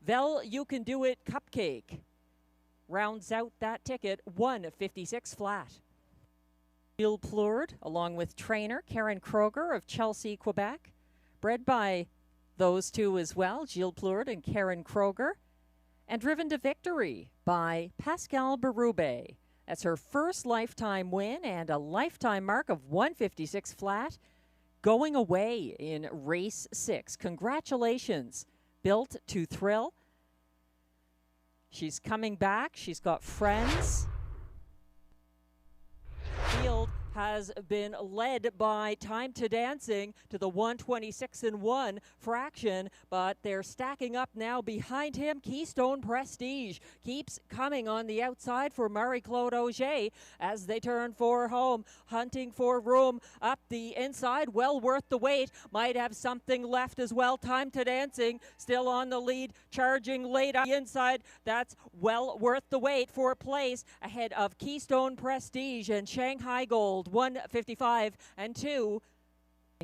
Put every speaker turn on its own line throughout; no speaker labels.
Vel, you can do it cupcake. Rounds out that ticket, 156 flat. Gilles Plourde, along with trainer Karen Kroger of Chelsea, Quebec. Bred by those two as well, Gilles Plourde and Karen Kroger. And driven to victory by Pascal Berube. That's her first lifetime win and a lifetime mark of 156 flat. Going away in race 6. Congratulations. Built to thrill. She's coming back. She's got friends. Field has been led by Time to Dancing to the 126-1 fraction, but they're stacking up now behind him. Keystone Prestige keeps coming on the outside for Marie-Claude Auger as they turn for home, hunting for room up the inside. Well worth the wait. Might have something left as well. Time to Dancing still on the lead, charging late on the inside. That's well worth the wait for place ahead of Keystone Prestige and Shanghai Gold. 155-2.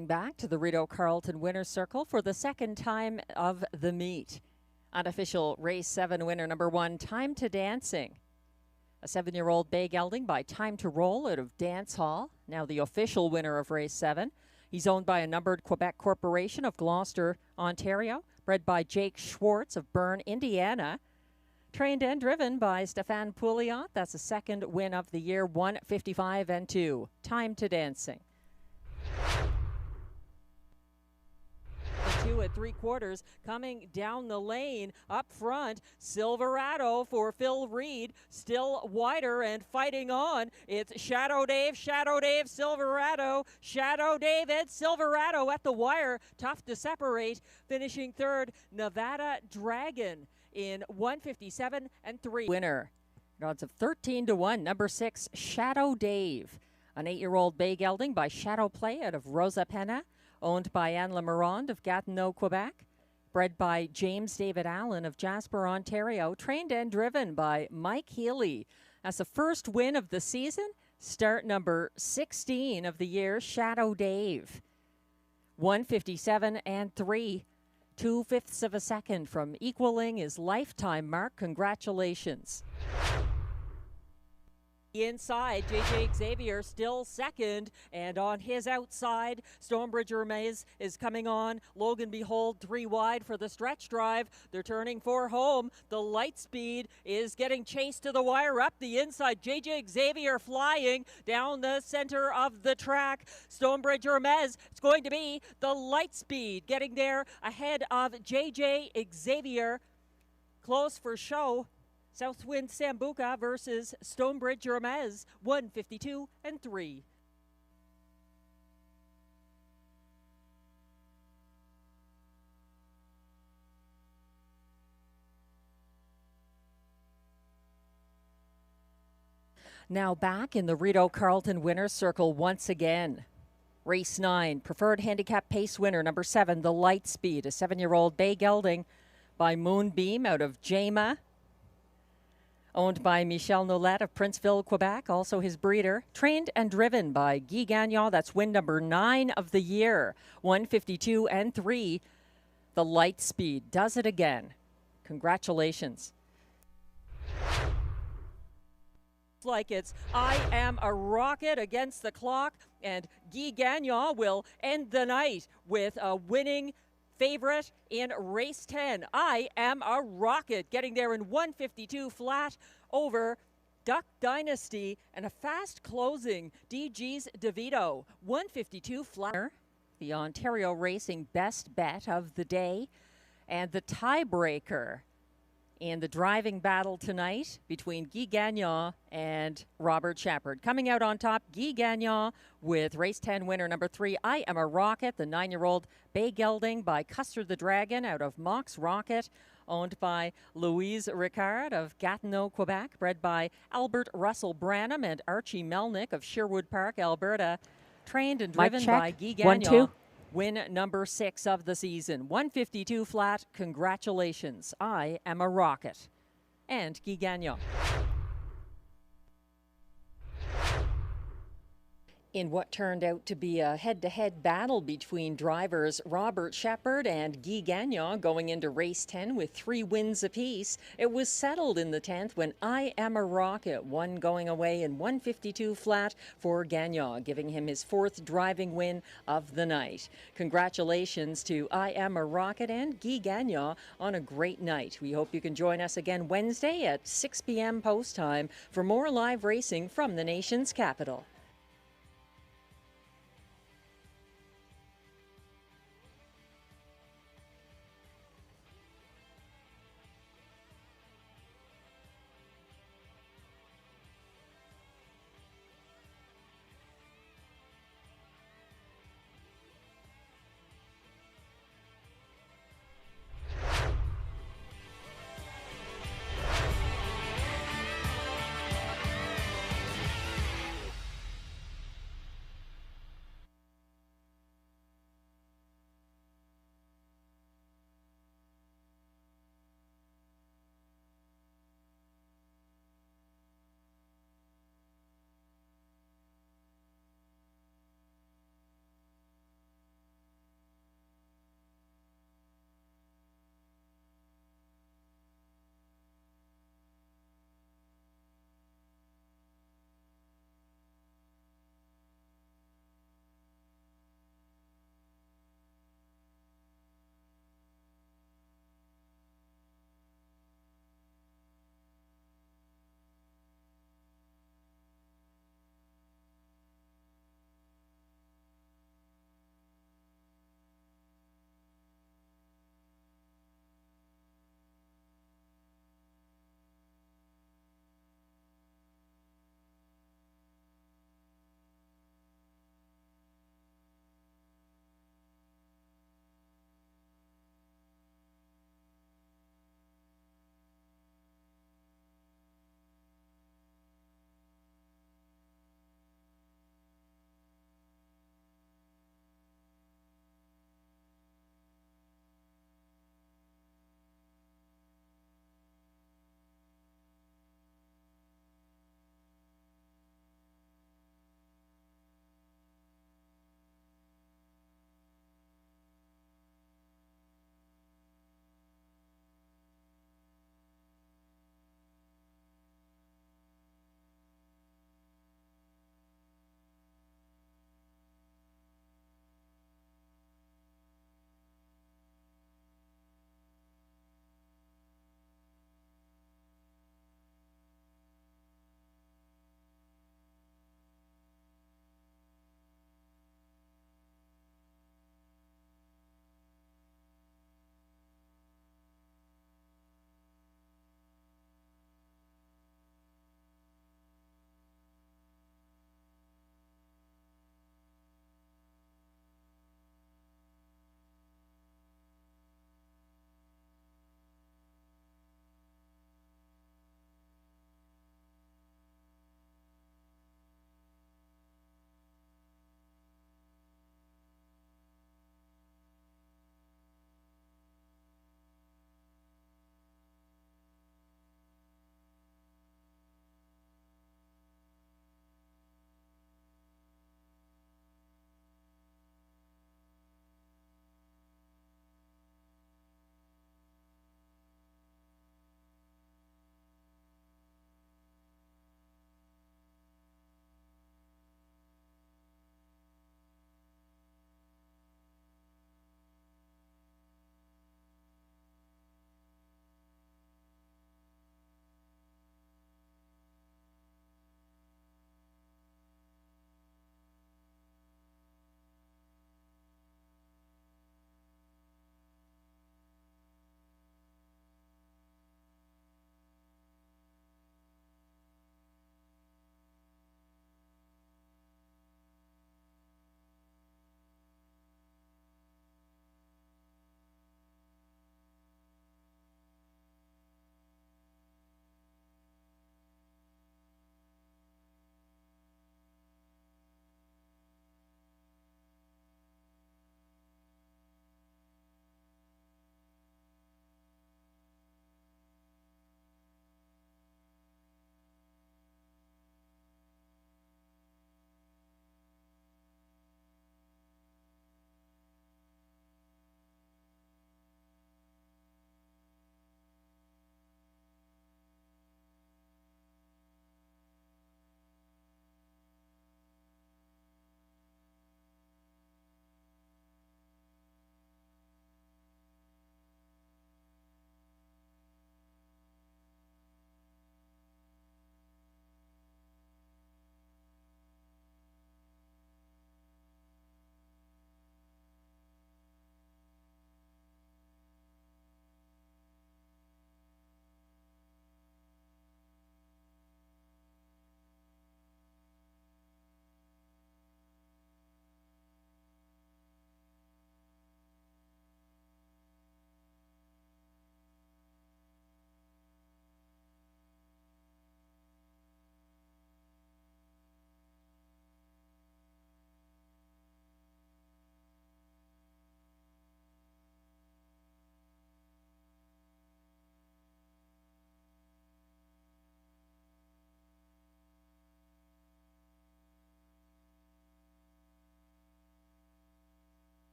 Back to the Rideau Carleton Winner's Circle for the second time of the meet. Unofficial race 7 winner number 1, Time to Dancing. A 7-year-old bay gelding by Time to Roll out of Dance Hall. Now the official winner of race 7. He's owned by a numbered Quebec Corporation of Gloucester, Ontario. Bred by Jake Schwartz of Bern, Indiana. Trained and driven by Stéphane Pouliot. That's the second win of the year, 155-2. Time to Dancing. 2 3/4 coming down the lane up front. Silverado for Phil Reed, still wider and fighting on. It's Shadow Dave, Silverado, Shadow Dave, and Silverado at the wire. Tough to separate. Finishing third, Nevada Dragon in 157-3. Winner. Odds of 13-1. Number 6, Shadow Dave. An 8-year-old bay gelding by Shadow Play out of Rosa Pena. Owned by Anne Lemarand of Gatineau, Quebec. Bred by James David Allen of Jasper, Ontario. Trained and driven by Mike Healy. That's the first win of the season. Start number 16 of the year, Shadow Dave. 157-3. 2/5 of a second from equaling his lifetime mark. Congratulations. Inside, JJ Xavier still second, and on his outside, Stonebridge Hermes is coming on. Logan Behold 3 wide for the stretch drive. They're turning for home. The light speed is getting chased to the wire up the inside. JJ Xavier flying down the center of the track. Stonebridge Hermes, it's going to be the light speed getting there ahead of JJ Xavier. Close for show. Southwind Sambuca versus Stonebridge Hermes, 152-3. Now back in the Rideau Carleton Winner's Circle once again. Race 9, preferred handicap pace winner, number 7, the Light Speed, a 7-year-old bay gelding by Moonbeam out of Jama. Owned by Michel Nolette of Princeville, Quebec, also his breeder. Trained and driven by Guy Gagnon. That's win number 9 of the year. 152-3. The Light Speed does it again. Congratulations. Like it's I Am a Rocket against the clock, and Guy Gagnon will end the night with a winning favorite in race 10. I Am a Rocket, getting there in 152 flat over Duck Dynasty and a fast closing DG's DeVito. 152 flat. The Ontario Racing best bet of the day, and the tiebreaker in the driving battle tonight between Guy Gagnon and Robert Shepard. Coming out on top, Guy Gagnon with race 10 winner number 3, I Am a Rocket, the 9-year-old bay gelding by Custer the Dragon out of Mox Rocket, owned by Louise Ricard of Gatineau, Quebec, bred by Albert Russell Branham and Archie Melnick of Sherwood Park, Alberta, trained and driven by Guy Gagnon.
1-2.
Win number 6 of the season. 152 flat. Congratulations. I Am a Rocket. And Guy Gagnon. In what turned out to be a head-to-head battle between drivers Robert Shepard and Guy Gagnon going into race 10 with 3 wins apiece, it was settled in the 10th when I Am a Rocket won going away in 152 flat for Gagnon, giving him his 4th driving win of the night. Congratulations to I Am a Rocket and Guy Gagnon on a great night. We hope you can join us again Wednesday at 6 p.m. post time for more live racing from the nation's capital.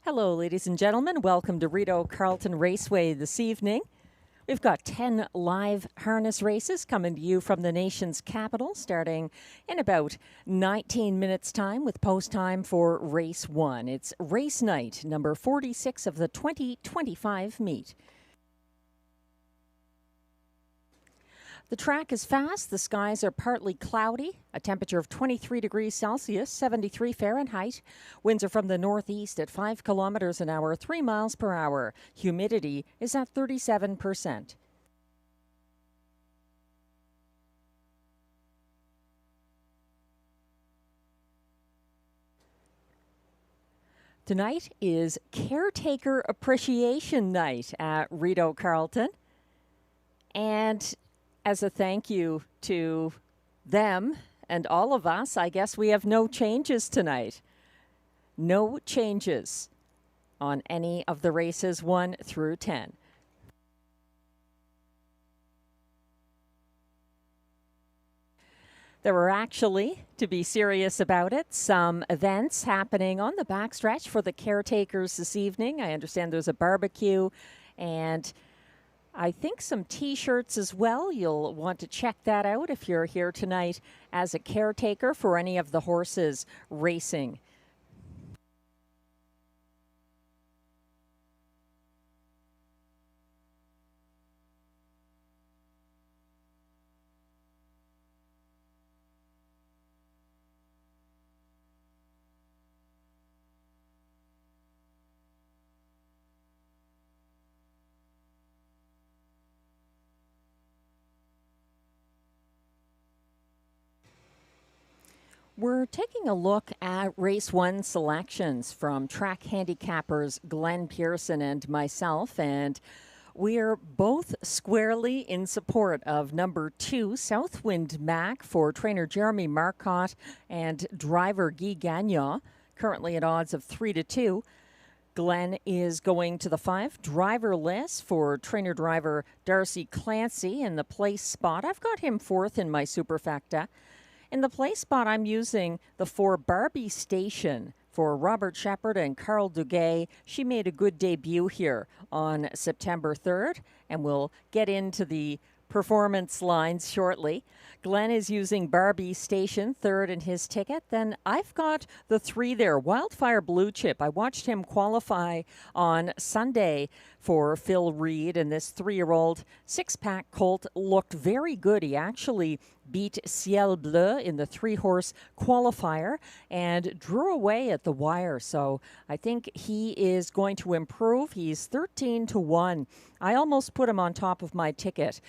Hello, ladies and gentlemen. Welcome to Rideau Carleton Raceway this evening. We've got 10 live harness races coming to you from the nation's capital, starting in about 19 minutes' time with post time for race 1. It's race night, number 46 of the 2025 meet. The track is fast, the skies are partly cloudy, a temperature of 23 degrees Celsius, 73 Fahrenheit. Winds are from the northeast at 5 kilometers an hour, 3 miles per hour. Humidity is at 37%. Tonight is Caretaker Appreciation Night at Rideau Carleton. And as a thank you to them and all of us, I guess we have no changes tonight. No changes on any of the races 1 through 10. There were actually, to be serious about it, some events happening on the backstretch for the caretakers this evening. I understand there's a barbecue and I think some T-shirts as well. You'll want to check that out if you're here tonight as a caretaker for any of the horses racing. We're taking a look at race 1 selections from track handicappers Glenn Pearson and myself, and we are both squarely in support of number 2, Southwind Mac, for trainer Jeremy Marcotte and driver Guy Gagnon, currently at odds of 3-2. Glenn is going to the 5 driverless for trainer driver Darcy Clancy in the place spot. I've got him 4th in my superfecta. In the place spot, I'm using the 4 Barbie Station for Robert Shepard and Carl Duguay. She made a good debut here on September 3rd, and we'll get into the performance lines shortly. Glenn is using Barbie Station 3rd in his ticket. Then I've got the 3 there, Wildfire Blue Chip. I watched him qualify on Sunday for Phil Reed, and this 3-year-old 6-pack colt looked very good. He actually beat Ciel Bleu in the 3-horse qualifier and drew away at the wire. So I think he is going to improve. He's 13-1. I almost put him on top of my ticket.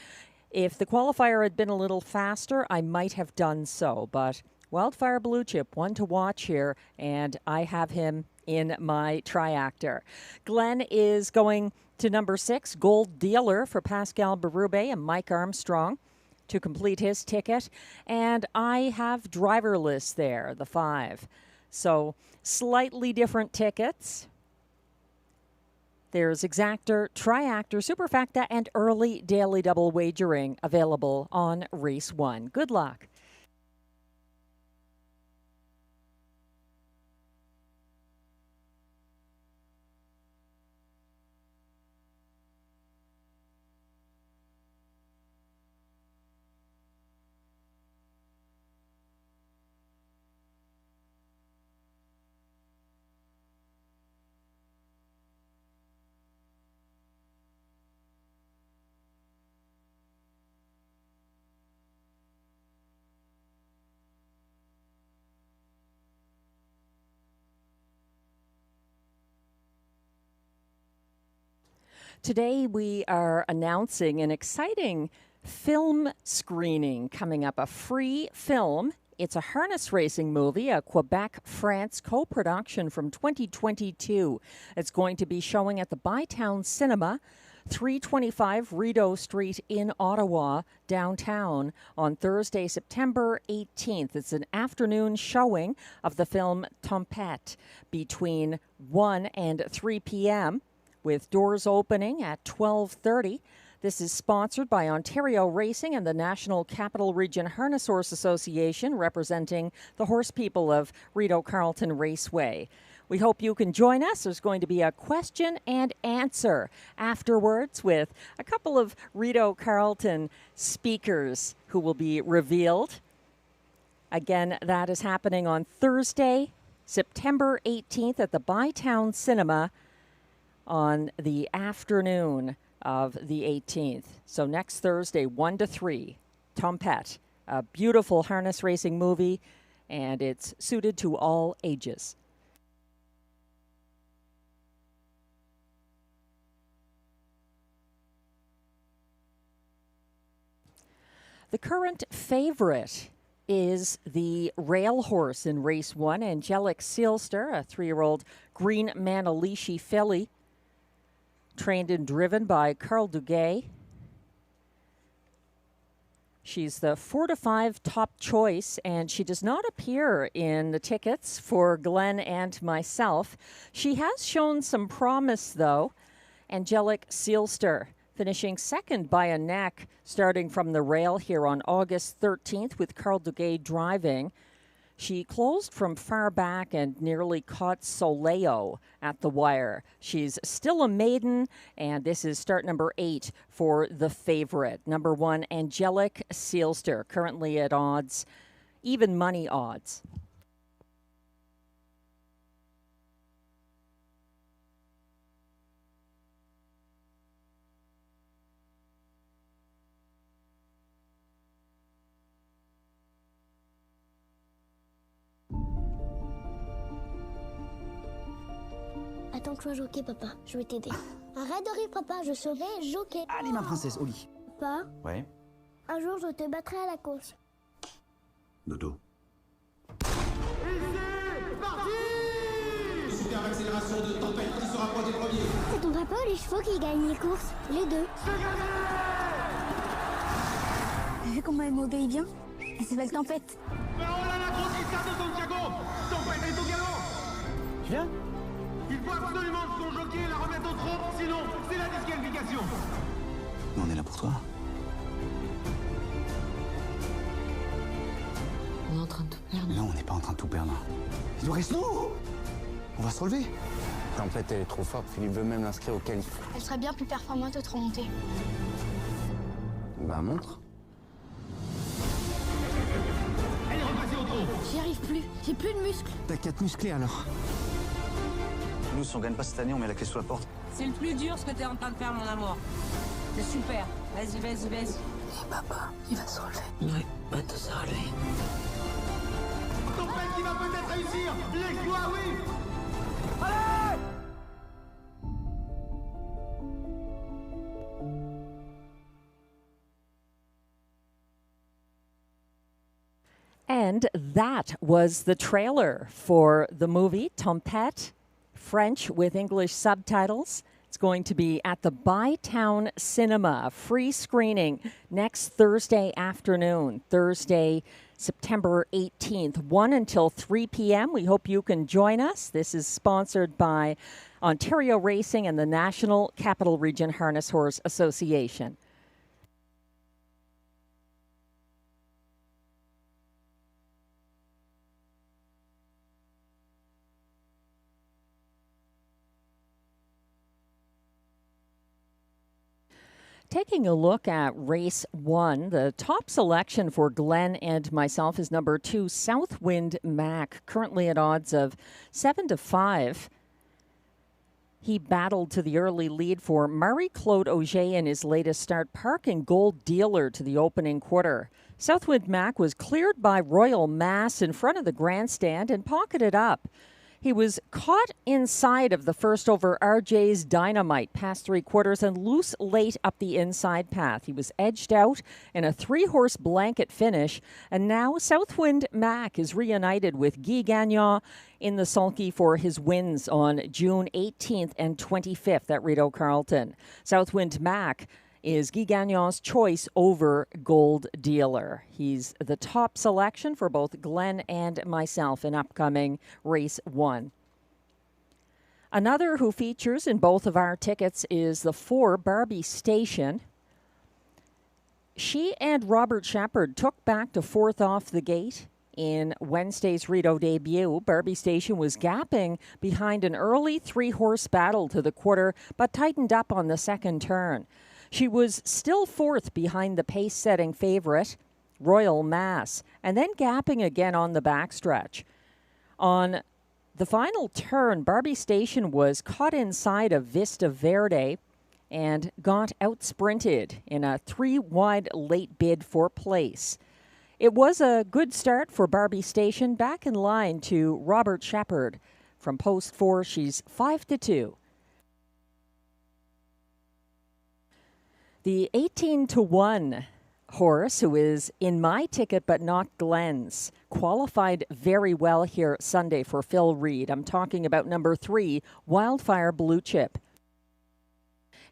If the qualifier had been a little faster, I might have done so. But Wildfire Blue Chip, one to watch here, and I have him in my triactor. Glenn is going to number 6, Gold Dealer for Pascal Berube and Mike Armstrong to complete his ticket. And I have driverless there, the 5. So slightly different tickets. There's Exactor, Triactor, Superfecta, and early daily double wagering available on race 1. Good luck. Today we are announcing an exciting film screening coming up, a free film. It's a harness racing movie, a Quebec-France co-production from 2022. It's going to be showing at the Bytown Cinema, 325 Rideau Street in Ottawa, downtown, on Thursday, September 18th. It's an afternoon showing of the film Tempête between 1 and 3 p.m., with doors opening at 12:30. This is sponsored by Ontario Racing and the National Capital Region Harness Horse Association, representing the horse people of Rideau Carleton Raceway. We hope you can join us. There's going to be a question and answer afterwards with a couple of Rideau Carleton speakers who will be revealed. Again, that is happening on Thursday, September 18th at the Bytown Cinema on the afternoon of the 18th. So next Thursday, 1 to 3, Tompette, a beautiful harness racing movie, and it's suited to all ages. The current favorite is the rail horse in race 1, Angelic Sealster, a 3-year-old green Manalishi filly, trained and driven by Carl Duguay. She's the 4 to 5 top choice, and she does not appear in the tickets for Glenn and myself. She has shown some promise, though. Angelic Sealster finishing second by a neck, starting from the rail here on August 13th with Carl Duguay driving. She closed from far back and nearly caught Soleo at the wire. She's still a maiden, and this is start number 8 for the favorite. Number 1, Angelic Sealster, currently at odds, even money odds.
Attends que je sois jockey, papa. Je vais t'aider. Arrête de rire, papa. Je serai jockey.
Allez, ma princesse, au lit.
Papa,
Ouais.
un jour, je te battrai à la course.
Dodo.
Super accélération de Tempête qui se rapproche des premiers.
C'est ton papa ou les chevaux qui gagnent les courses? Les deux. T'as vu comment elle m'obéit bien? Elle s'appelle Tempête.
Mais oh là là, grosse glissade de Santiago. Tempête est au galop.
Tu viens?
Il faut absolument que son jockey la remette au trot, sinon c'est la disqualification.
On est là pour toi.
On est en train de tout perdre.
Non, on n'est pas en train de tout perdre. Il nous reste nous. On va se relever.
Tempête, elle est trop forte. Philippe veut même l'inscrire au qualif.
Elle serait bien plus performante autre remontée.
Bah, montre.
Elle est repassée au trot.
J'y arrive plus. J'ai plus de muscles.
T'as 4 musclés alors.
Nous, si on gagne pas cette année, on met la clé sous la porte.
C'est le plus dur ce que t'es en train de faire, mon amour. C'est super. Vas-y, vas-y, vas-y.
Papa, il va se relever.
Ouais, va te se relever.
Tempête qui va peut-être réussir. L'exploit, oui.
And that was the trailer for the movie Tompette, French with English subtitles. It's going to be at the Bytown Cinema, a free screening next Thursday afternoon, Thursday, September 18th, 1 until 3 p.m. We hope you can join us. This is sponsored by Ontario Racing and the National Capital Region Harness Horse Association. Taking a look at race 1, the top selection for Glenn and myself is number 2, Southwind Mac, currently at odds of 7 to 5. He battled to the early lead for Marie-Claude Auger in his latest start, parking Gold Dealer to the opening quarter. Southwind Mac was cleared by Royal Mass in front of the grandstand and pocketed up. He was caught inside of the first over RJ's Dynamite past 3/4 and loose late up the inside path. He was edged out in a 3-horse blanket finish, and now Southwind Mac is reunited with Guy Gagnon in the sulky for his wins on June 18th and 25th at Rideau Carleton. Southwind Mac is Guy Gagnon's choice over Gold Dealer. He's the top selection for both Glenn and myself in upcoming race 1. Another who features in both of our tickets is the 4 Barbie Station. She and Robert Shepard took back to 4th off the gate In Wednesday's Rideau debut, Barbie Station was gapping behind an early three-horse battle to the quarter, but tightened up on the second turn. She was still fourth behind the pace-setting favorite, Royal Mass, and then gapping again on the backstretch. On the final turn, Barbie Station was caught inside of Vista Verde and got out-sprinted in a three-wide late bid for place. It was a good start for Barbie Station, back in line to Robert Shepard. From post 4, she's 5-2. The 18-1 horse, who is in my ticket but not Glenn's, qualified very well here Sunday for Phil Reed. I'm talking about number 3, Wildfire Blue Chip.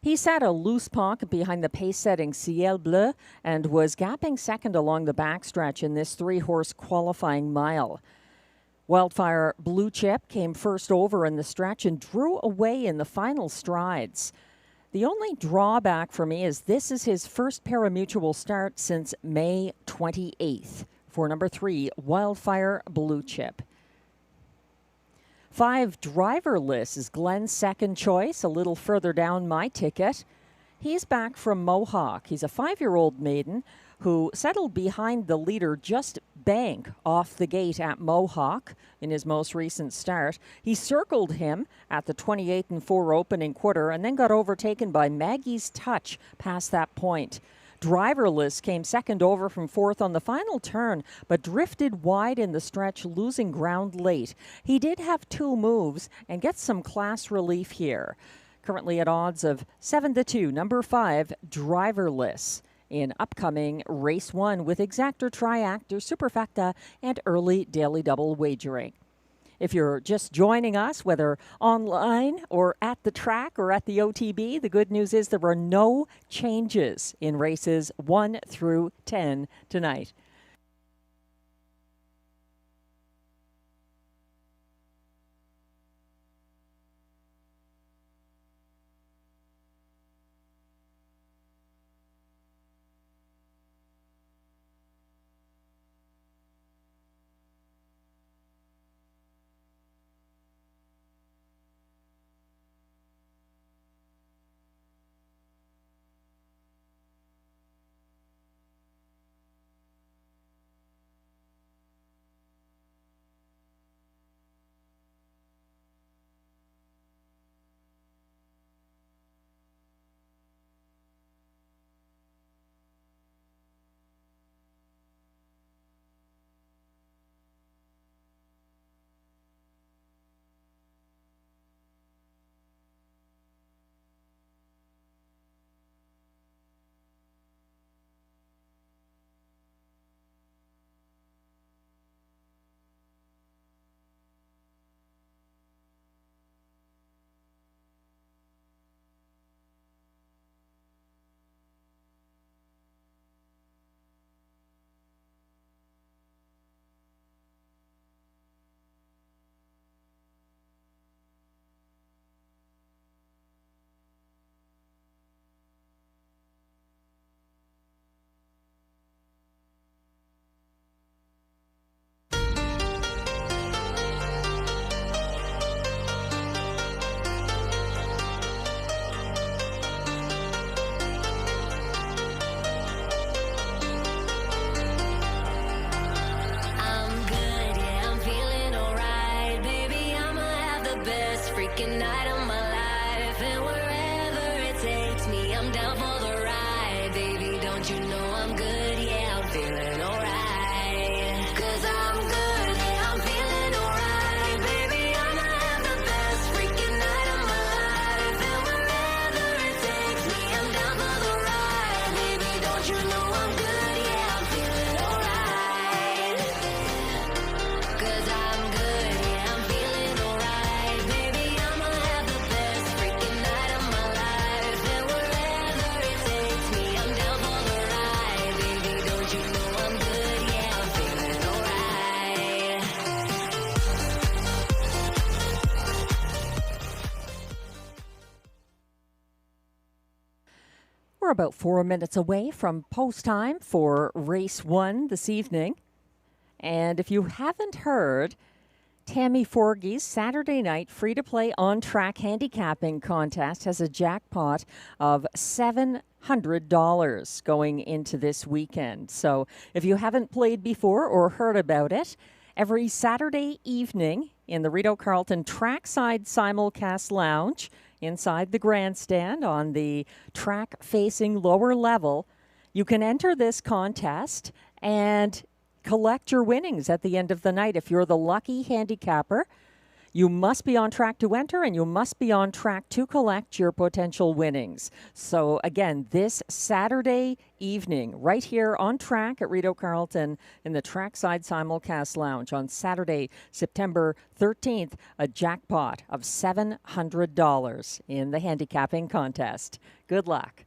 He sat a loose pocket behind the pace-setting Ciel Bleu and was gapping second along the backstretch in this three-horse qualifying mile. Wildfire Blue Chip came first over in the stretch and drew away in the final strides. The only drawback for me is this is his first parimutuel start since May 28th for number 3, Wildfire Blue Chip. 5 Driverless is Glenn's second choice, a little further down my ticket. He's back from Mohawk. He's a 5-year-old maiden who settled behind the leader Just Bank off the gate at Mohawk in his most recent start. He circled him at the 28-4 opening quarter and then got overtaken by Maggie's Touch past that point. Driverless came second over from fourth on the final turn, but drifted wide in the stretch, losing ground late. He did have 2 moves and gets some class relief here. Currently at odds of 7-2, number 5, Driverless, in upcoming Race 1 with Exactor, Triactor, Superfecta, and early daily double wagering. If you're just joining us, whether online or at the track or at the OTB, the good news is there are no changes in races 1 through 10 tonight. About 4 minutes away from post time for race 1 this evening. And if you haven't heard, Tammy Forgey's Saturday night free-to-play on-track handicapping contest has a jackpot of $700 going into this weekend. So if you haven't played before or heard about it, every Saturday evening in the Rideau Carleton Trackside Simulcast Lounge inside the grandstand on the track-facing lower level, you can enter this contest and collect your winnings at the end of the night. If you're the lucky handicapper, you must be on track to enter and you must be on track to collect your potential winnings. So again, this Saturday evening, right here on track at Rideau Carleton in the Trackside Simulcast Lounge on Saturday, September 13th, a jackpot of $700 in the handicapping contest. Good luck.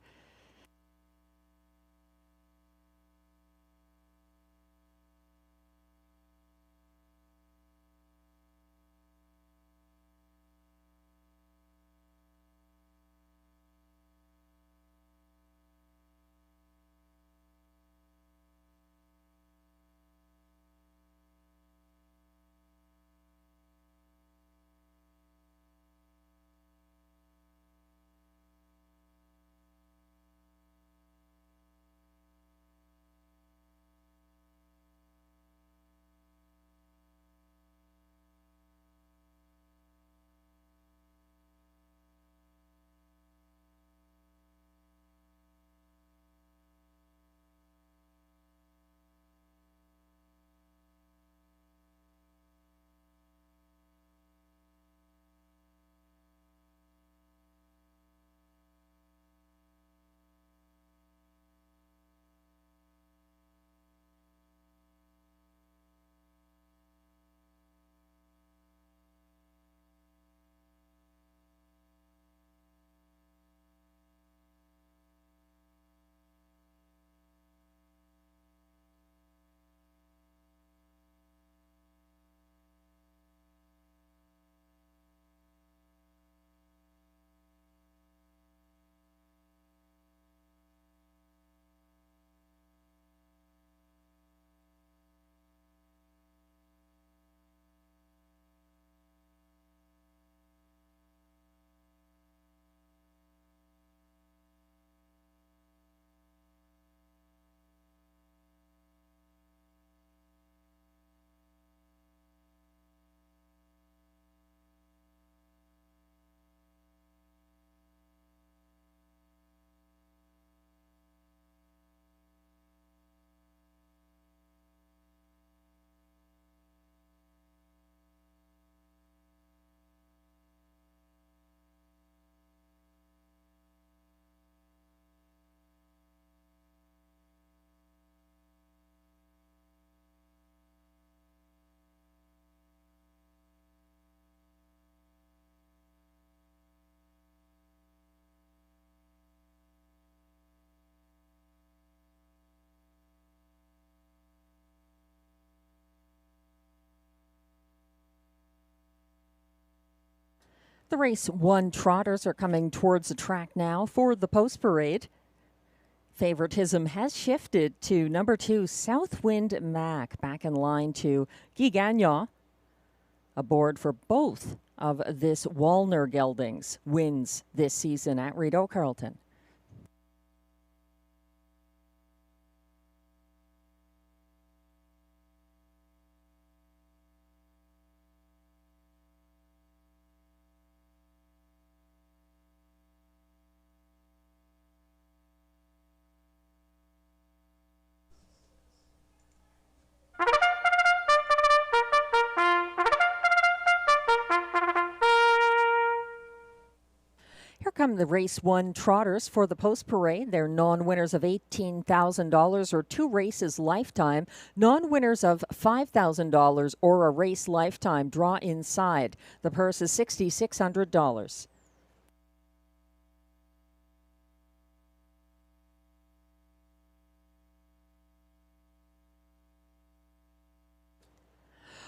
The race 1 trotters are coming towards the track now for the post parade. Favoritism has shifted to number 2, Southwind Mac, back in line to Guy Gagnon, aboard for both of this Wallner geldings wins this season at Rideau Carleton. Here come the race 1 trotters for the post parade. They're non-winners of $18,000 or 2 races lifetime. Non-winners of $5,000 or a race lifetime draw inside. The purse is $6,600.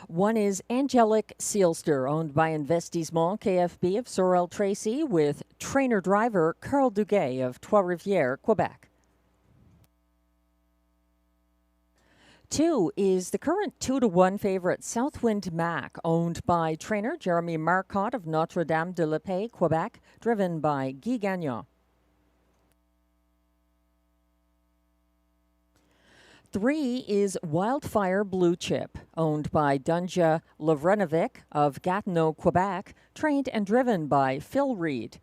One is Angelic Sealster, owned by Investissement KFB of Sorel Tracy, with trainer-driver Carl Duguay of Trois-Rivières, Quebec. 2 is the current 2-1 favorite Southwind Mac, owned by trainer Jeremy Marcotte of Notre-Dame-de-la-Paix, Quebec, driven by Guy Gagnon. 3 is Wildfire Blue Chip, owned by Dunja Lovrenovic of Gatineau, Quebec, trained and driven by Phil Reed.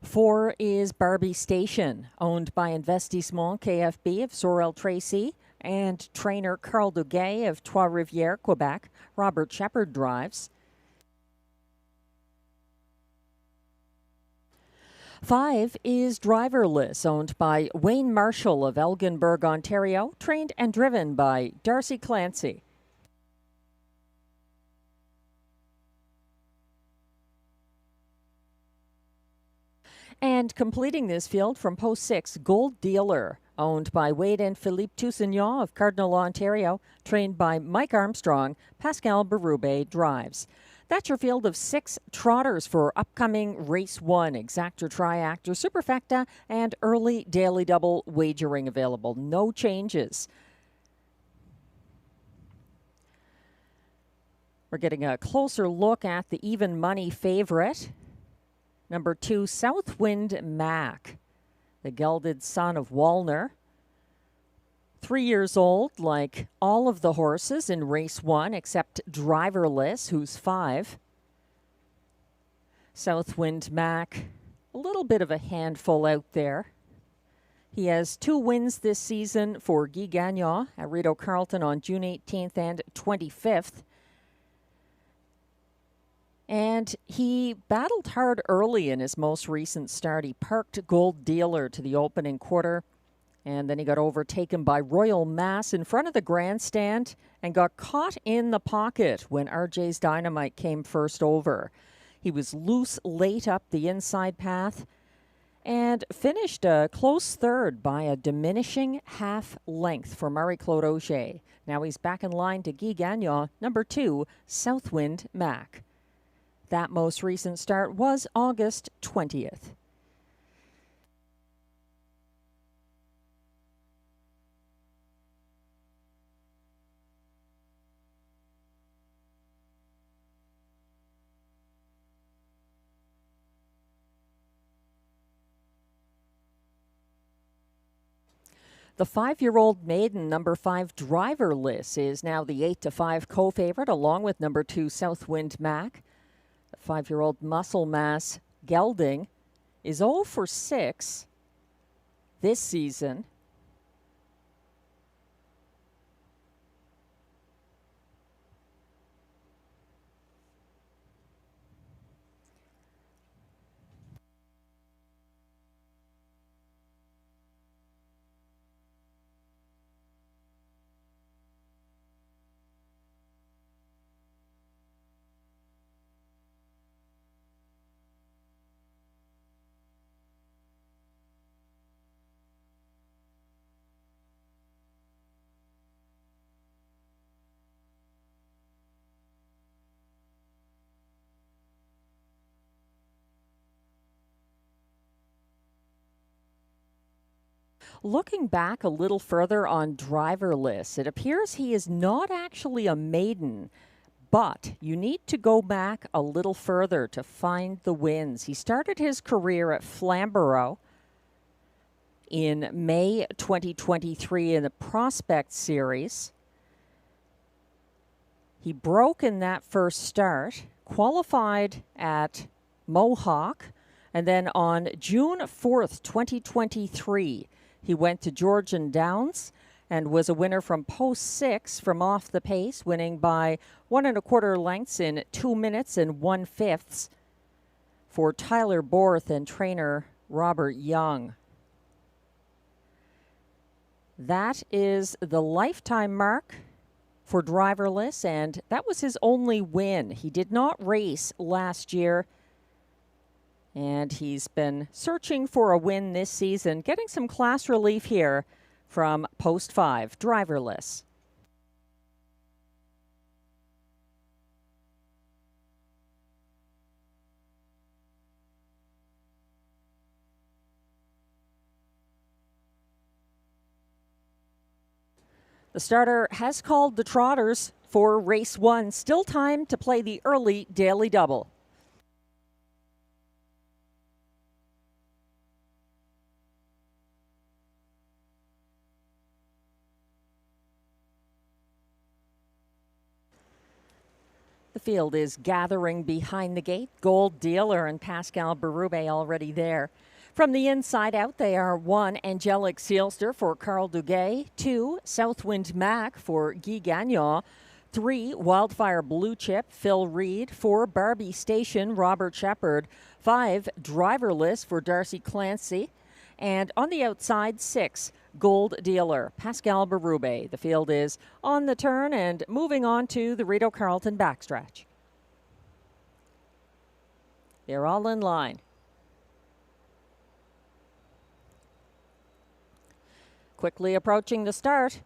4 is Barbie Station, owned by Investissement KFB of Sorel Tracy and trainer Carl Duguay of Trois-Rivières, Quebec. Robert Shepard drives. 5 is Driverless, owned by Wayne Marshall of Elginburg, Ontario, trained and driven by Darcy Clancy. And completing this field from post 6, Gold Dealer, owned by Wade and Philippe Toussaint of Cardinal, Ontario, trained by Mike Armstrong. Pascal Berube drives. That's your field of 6 trotters for upcoming Race 1, Exactor, Triactor, Superfecta, and early daily double wagering available. No changes. We're getting a closer look at the even money favorite. Number 2, Southwind Mac, the gelded son of Wallner. 3 years old, like all of the horses in Race 1, except Driverless, who's 5. Southwind Mac, a little bit of a handful out there. He has 2 wins this season for Guy Gagnon at Rideau Carleton on June 18th and 25th. And he battled hard early in his most recent start. He parked Gold Dealer to the opening quarter, and then he got overtaken by Royal Mass in front of the grandstand and got caught in the pocket when RJ's Dynamite came first over. He was loose late up the inside path and finished a close third by a diminishing half length for Marie-Claude Auger. Now he's back in line to Guy Gagnon, number 2, Southwind Mac. That most recent start was August 20th. The 5-year-old maiden, number 5, Driverless, is now the 8-5 co-favorite, along with number 2, Southwind Mac. The 5-year-old Muscle Mass gelding is 0 for 6 this season. Looking back a little further on Driverless, it appears he is not actually a maiden, but you need to go back a little further to find the wins. He started his career at Flamborough in May 2023 in the Prospect Series. He broke in that first start, qualified at Mohawk, and then on June 4th, 2023, he went to Georgian Downs and was a winner from post 6 from off the pace, winning by 1 1/4 lengths in 2 minutes and 1/5 for Tyler Borth and trainer Robert Young. That is the lifetime mark for Driverless, and that was his only win. He did not race last year, and he's been searching for a win this season, getting some class relief here from post 5, Driverless. The starter has called the trotters for race 1. Still time to play the early daily double. The field is gathering behind the gate. Gold Dealer and Pascal Berube already there. From the inside out, they are 1, Angelic Seelster for Carl Duguay, 2, Southwind Mac for Guy Gagnon, 3, Wildfire Blue Chip, Phil Reed, 4, Barbie Station, Robert Shepard, 5, Driverless for Darcy Clancy, and on the outside, 6, Gold Dealer, Pascal Berube. The field is on the turn and moving on to the Rideau Carleton backstretch. They're all in line. Quickly approaching the start.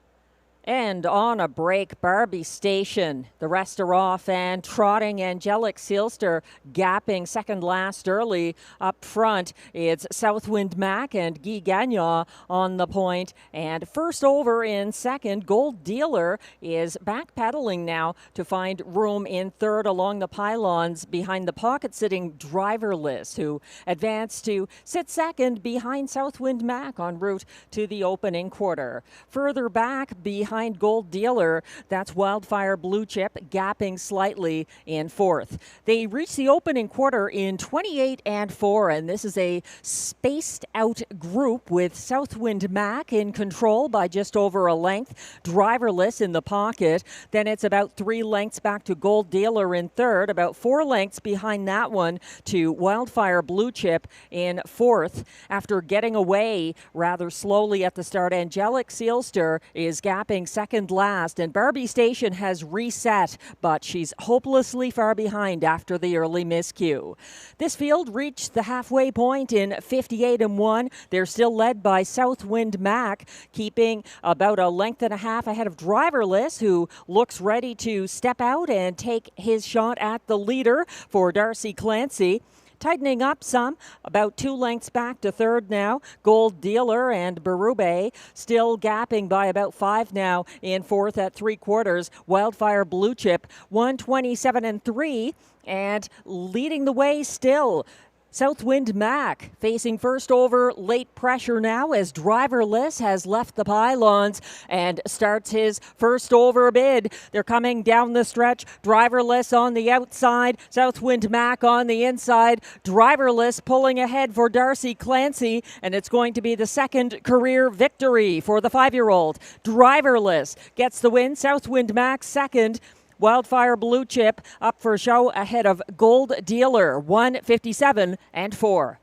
And on a break, Barbie Station. The rest are off and trotting. Angelic Seelster gapping second last early. Up front, it's Southwind Mac and Guy Gagnon on the point. And first over in second, Gold Dealer is backpedaling now to find room in third along the pylons behind the pocket-sitting Driverless, who advanced to sit second behind Southwind Mac en route to the opening quarter. Further back behind Gold Dealer, that's Wildfire Blue Chip gapping slightly in fourth. They reach the opening quarter in 28 and 4, and this is a spaced out group with Southwind Mac in control by just over a length, Driverless in the pocket. Then it's about 3 lengths back to Gold Dealer in third, about 4 lengths behind that one to Wildfire Blue Chip in fourth. After getting away rather slowly at the start, Angelic Seelster is gapping second last, and Barbie Station has reset, but she's hopelessly far behind after the early miscue. This field reached the halfway point in 58 and 1. They're still led by Southwind Mac, keeping about a length and a half ahead of Driverless, who looks ready to step out and take his shot at the leader for Darcy Clancy. Tightening up some, about 2 lengths back to third now. Gold Dealer and Berube still gapping by about 5 now in fourth at 3/4. Wildfire Blue Chip 127 and 3, and leading the way still. Southwind Mac facing first over late pressure now as Driverless has left the pylons and starts his first over bid. They're coming down the stretch. Driverless on the outside, Southwind Mac on the inside. Driverless pulling ahead for Darcy Clancy, and it's going to be the second career victory for the 5-year-old. Driverless gets the win. Southwind Mac second. Wildfire Blue Chip up for show ahead of Gold Dealer, 157 and 4.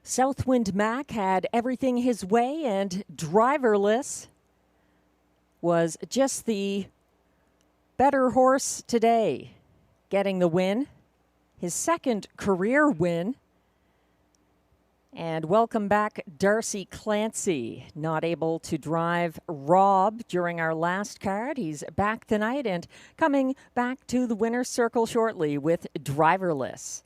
Southwind Mac had everything his way, and Driverless was just the better horse today, getting the win, his second career win. And welcome back, Darcy Clancy, not able to drive Rob during our last card. He's back tonight and coming back to the winner's circle shortly with Driverless.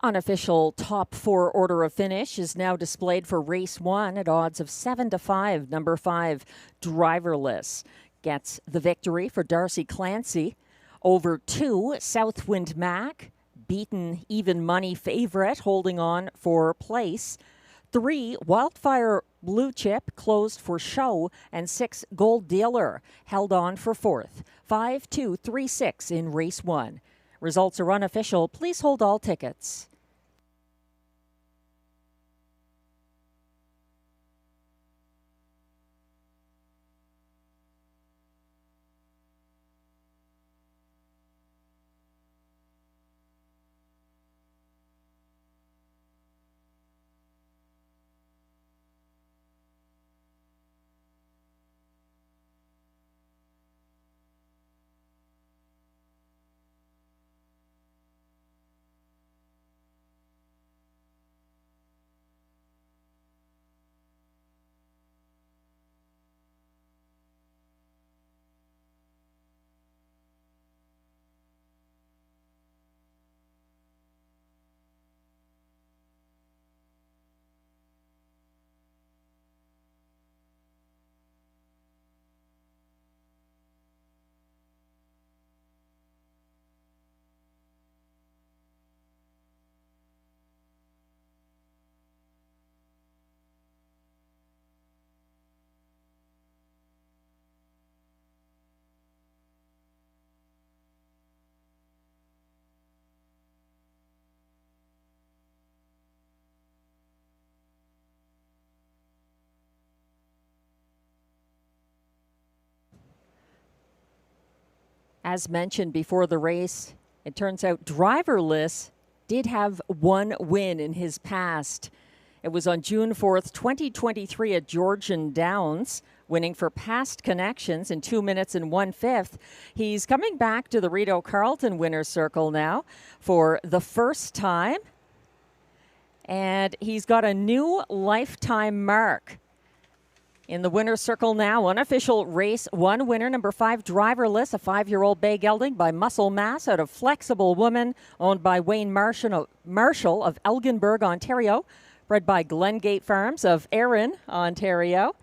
Unofficial top 4 order of finish is now displayed for race 1 at odds of 7 to 5. Number 5, Driverless, gets the victory for Darcy Clancy. Over 2, Southwind Mac, beaten even money favorite, holding on for place. 3, Wildfire Blue Chip closed for show, and 6, Gold Dealer held on for fourth. 5, 2, 3, 6 in race 1. Results are unofficial. Please hold all tickets. As mentioned before the race, it turns out driverless did have one win in his past. It was on June 4th, 2023 at Georgian Downs, winning for Past Connections in 2 minutes and 1/5. He's coming back to the Rideau Carleton winner's circle now for the first time. And he's got a new lifetime mark in the winner's circle now. Unofficial race 1 winner, number 5, driverless, a 5-year-old bay gelding by Muscle Mass out of Flexible Woman, owned by Wayne Marshall of Elginburg, Ontario, bred by Glengate Farms of Erin, Ontario.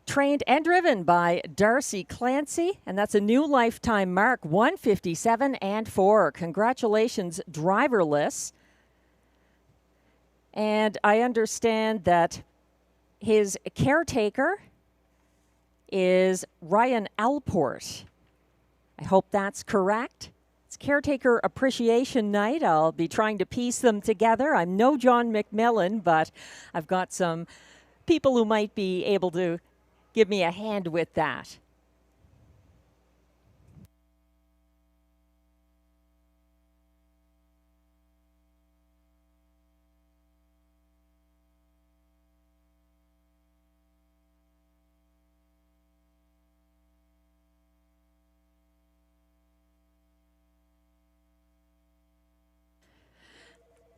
Trained and driven by Darcy Clancy, and that's a new lifetime mark, 157 and 4. Congratulations, driverless. And I understand that his caretaker is Ryan Alport. I hope that's correct. It's Caretaker Appreciation Night. I'll be trying to piece them together. I'm no John McMillan, but I've got some people who might be able to give me a hand with that.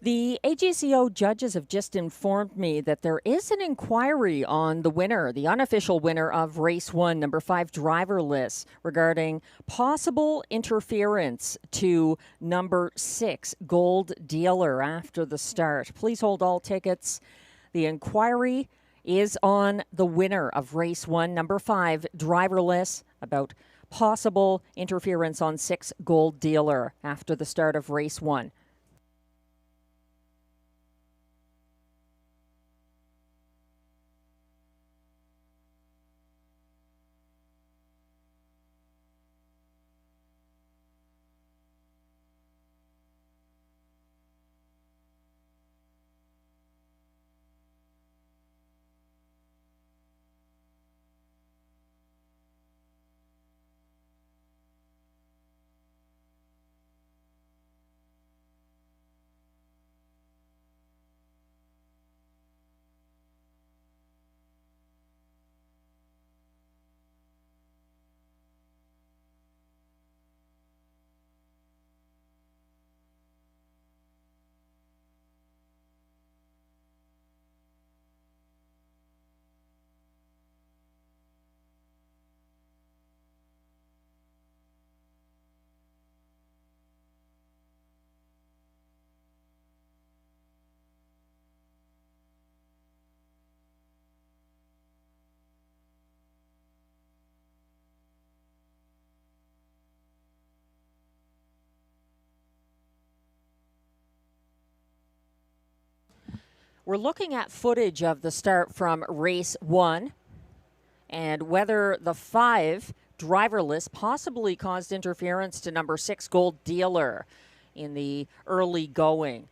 The AGCO judges have just informed me that there is an inquiry on the winner, the unofficial winner of race 1, number 5, driverless, regarding possible interference to number 6, Gold Dealer, after the start. Please hold all tickets. The inquiry is on the winner of race 1, number 5, driverless, about possible interference on 6, Gold Dealer, after the start of race 1. We're looking at footage of the start from race 1 and whether the 5 driverless possibly caused interference to number 6 Gold Dealer in the early going.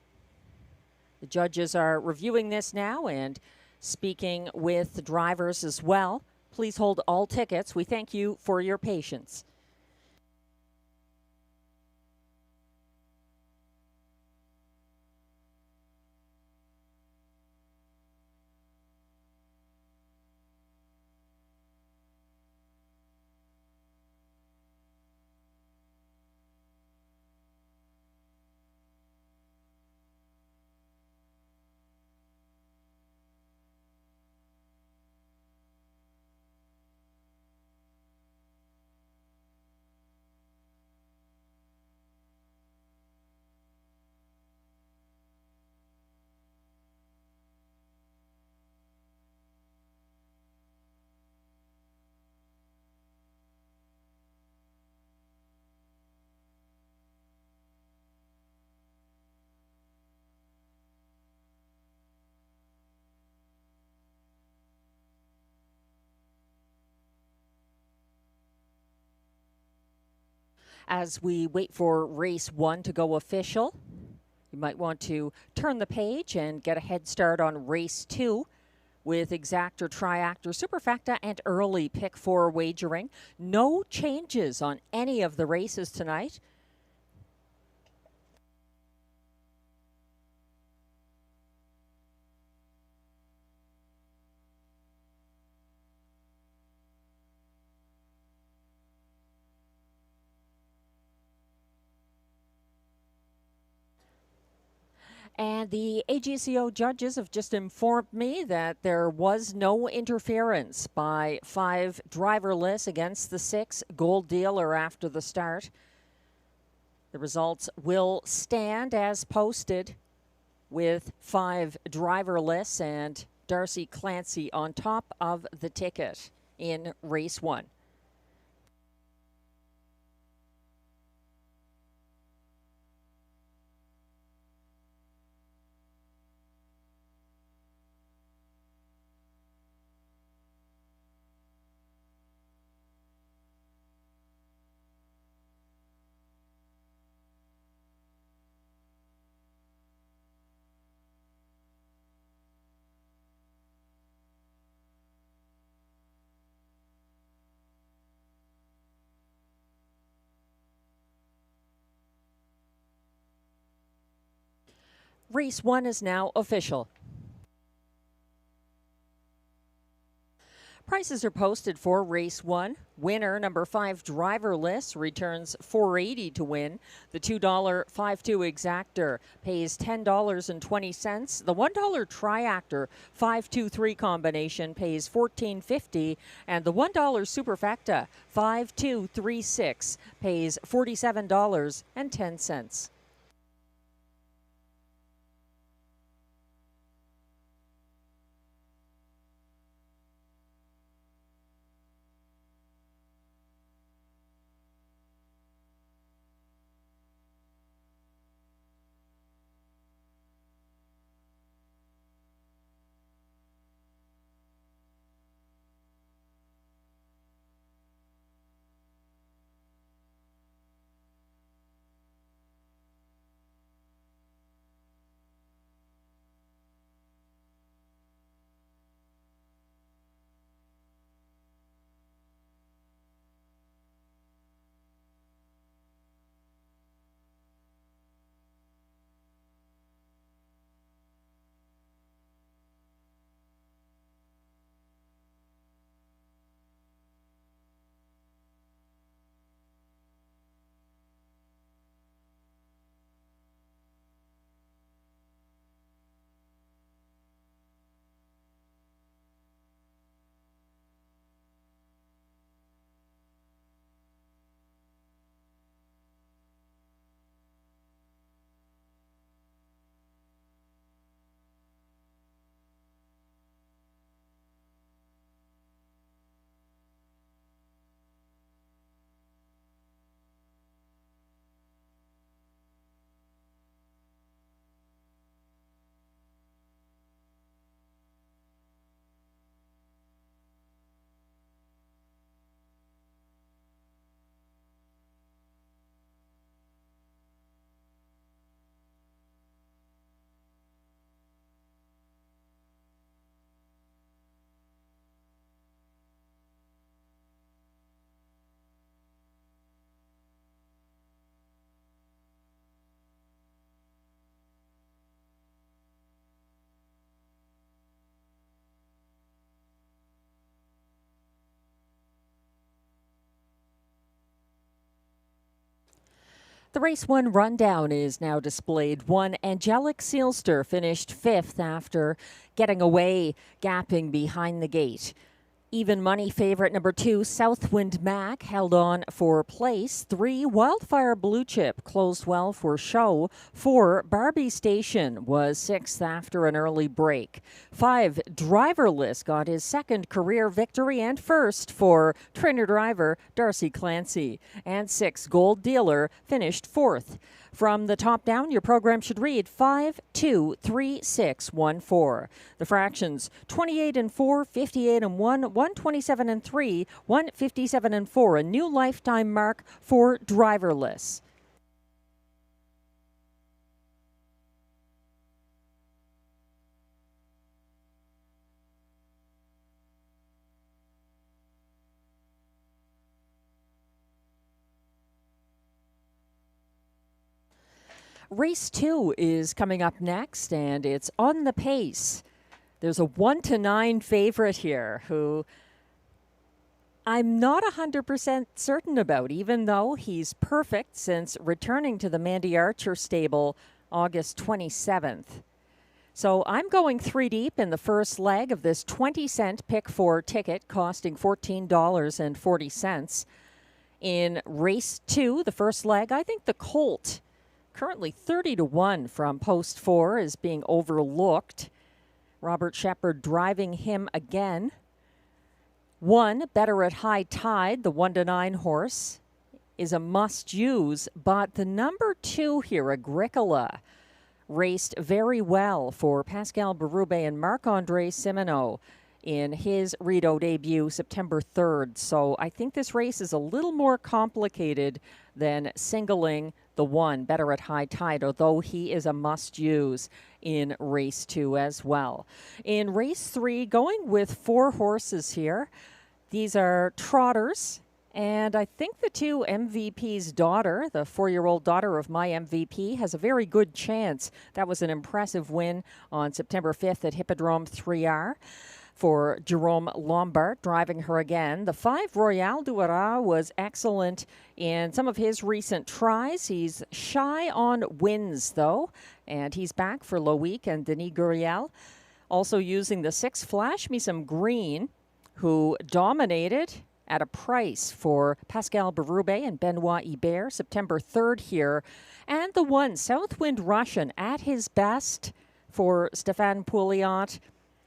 The judges are reviewing this now and speaking with the drivers as well. Please hold all tickets. We thank you for your patience. As we wait for race 1 to go official, you might want to turn the page and get a head start on race 2, with exactor, triactor, superfecta, and early pick 4 wagering. No changes on any of the races tonight. And the AGCO judges have just informed me that there was no interference by 5 driverless against the 6 Gold Dealer after the start. The results will stand as posted with 5 driverless and Darcy Clancy on top of the ticket in race 1. Race 1 is now official. Prices are posted for race 1. Winner number 5 driverless returns $4.80 to win. The $2 5-2 exactor pays $10.20. The $1 triactor 5-2-3 combination pays $14.50, and the $1 superfecta 5-2-3-6 pays $47.10. The race 1 rundown is now displayed. 1 Angelic Sealster finished 5th after getting away, gapping behind the gate. Even money favorite number 2, Southwind Mac, held on for place. 3 Wildfire Blue Chip closed well for show. 4 Barbie Station was 6th after an early break. 5 Driverless got his 2nd career victory and 1st for trainer driver Darcy Clancy. And 6 Gold Dealer finished 4th. From the top down, your program should read 5, 2, 3, 6, 1, 4. The fractions 28 and 4, 58 and 1, 127 and 3, 157 and 4. A new lifetime mark for driverless. Race 2 is coming up next, and it's on the pace. There's a 1-9 favorite here who I'm not 100% certain about, even though he's perfect since returning to the Mandy Archer stable August 27th. So I'm going 3 deep in the first leg of this 20-cent pick 4 ticket costing $14.40. In race 2, the first leg, I think the Colt, currently 30-1 from post 4, is being overlooked. Robert Shepard driving him again. 1, Better at High Tide, the 1-9 horse, is a must-use, but the number 2 here, Agricola, raced very well for Pascal Berube and Marc-Andre Simoneau in his Rideau debut September 3rd. So I think this race is a little more complicated than singling the 1, Better at High Tide, although he is a must-use in race 2 as well. In race 3, going with 4 horses here. These are trotters, and I think the 2 MVP's daughter, the 4-year-old daughter of my MVP, has a very good chance. That was an impressive win on September 5th at Hippodrome 3R. For Jerome Lombard, driving her again. The 5, Royal Douara, was excellent in some of his recent tries. He's shy on wins, though, and he's back for Loic and Denis Guriel. Also using the 6, Flash Me Some Green, who dominated at a price for Pascal Berube and Benoit Hébert, September 3rd here. And the 1, Southwind Russian, at his best for Stéphane Pouliot.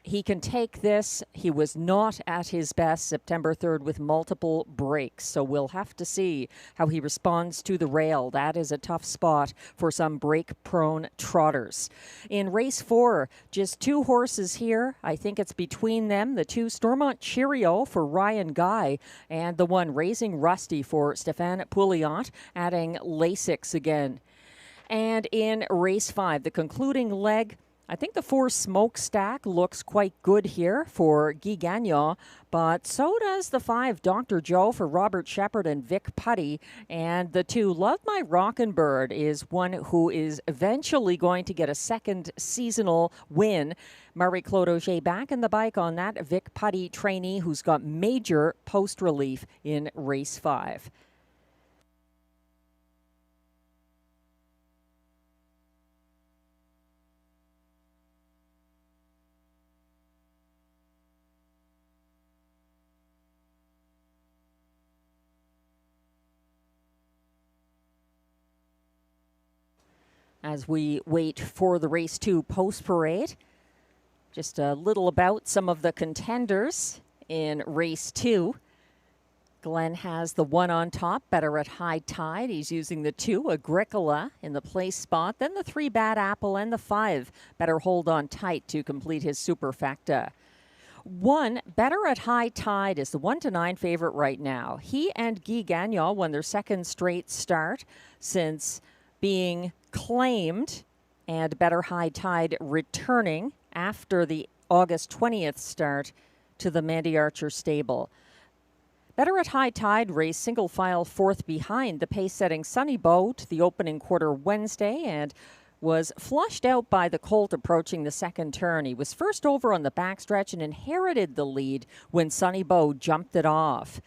He can take this. He was not at his best September 3rd with multiple breaks, so we'll have to see how he responds to the rail. That is a tough spot for some break-prone trotters. In race 4, just 2 horses here. I think it's between them. The 2, Stormont Cheerio for Ryan Guy, and the 1, Raising Rusty for Stéphane Pouliot, adding Lasix again. And in race 5, the concluding leg, I think the 4, Smokestack, looks quite good here for Guy Gagnon, but so does the 5, Dr. Joe for Robert Shepard and Vic Putty. And the 2, Love My Rockin' Bird, is one who is eventually going to get a second seasonal win. Marie-Claude Auger back in the bike on that Vic Putty trainee who's got major post-relief in race 5. As we wait for the race 2 post-parade, just a little about some of the contenders in race 2. Glenn has the 1 on top, Better at High Tide. He's using the 2, Agricola, in the place spot. Then the 3, Bad Apple, and the 5, Better Hold On Tight, to complete his superfecta. 1, Better at High Tide, is the 1-9 favorite right now. He and Guy Gagnon won their second straight start since being claimed, and Better High Tide returning after the August 20th start to the Mandy Archer stable. Better at High Tide raced single file 4th behind the pace-setting Sunny Bow to the opening quarter Wednesday and was flushed out by the Colt approaching the second turn. He was first over on the backstretch and inherited the lead when Sunny Bow jumped it off.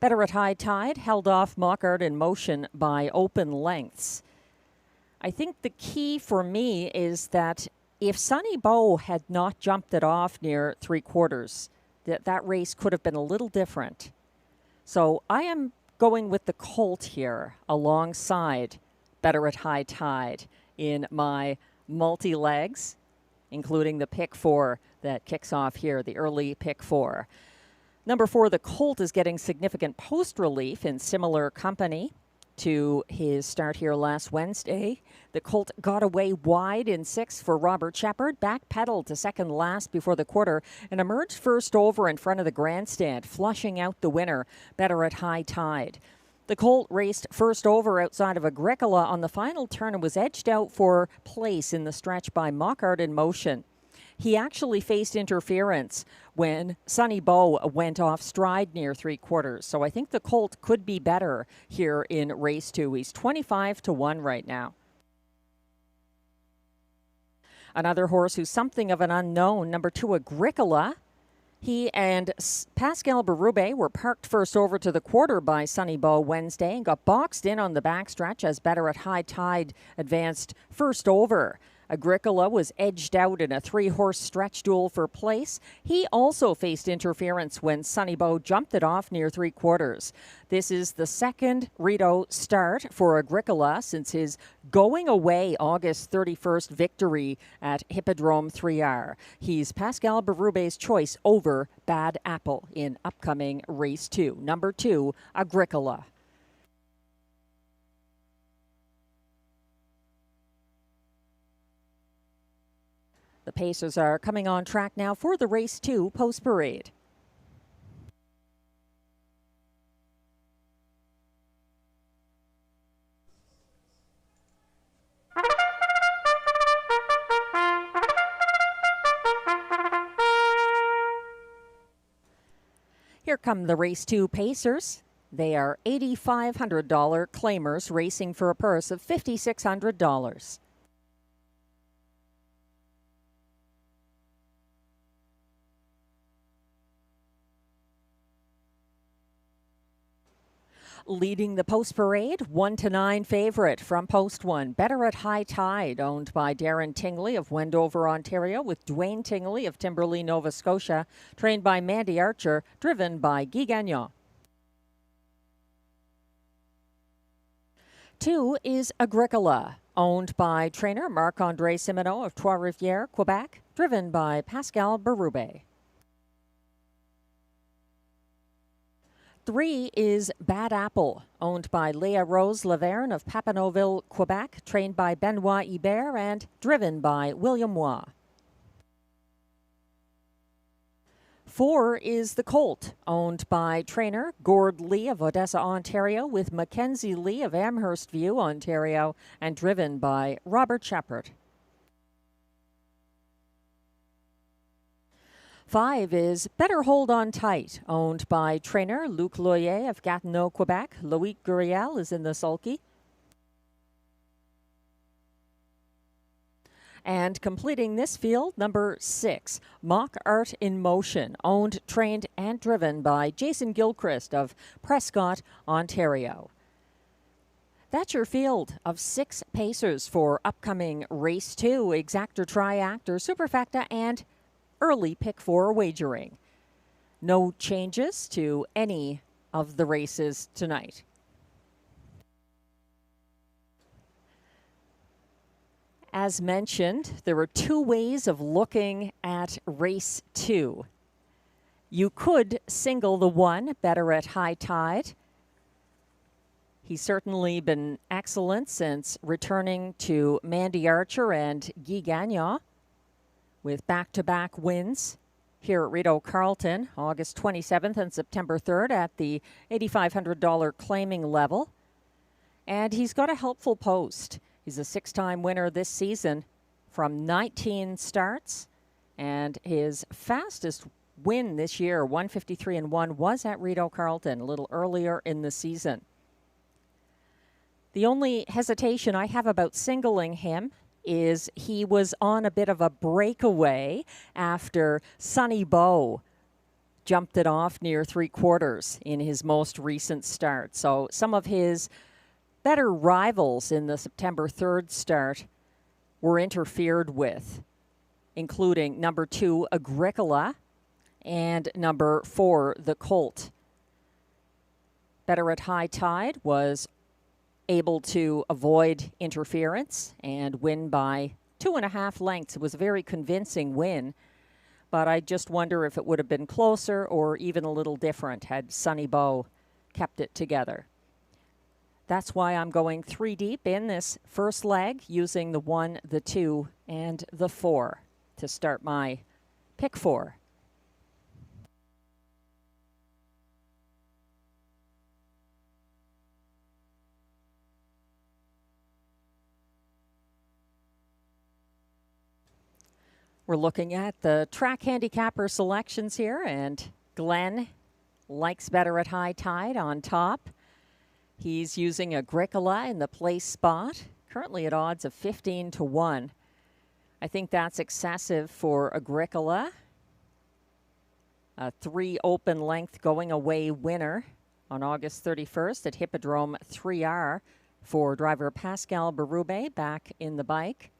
Better at High Tide held off Mockart in Motion by open lengths. I think the key for me is that if Sunny Bow had not jumped it off near 3/4, that race could have been a little different. So I am going with the Colt here alongside Better at High Tide in my multi-legs, including the pick 4 that kicks off here, the early pick 4. Number 4, the Colt, is getting significant post-relief in similar company to his start here last Wednesday. The Colt got away wide in 6 for Robert Shepard, backpedaled to second last before the quarter, and emerged first over in front of the grandstand, flushing out the winner, Better at High Tide. The Colt raced first over outside of Agricola on the final turn and was edged out for place in the stretch by Mockart in Motion. He actually faced interference when Sunny Bow went off stride near 3/4. So I think the Colt could be better here in race 2. He's 25-1 right now. Another horse who's something of an unknown, number 2, Agricola. He and Pascal Berube were parked first over to the quarter by Sonny Bow Wednesday and got boxed in on the backstretch as Better at High Tide advanced first over. Agricola was edged out in a 3-horse stretch duel for place. He also faced interference when Sonny Bow jumped it off near 3/4. This is the second Rideau start for Agricola since his going away August 31st victory at Hippodrome 3R. He's Pascal Berube's choice over Bad Apple in upcoming race 2. Number 2, Agricola. The pacers are coming on track now for the race 2 post parade. Here come the race 2 pacers. They are $8,500 claimers racing for a purse of $5,600. Leading the post parade, 1-9 favorite from post 1, Better at High Tide, owned by Darren Tingley of Wendover, Ontario, with Dwayne Tingley of Timberley, Nova Scotia, trained by Mandy Archer, driven by Guy Gagnon. 2 is Agricola, owned by trainer Marc-André Simoneau of Trois-Rivières, Quebec, driven by Pascal Berube. 3 is Bad Apple, owned by Léa Rose Laverne of Papineauville, Quebec, trained by Benoit Ibert and driven by William Waugh. 4 is the Colt, owned by trainer Gord Lee of Odessa, Ontario, with Mackenzie Lee of Amherst View, Ontario, and driven by Robert Shepard. 5 is Better Hold On Tight, owned by trainer Luc Loyer of Gatineau, Quebec. Loic Guriel is in the sulky. And completing this field, number 6, Mock Art in Motion, owned, trained, and driven by Jason Gilchrist of Prescott, Ontario. That's your field of 6 pacers for upcoming race 2, exactor, triactor, superfecta, and early pick 4 wagering. No changes to any of the races tonight. As mentioned, there are 2 ways of looking at race 2. You could single the 1, Better at High Tide. He's certainly been excellent since returning to Mandy Archer and Guy Gagnon, with back-to-back wins here at Rideau Carleton, August 27th and September 3rd at the $8,500 claiming level. And he's got a helpful post. He's a 6-time winner this season from 19 starts, and his fastest win this year, 153-1, was at Rideau Carleton a little earlier in the season. The only hesitation I have about singling him is he was on a bit of a breakaway after Sonny Bow jumped it off near 3/4 in his most recent start. So some of his better rivals in the September 3rd start were interfered with, including number 2, Agricola, and number 4, the Colt. Better at High Tide was able to avoid interference and win by 2.5 lengths. It was a very convincing win, but I just wonder if it would have been closer or even a little different had Sonny Bow kept it together. That's why I'm going 3 deep in this first leg, using the 1, the 2, and the 4 to start my pick 4. We're looking at the track handicapper selections here, and Glenn likes Better at High Tide on top. He's using Agricola in the place spot, currently at odds of 15-1. I think that's excessive for Agricola. A 3 open length going away winner on August 31st at Hippodrome 3R for driver Pascal Berube back in the bike.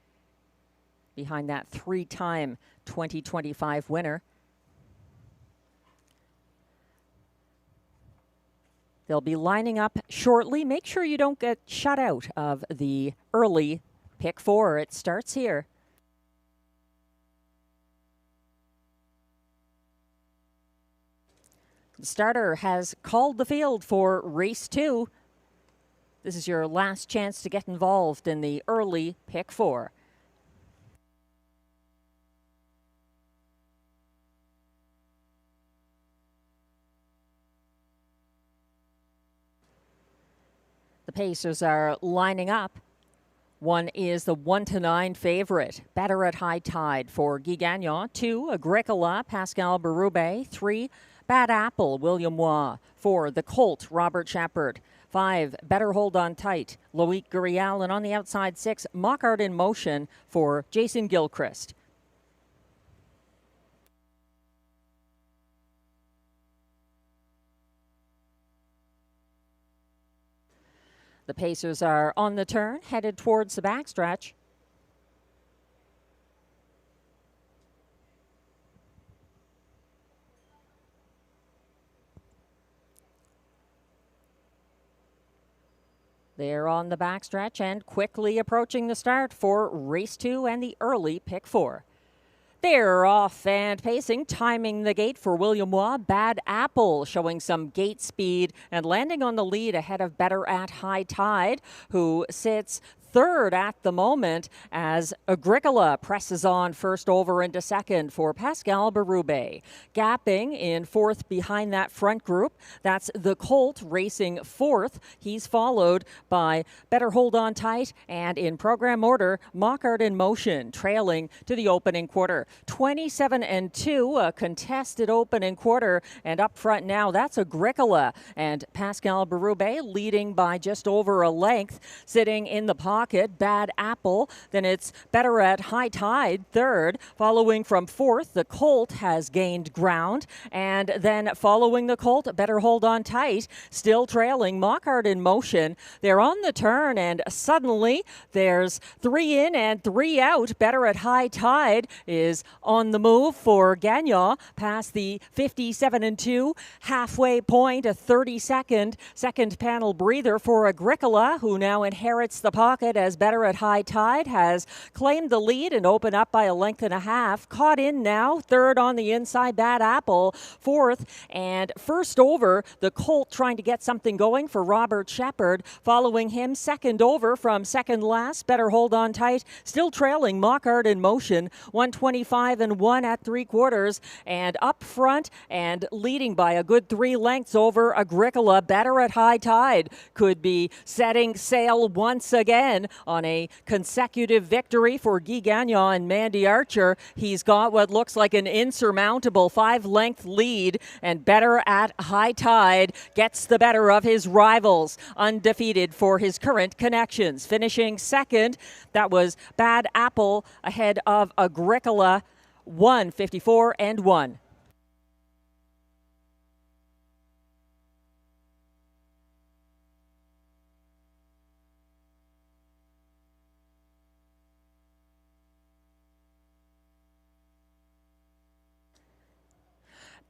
Behind that 3-time 2025 winner. They'll be lining up shortly. Make sure you don't get shut out of the early pick 4. It starts here. The starter has called the field for race 2. This is your last chance to get involved in the early pick 4. The pacers are lining up. One is the 1-9 favorite, Better at High Tide for Guy Gagnon. 2, Agricola, Pascal Berube. 3, Bad Apple, William Waugh. 4, The Colt, Robert Shepard. 5, Better Hold On Tight, Loic Gurial. And on the outside, 6, Mock Art in Motion for Jason Gilchrist. The pacers are on the turn, headed towards the backstretch. They're on the backstretch and quickly approaching the start for race 2 and the early pick 4. They're off and pacing, timing the gate for William Waugh. Bad Apple showing some gate speed and landing on the lead ahead of Better at High Tide, who sits third at the moment as Agricola presses on first over into second for Pascal Berube. Gapping in fourth behind that front group. That's the Colt racing fourth. He's followed by Better Hold On Tight and in program order, Mock Art in Motion trailing to the opening quarter. 27-2, a contested opening quarter, and up front now that's Agricola and Pascal Berube leading by just over a length, sitting in the pocket. Bad Apple. Then it's Better at High Tide, third. Following from fourth, the Colt has gained ground. And then following the Colt, Better Hold On Tight, still trailing Mock Art in Motion. They're on the turn, and suddenly there's 3 in and 3 out. Better at High Tide is on the move for Gagnon past the 57-2 halfway point, a 30-second second panel breather for Agricola, who now inherits the pocket as Better at High Tide has claimed the lead and opened up by a length and a half. Caught in now, third on the inside, Bad Apple, fourth, and first over, the Colt trying to get something going for Robert Shepard. Following him, second over from second last, Better Hold On Tight, still trailing Mock Art in Motion, 125-1 at 3/4, and up front and leading by a good 3 lengths over Agricola. Better at High Tide could be setting sail once again on a consecutive victory for Guy Gagnon and Mandy Archer. He's got what looks like an insurmountable 5-length lead, and Better at High Tide gets the better of his rivals, undefeated for his current connections. Finishing second, that was Bad Apple ahead of Agricola, 1:54-1.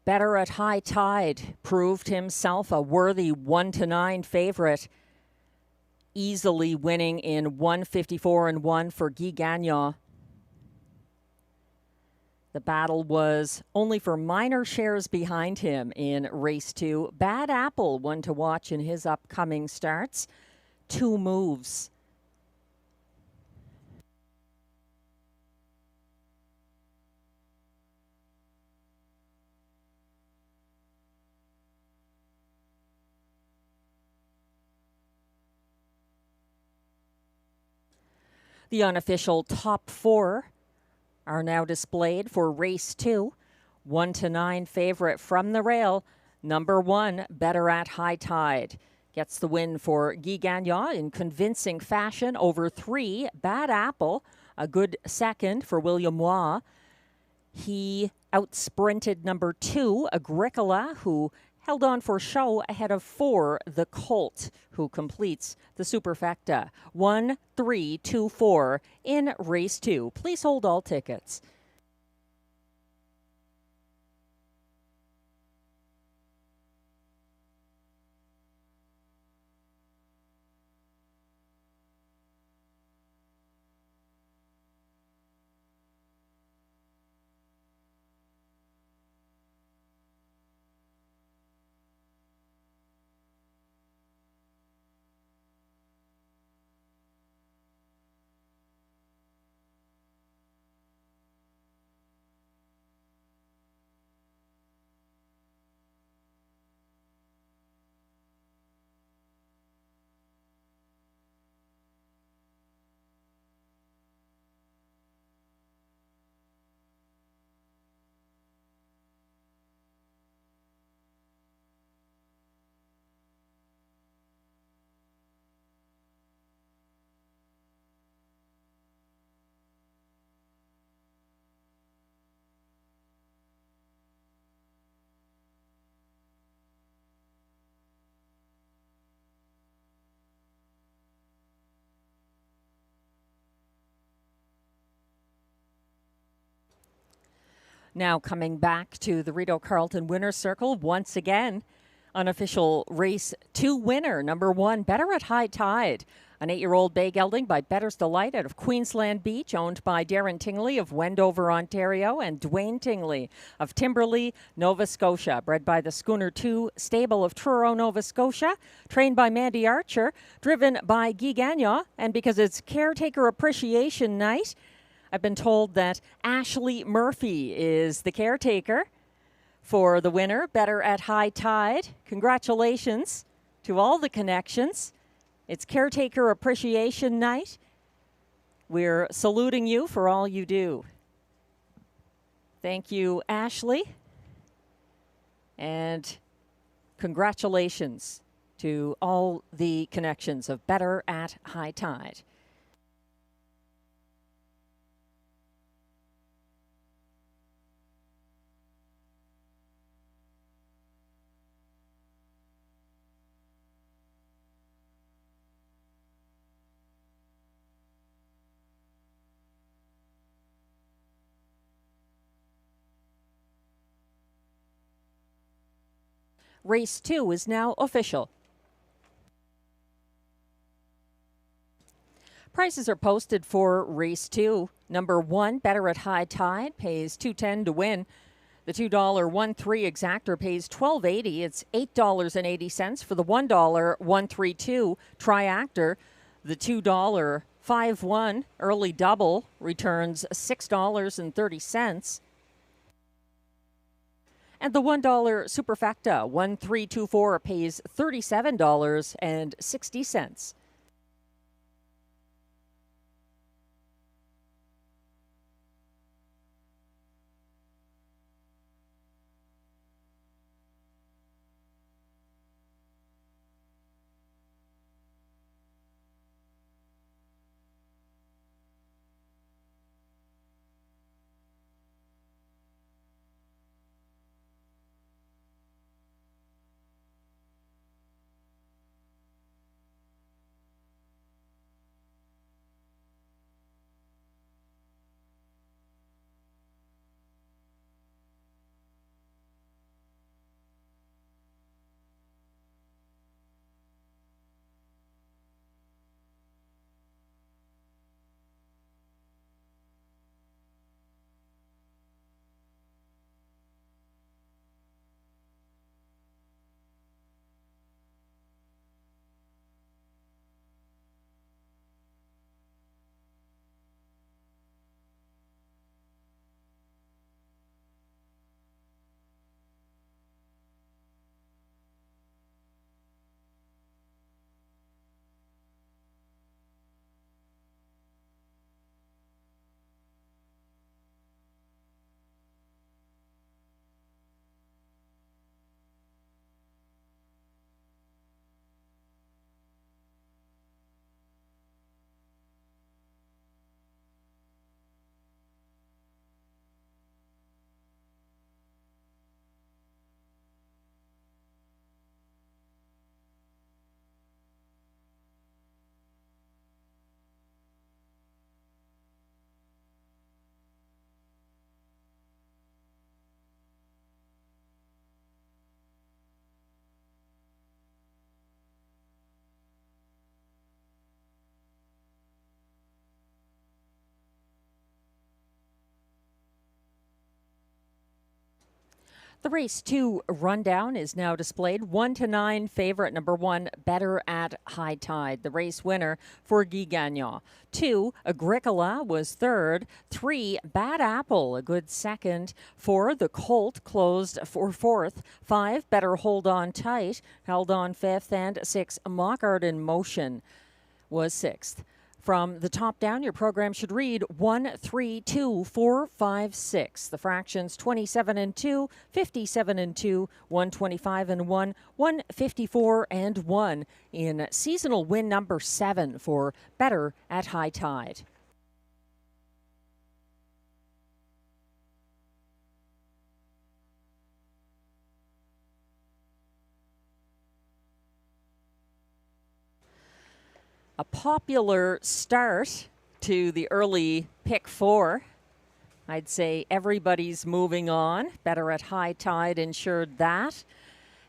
Better at High Tide proved himself a worthy 1-9 favorite, easily winning in 1:54-1 for Guy Gagnon. The battle was only for minor shares behind him in race 2. Bad Apple, one to watch in his upcoming starts. 2 moves. The unofficial top 4 are now displayed for race 2. 1-9 favorite from the rail. Number 1, Better at High Tide, gets the win for Guy Gagnon in convincing fashion over 3, Bad Apple. A good second for William Waugh. He outsprinted number 2, Agricola, who held on for show ahead of 4, the Colt, who completes the superfecta. 1, 3, 2, 4 in race 2. Please hold all tickets. Now coming back to the Rideau Carleton Winner's Circle once again. Unofficial race 2 winner, number 1, Better at High Tide. An 8-year-old bay gelding by Better's Delight out of Queensland Beach, owned by Darren Tingley of Wendover, Ontario, and Dwayne Tingley of Timberlea, Nova Scotia. Bred by the Schooner 2 stable of Truro, Nova Scotia. Trained by Mandy Archer. Driven by Guy Gagnon. And because it's Caretaker Appreciation Night, I've been told that Ashley Murphy is the caretaker for the winner, Better at High Tide. Congratulations to all the connections. It's Caretaker Appreciation Night. We're saluting you for all you do. Thank you, Ashley. And congratulations to all the connections of Better at High Tide. Race 2 is now official. Prices are posted for race 2. Number 1, Better at High Tide, pays $2.10 to win. The $2 1-3 exactor pays $12.80. It's $8.80 for the $1 1-3-2 triactor. The $2 5-1 early double returns $6.30. And the $1 superfecta 1-3-2-4 pays $37.60. The race 2 rundown is now displayed. 1-9 favorite number 1, Better at High Tide, the race winner for Guy Gagnon. 2, Agricola was third. 3, Bad Apple, a good second. 4, The Colt closed for fourth. 5, Better Hold On Tight, held on fifth. And 6, Mock Art in Motion was sixth. From the top down, your program should read 1, 3, 2, 4, 5, 6. The fractions 27 and 2, 57 and 2, 125 and 1, 154 and 1 in seasonal win number 7 for Better at High Tide. A popular start to the early pick 4. I'd say everybody's moving on. Better at High Tide ensured that.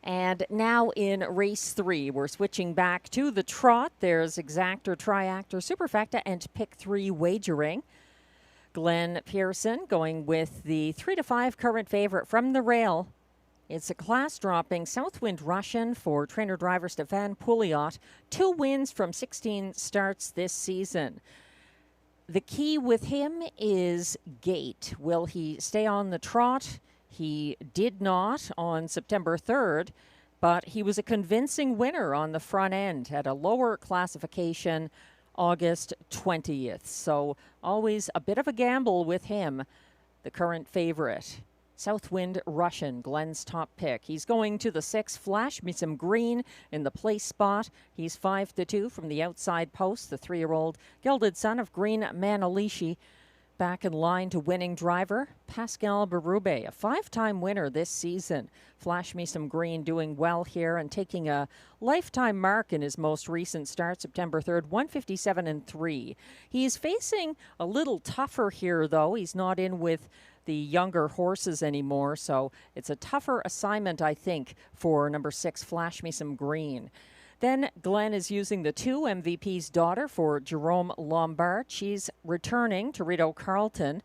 And now in race 3, we're switching back to the trot. There's exactor, triactor, superfecta, and pick 3 wagering. Glenn Pearson going with the 3-5 current favorite from the rail. It's a class-dropping Southwind Russian for trainer-driver Stefan Pouliot. 2 wins from 16 starts this season. The key with him is gait. Will he stay on the trot? He did not on September 3rd, but he was a convincing winner on the front end at a lower classification August 20th. So always a bit of a gamble with him, the current favorite. Southwind Russian, Glenn's top pick. He's going to the 6, Flash Me Some Green in the place spot. He's 5-2 from the outside post. The 3-year-old gelded son of Green Manalishi. Back in line to winning driver, Pascal Berube, a 5-time winner this season. Flash Me Some Green doing well here and taking a lifetime mark in his most recent start, September 3rd, 157 and 3. He's facing a little tougher here, though. He's not in with the younger horses anymore, so it's a tougher assignment, I think, for number 6, Flash Me Some Green. Then Glenn is using the 2, MVP's Daughter, for Jerome Lombard. She's returning to Rideau Carleton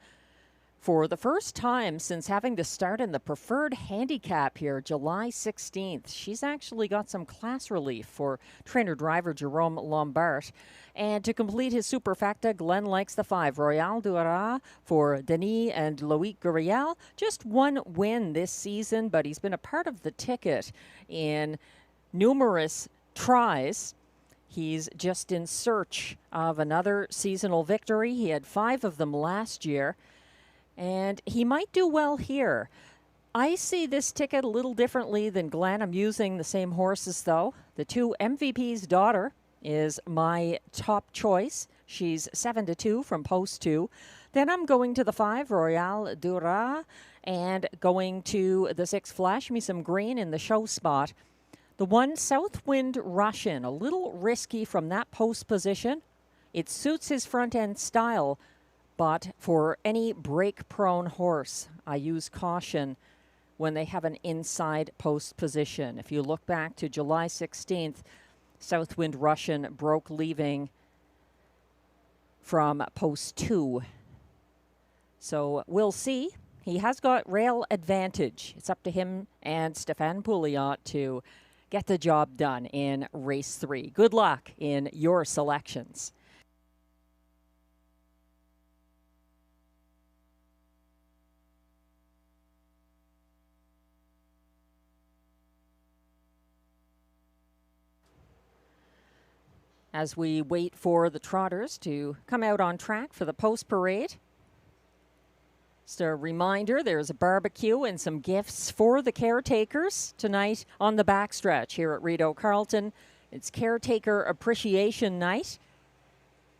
for the first time since having to start in the preferred handicap here, July 16th. She's actually got some class relief for trainer-driver Jerome Lombard. And to complete his superfecta, Glenn likes the 5, Royal du Rat for Denis and Loic Guriel. Just 1 win this season, but he's been a part of the ticket in numerous tries. He's just in search of another seasonal victory. He had 5 of them last year, and he might do well here. I see this ticket a little differently than Glenn. I'm using the same horses, though. The 2, MVP's Daughter, is my top choice. She's 7-2 from post 2. Then I'm going to the 5, Royal du Rat, and going to the 6, Flash Me Some Green in the show spot. The 1, Southwind Russian, a little risky from that post position. It suits his front end style, but for any break-prone horse, I use caution when they have an inside post position. If you look back to July 16th, Southwind Russian broke leaving from post 2. So we'll see. He has got rail advantage. It's up to him and Stefan Pouliot to get the job done in race 3. Good luck in your selections. As we wait for the trotters to come out on track for the post parade. Just a reminder, there's a barbecue and some gifts for the caretakers tonight on the backstretch here at Rideau Carleton. It's Caretaker Appreciation Night.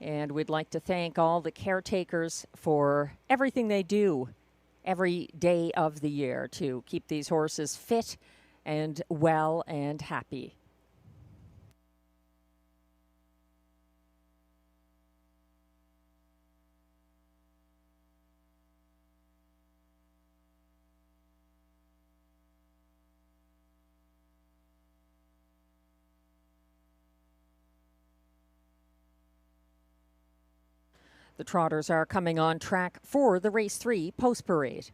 And we'd like to thank all the caretakers for everything they do every day of the year to keep these horses fit and well and happy. The trotters are coming on track for the race 3 post parade.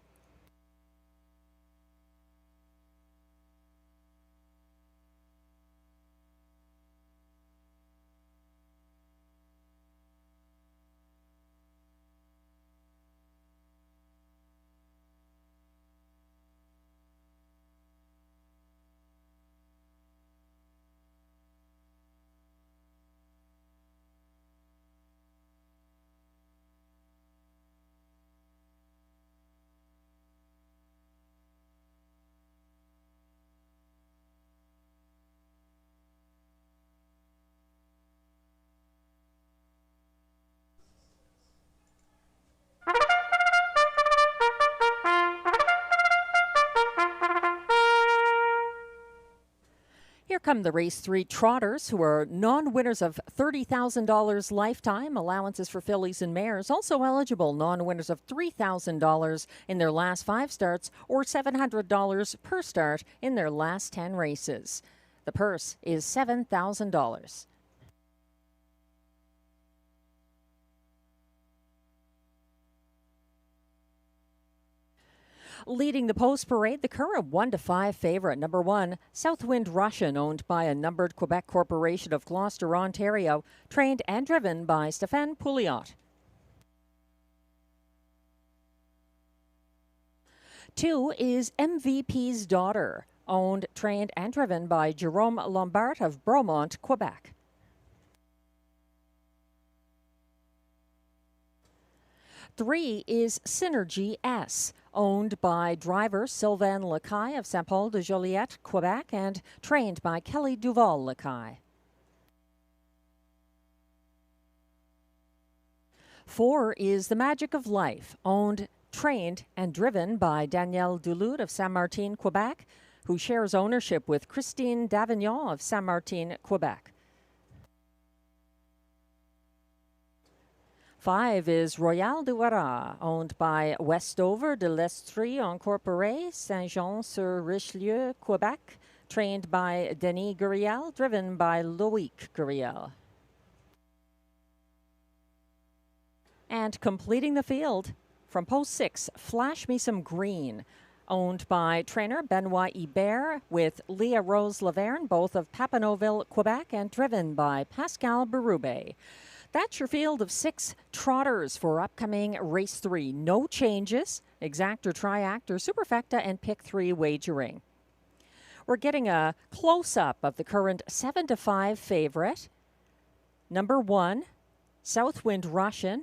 come the race 3 trotters, who are non-winners of $30,000 lifetime allowances for fillies and mares. Also eligible non-winners of $3,000 in their last 5 starts or $700 per start in their last 10 races. The purse is $7,000. Leading the post parade, the current 1-5 favorite, number 1, Southwind Russian, owned by a numbered Quebec corporation of Gloucester, Ontario, trained and driven by Stéphane Pouliot. 2 is MVP's Daughter, owned, trained and driven by Jerome Lombard of Bromont, Quebec. 3 is Synergy S, owned by driver Sylvain Lacaille of Saint-Paul-de-Joliette, Quebec, and trained by Kelly Duval-Lacaille. 4 is The Magic of Life, owned, trained, and driven by Danielle Duluth of Saint-Martin, Quebec, who shares ownership with Christine Davignon of Saint-Martin, Quebec. 5 is Royal de Wara, owned by Westover de l'Estrie Incorporé, Saint-Jean-sur-Richelieu, Quebec, trained by Denis Guriel, driven by Loïc Guriel. And completing the field, from post 6, Flash Me Some Green, owned by trainer Benoit Ibert with Leah Rose Laverne, both of Papineauville, Quebec, and driven by Pascal Berube. That's your field of 6 trotters for upcoming race 3. No changes, exact or triact or superfecta and pick 3 wagering. We're getting a close-up of the current 7-5 favorite. Number 1, Southwind Russian.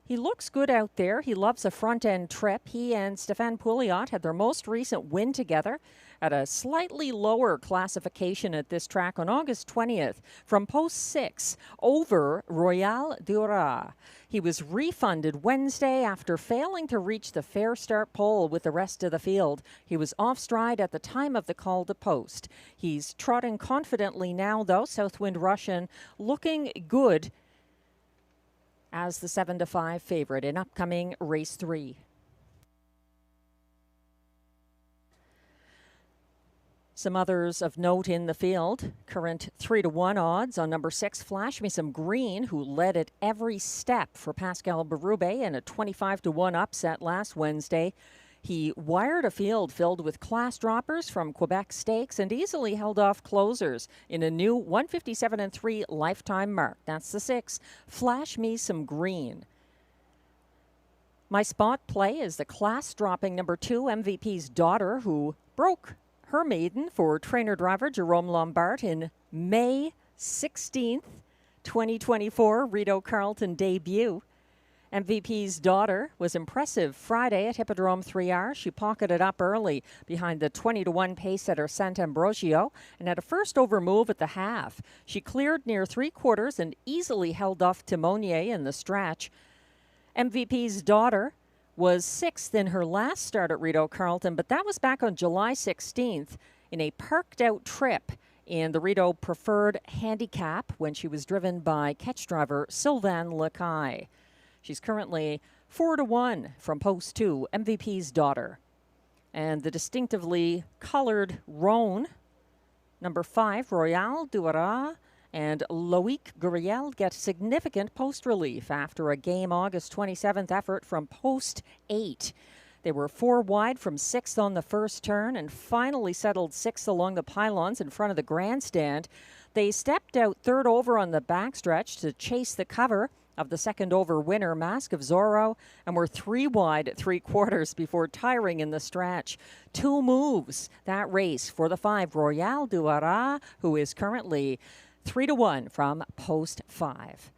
He looks good out there. He loves a front-end trip. He and Stéphane Pouliot had their most recent win together at a slightly lower classification at this track on August 20th from post 6 over Royal de Wara. He was refunded Wednesday after failing to reach the fair start pole with the rest of the field. He was off stride at the time of the call to post. He's trotting confidently now, though. Southwind Russian looking good as the 7-5 favorite in upcoming race 3. Some others of note in the field. Current 3-1 odds on number 6, Flash Me Some Green, who led at every step for Pascal Berube in a 25-1 upset last Wednesday. He wired a field filled with class droppers from Quebec Stakes and easily held off closers in a new 157-3 lifetime mark. That's the 6, Flash Me Some Green. My spot play is the class-dropping number 2, MVP's Daughter, who broke her maiden for trainer-driver Jerome Lombard in May 16th, 2024 Rideau Carleton debut. MVP's Daughter was impressive Friday at Hippodrome 3R. She pocketed up early behind the 20-1 pacesetter Sant'Ambrogio and had a first over move at the half. She cleared near 3/4 and easily held off Timonier in the stretch. MVP's Daughter was 6th in her last start at Rideau Carleton, but that was back on July 16th in a parked-out trip in the Rideau Preferred Handicap when she was driven by catch driver Sylvain Lacaille. She's currently 4-1 from post 2, MVP's Daughter. And the distinctively colored roan, number 5, Royal de Wara, and Loïc Guriel get significant post relief after a game August 27th effort from post 8. They were 4 wide from 6th on the first turn and finally settled 6th along the pylons in front of the grandstand. They stepped out 3rd over on the backstretch to chase the cover of the 2nd over winner, Mask of Zorro, and were 3 wide at 3/4 before tiring in the stretch. 2 moves that race for the 5, Royal de Wara, who is currently 3-1 from post 5.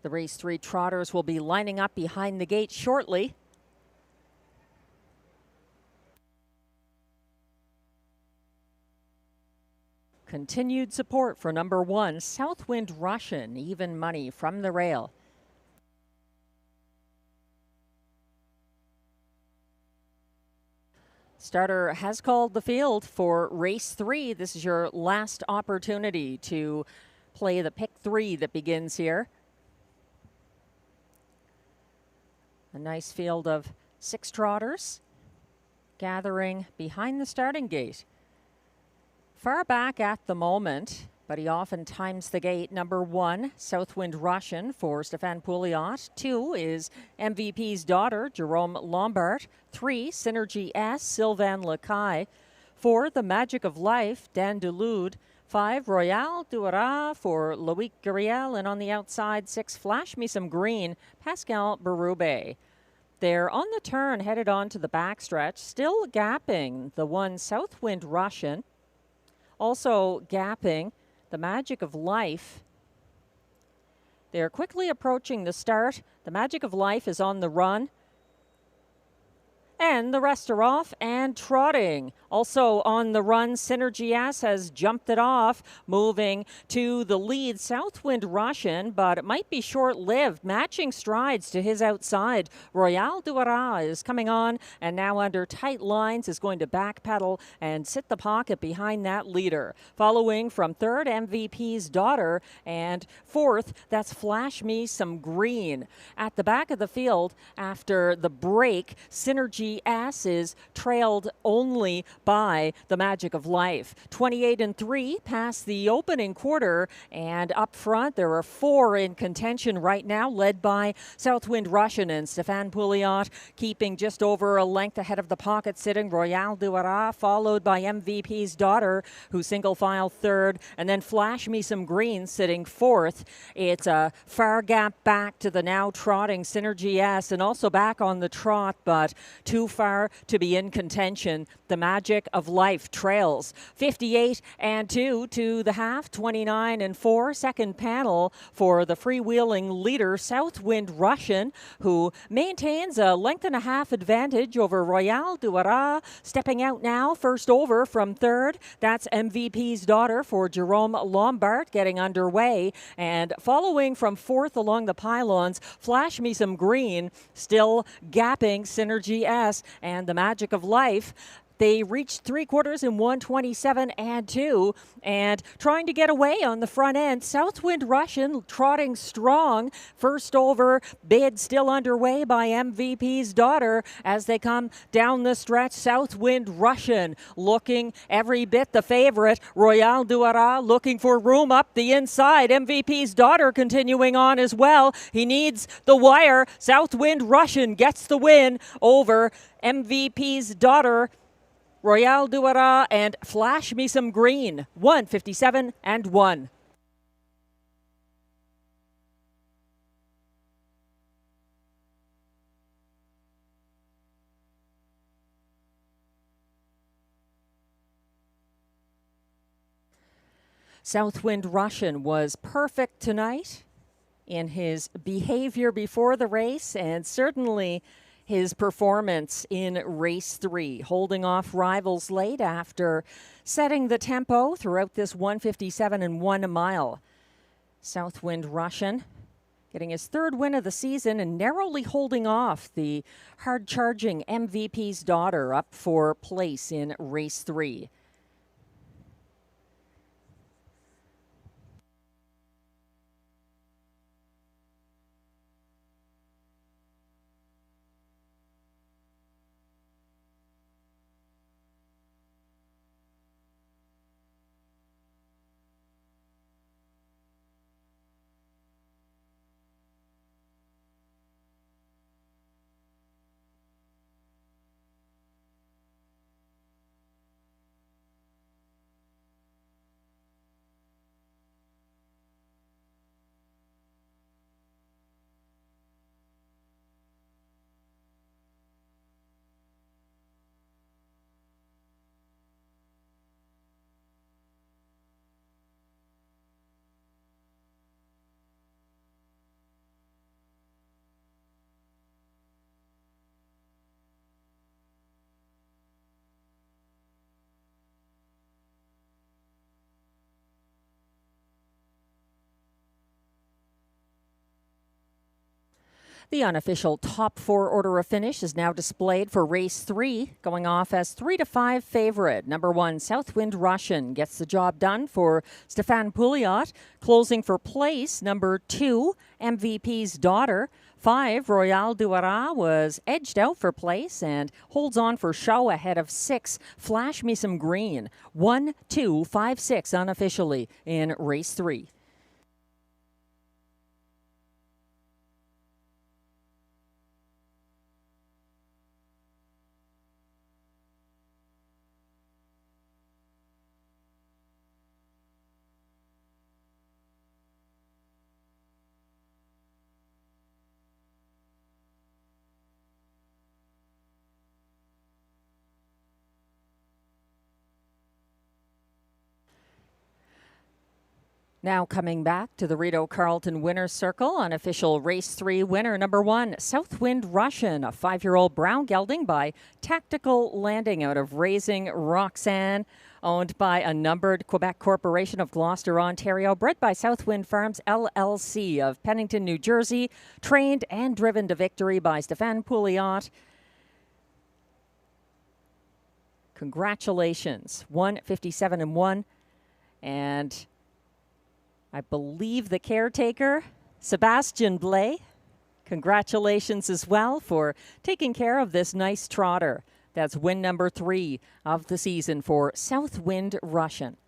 The race 3 trotters will be lining up behind the gate shortly. Continued support for number 1, Southwind Russian, even money from the rail. Starter has called the field for race 3. This is your last opportunity to play the pick 3 that begins here. A nice field of 6 trotters gathering behind the starting gate. Far back at the moment, but he often times the gate. Number 1, Southwind Russian for Stéphane Pouliot. 2 is MVP's Daughter, Jerome Lombard. 3, Synergy S, Sylvain Lacaille. 4, The Magic of Life, Dan Delude. 5, Royal Duara for Loic Guriel. And on the outside, 6, Flash Me Some Green, Pascal Berube. They're on the turn, headed on to the backstretch, still gapping the 1, Southwind Russian. Also gapping The Magic of Life. They're quickly approaching the start. The Magic of Life is on the run. And the rest are off and trotting. Also on the run, Synergy S has jumped it off, moving to the lead, Southwind Russian, but it might be short-lived, matching strides to his outside. Royal Duara is coming on, and now under tight lines is going to backpedal and sit the pocket behind that leader. Following from 3rd, MVP's Daughter, and 4th, that's Flash Me Some Green. At the back of the field, after the break, Synergy S is trailed only by The Magic of Life. 28-3 past the opening quarter, and up front there are 4 in contention right now, led by Southwind Russian and Stéphane Pouliot, keeping just over a length ahead of the pocket sitting Royal Duara, followed by MVP's Daughter, who single file 3rd, and then Flash Me Some Green sitting 4th. It's a far gap back to the now trotting Synergy S, and also back on the trot, but too far to be in contention. The Magic of Life trails 58-2 to the half, 29-4. Second panel for the freewheeling leader, Southwind Russian, who maintains a length and a half advantage over Royal Duara. Stepping out now, first over from 3rd. That's MVP's Daughter for Jerome Lombard getting underway. And following from 4th along the pylons, Flash Me Some Green, still gapping Synergy S and The Magic of Life. They reached 3/4 in 1:27-2, and trying to get away on the front end. Southwind Russian trotting strong. First over bid still underway by MVP's Daughter as they come down the stretch. Southwind Russian looking every bit the favorite. Royal Duara looking for room up the inside. MVP's Daughter continuing on as well. He needs the wire. Southwind Russian gets the win over MVP's Daughter, Royal Duara, and Flash Me Some Green. 1:57-1. Southwind Russian was perfect tonight in his behavior before the race, and certainly his performance in race 3, holding off rivals late after setting the tempo throughout this 1:57-1 mile. Southwind Russian getting his 3rd win of the season and narrowly holding off the hard-charging MVP's Daughter up for place in race 3. The unofficial top 4 order of finish is now displayed for race 3, going off as 3-5 favorite. Number 1, Southwind Russian gets the job done for Stéphane Pouliot. Closing for place, number 2, MVP's Daughter. 5, Royale Douara was edged out for place and holds on for show ahead of 6, Flash Me Some Green. 1, 2, 5, 6 unofficially in race 3. Now coming back to the Rideau Carleton Winner's Circle, unofficial race 3 winner number 1, Southwind Russian, a 5-year-old brown gelding by Tactical Landing out of Raising Roxanne, owned by a numbered Quebec Corporation of Gloucester, Ontario, bred by Southwind Farms LLC of Pennington, New Jersey, trained and driven to victory by Stéphane Pouliot. Congratulations, 157-1, and I believe the caretaker, Sebastian Blais, congratulations as well for taking care of this nice trotter. That's win number 3 of the season for Southwind Russian.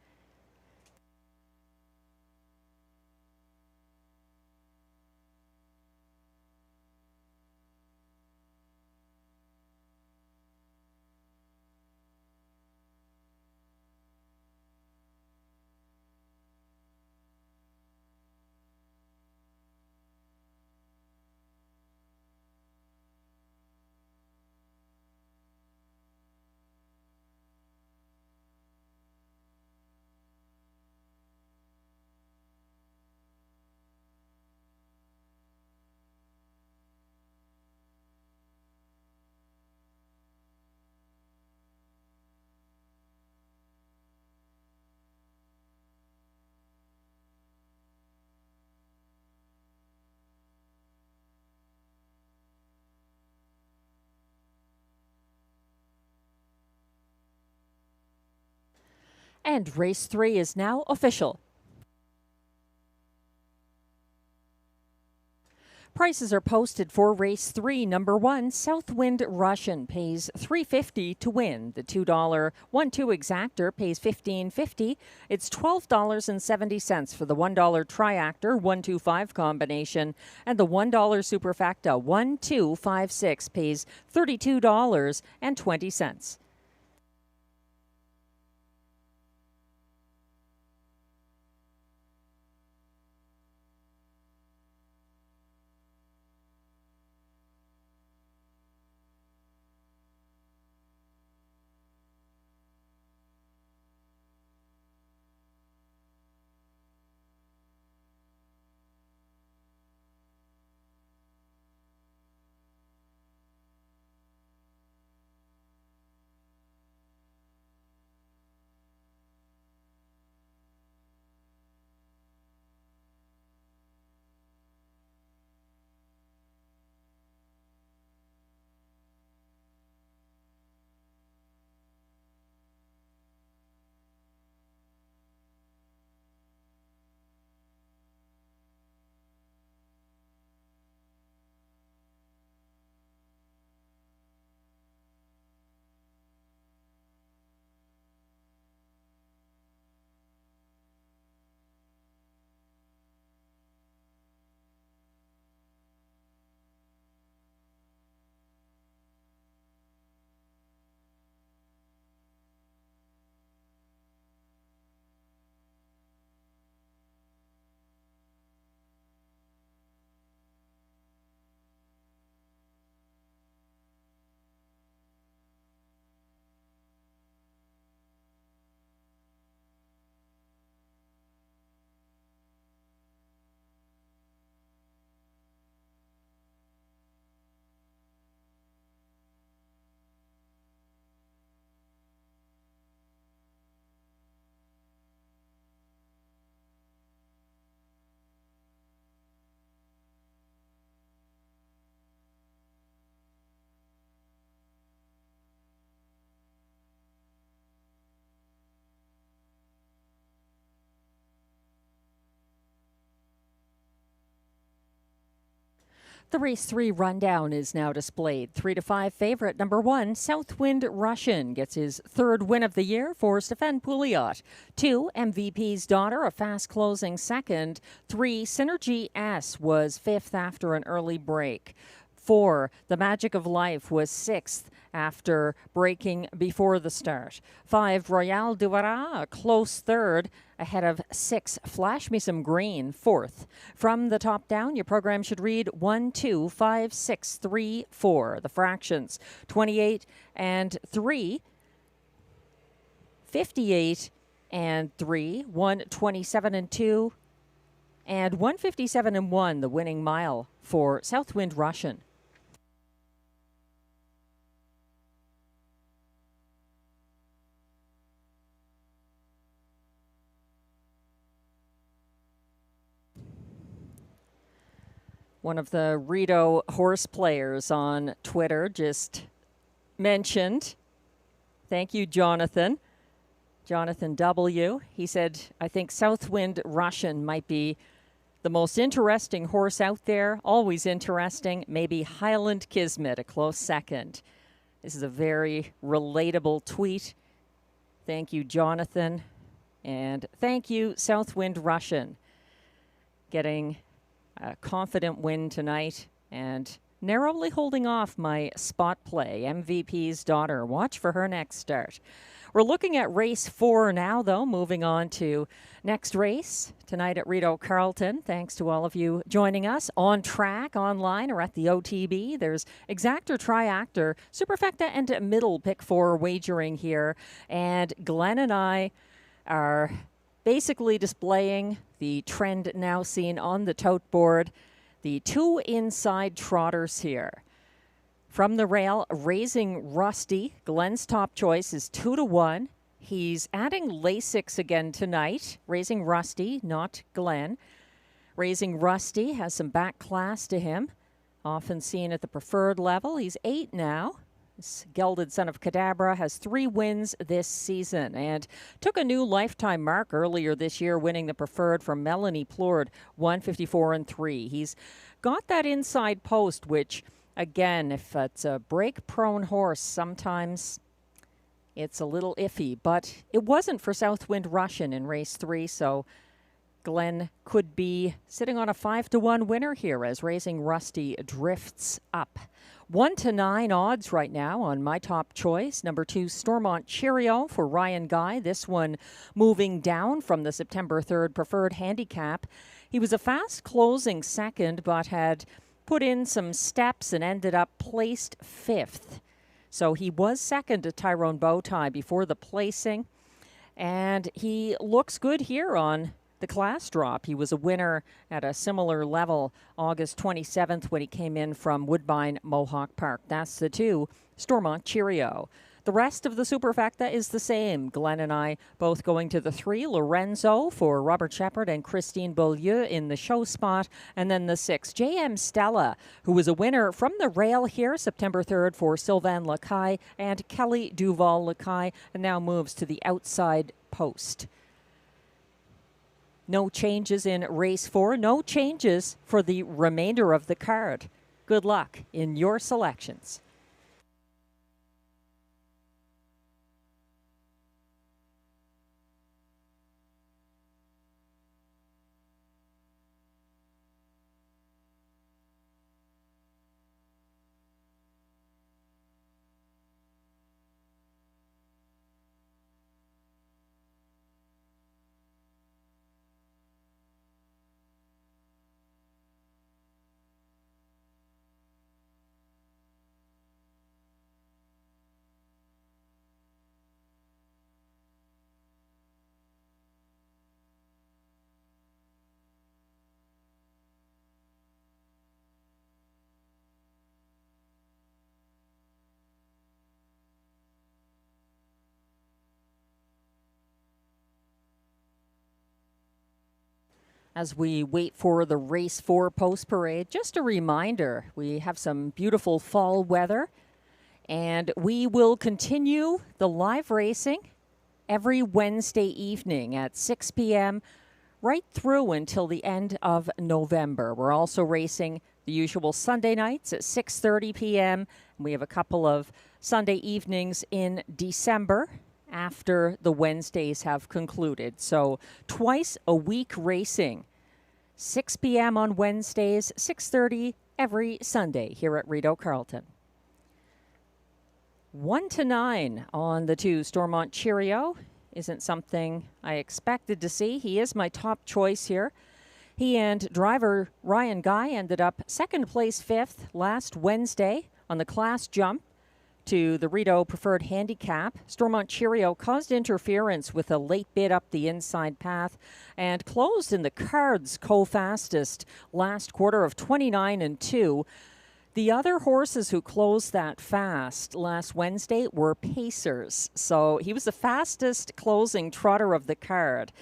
And race 3 is now official. Prices are posted for race 3. Number 1, Southwind Russian pays $3.50 to win. The $2 1-2 exactor pays $15.50. It's $12.70 for the $1 triactor 1-2-5 combination, and the $1 superfecta 1-2-5-6 pays $32.20. The race 3 rundown is now displayed. 3 to 5 favorite number 1, Southwind Russian, gets his 3rd win of the year for Stefan Pouliot. 2, MVP's Daughter, a fast closing 2nd. 3, Synergy S was 5th after an early break. 4, The Magic of Life was 6th after breaking before the start. 5, Royal Duara, a close 3rd, ahead of 6, Flash Me Some Green, 4th. From the top down, your program should read 1, 2, 5, 6, 3, 4. The fractions, 28 and 3, 58 and 3, 127 and 2, and 157 and 1, the winning mile for Southwind Russian. One of the Rideau horse players on Twitter just mentioned, thank you, Jonathan W. He said, I think Southwind Russian might be the most interesting horse out there, always interesting, maybe Highland Kismet, a close second. This is a very relatable tweet. Thank you, Jonathan. And thank you, Southwind Russian, getting a confident win tonight and narrowly holding off my spot play, MVP's Daughter. Watch for her next start. We're looking at race 4 now, though, moving on to next race tonight at Rideau Carleton. Thanks to all of you joining us on track, online, or at the OTB. There's exactor, triactor, superfecta, and middle pick 4 wagering here. And Glenn and I are basically displaying the trend now seen on the tote board, the 2 inside trotters here. From the rail, Raising Rusty, Glenn's top choice is 2 to 1. He's adding Lasix again tonight. Raising Rusty, not Glenn. Raising Rusty has some back class to him, often seen at the preferred level. He's 8 now. This gelded son of Cadabra has 3 wins this season and took a new lifetime mark earlier this year, winning the preferred from Melanie Plourde, 154 and 3. He's got that inside post, which, again, if it's a break-prone horse, sometimes it's a little iffy. But it wasn't for Southwind Russian in race 3, so Glenn could be sitting on a 5 to 1 winner here as Raising Rusty drifts up. 1 to 9 odds right now on my top choice. Number 2, Stormont Cheerio for Ryan Guy. This one moving down from the September 3rd preferred handicap. He was a fast closing 2nd, but had put in some steps and ended up placed 5th. So he was 2nd to Tyrone Bowtie before the placing. And he looks good here on the class drop. He was a winner at a similar level August 27th when he came in from Woodbine Mohawk Park. That's the 2, Stormont Cheerio. The rest of the superfecta is the same. Glenn and I both going to the 3, Lorenzo for Robert Shepard and Christine Beaulieu in the show spot. And then the 6, J.M. Stella, who was a winner from the rail here September 3rd for Sylvain Lacaille and Kelly Duval Lacaille, and now moves to the outside post. No changes in race 4. No changes for the remainder of the card. Good luck in your selections. As we wait for the race 4 post parade, just a reminder, we have some beautiful fall weather and we will continue the live racing every Wednesday evening at 6 p.m. right through until the end of November. We're also racing the The usual Sunday nights at 6:30 p.m. We have a couple of Sunday evenings in December after the Wednesdays have concluded. So twice a week racing. 6 p.m. on Wednesdays, 6:30 every Sunday here at Rideau Carleton. 1-9 on the 2 Stormont Cheerio. Isn't something I expected to see. He is my top choice here. He and driver Ryan Guy ended up second place 5th last Wednesday on the class jump to the Rideau Preferred Handicap. Stormont Cheerio caused interference with a late bid up the inside path and closed in the cards co-fastest last quarter of 29-2. The other horses who closed that fast last Wednesday were pacers. So he was the fastest closing trotter of the card.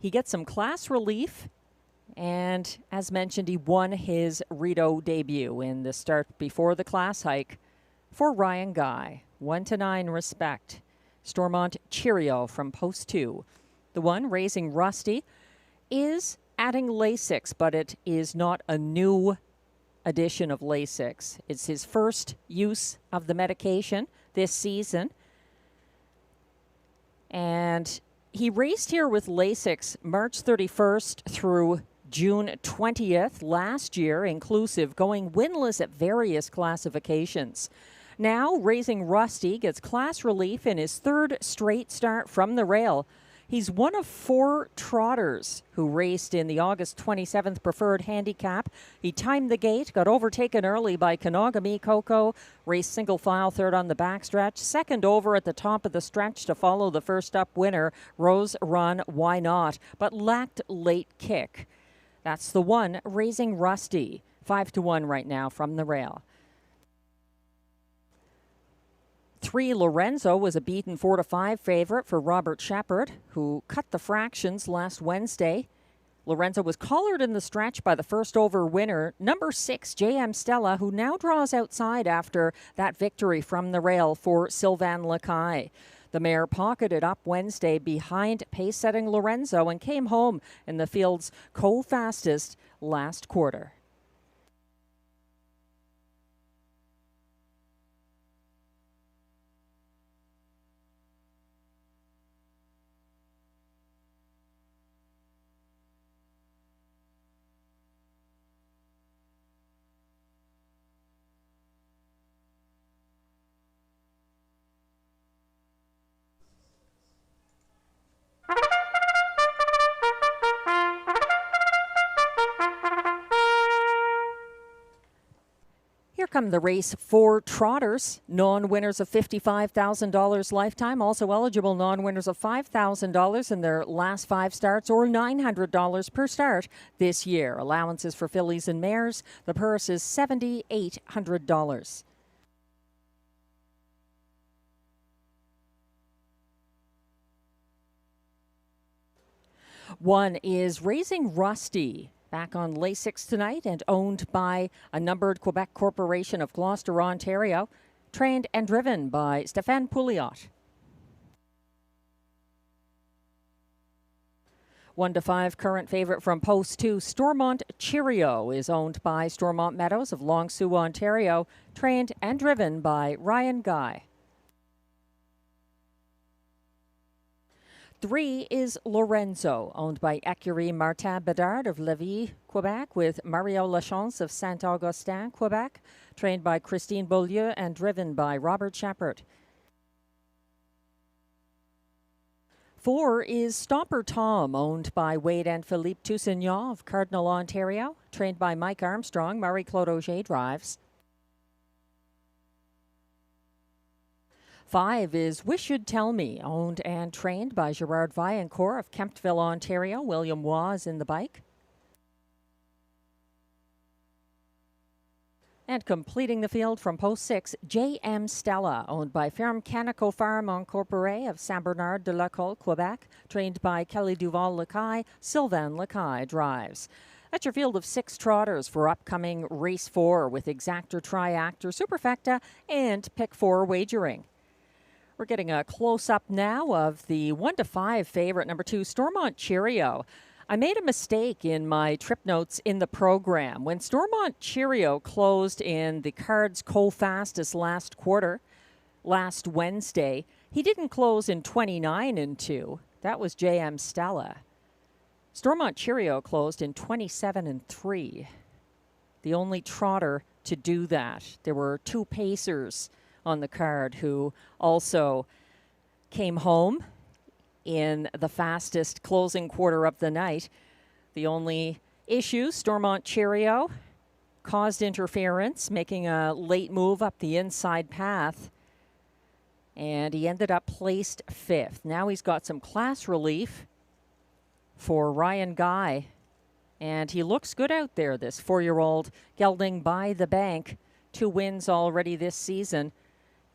He gets some class relief. And as mentioned, he won his Rideau debut in the start before the class hike for Ryan Guy. 1-9 respect. Stormont Cheerio from post 2. The one raising Rusty is adding Lasix, but it is not a new addition of Lasix. It's his first use of the medication this season. And he raced here with Lasix March 31st through June 20th last year, inclusive, going winless at various classifications. Now, raising Rusty gets class relief in his 3rd straight start from the rail. He's one of 4 trotters who raced in the August 27th Preferred Handicap. He timed the gate, got overtaken early by Kanagami Coco, raced single file 3rd on the backstretch, 2nd over at the top of the stretch to follow the first up winner, Rose Run Why Not, but lacked late kick. That's the one raising Rusty. 5-1 right now from the rail. 3 Lorenzo was a beaten 4-5 favorite for Robert Shepard, who cut the fractions last Wednesday. Lorenzo was collared in the stretch by the first over winner, number 6 JM Stella, who now draws outside after that victory from the rail for Sylvain Lacaille. The mare pocketed up Wednesday behind pace-setting Lorenzo and came home in the field's co-fastest last quarter. Here come the race 4 trotters, non-winners of $55,000 lifetime, also eligible non-winners of $5,000 in their last 5 starts or $900 per start this year. Allowances for fillies and mares. The purse is $7,800. One is raising Rusty. Back on Lasix tonight and owned by a numbered Quebec Corporation of Gloucester, Ontario. Trained and driven by Stéphane Pouliot. 1-5 current favorite from post 2. Stormont Cheerio is owned by Stormont Meadows of Long Sault, Ontario. Trained and driven by Ryan Guy. 3 is Lorenzo, owned by Écurie Martin Bedard of Lévis, Quebec, with Mario Lachance of Saint-Augustin, Quebec, trained by Christine Beaulieu and driven by Robert Shepard. 4 is Stomper Tom, owned by Wade and Philippe Toussignan of Cardinal, Ontario, trained by Mike Armstrong. Marie-Claude Auger drives. 5 is Wish You'd Tell Me, owned and trained by Gerard Vaillancourt of Kemptville, Ontario. William Waugh is in the bike. And completing the field from post 6, JM Stella, owned by Ferme Canico Farm Incorporé of Saint-Bernard-de-la-Colle, Quebec, trained by Kelly Duval-Lacaille. Sylvain Lacaille drives. That's your field of 6 trotters for upcoming race 4 with Exactor, Triactor, Superfecta, and Pick 4 wagering. We're getting a close-up now of the 1-5 favorite, number 2, Stormont Cheerio. I made a mistake in my trip notes in the program. When Stormont Cheerio closed in the Cards co-fastest last quarter, last Wednesday, he didn't close in 29-2. That was JM Stella. Stormont Cheerio closed in 27-3. The only trotter to do that. There were two pacers on the card who also came home in the fastest closing quarter of the night. The only issue, Stormont Cheerio caused interference, making a late move up the inside path, and he ended up placed 5th. Now he's got some class relief for Ryan Guy, and he looks good out there, this 4-year-old gelding by the bank. 2 wins already this season.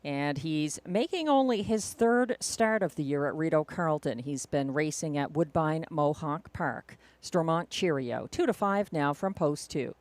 And he's making only his 3rd start of the year at Rideau Carleton. He's been racing at Woodbine Mohawk Park. Stormont Cheerio, 2-5 now from post 2.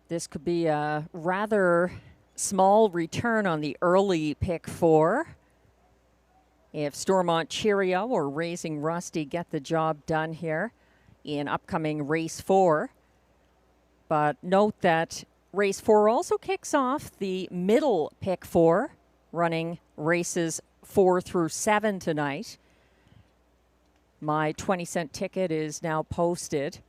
This could be a rather small return on the early pick 4. If Stormont Cheerio or Raising Rusty get the job done here in upcoming race 4. But note that race 4 also kicks off the middle pick 4, running races 4 through 7 tonight. My 20-cent ticket is now posted.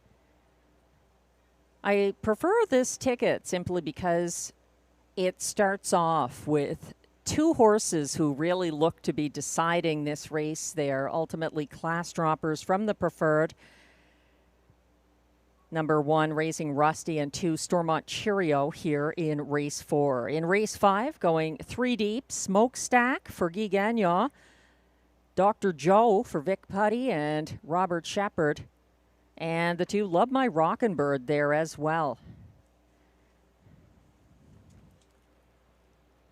I prefer this ticket simply because it starts off with 2 horses who really look to be deciding this race. They are ultimately class droppers from the preferred. Number 1, Raising Rusty, and 2, Stormont Cheerio here in race 4. In race 5, going 3 deep, Smokestack for Guy Gagnon, Dr. Joe for Vic Putty, and Robert Shepard. And the 2, Love My Rockin' Bird there as well.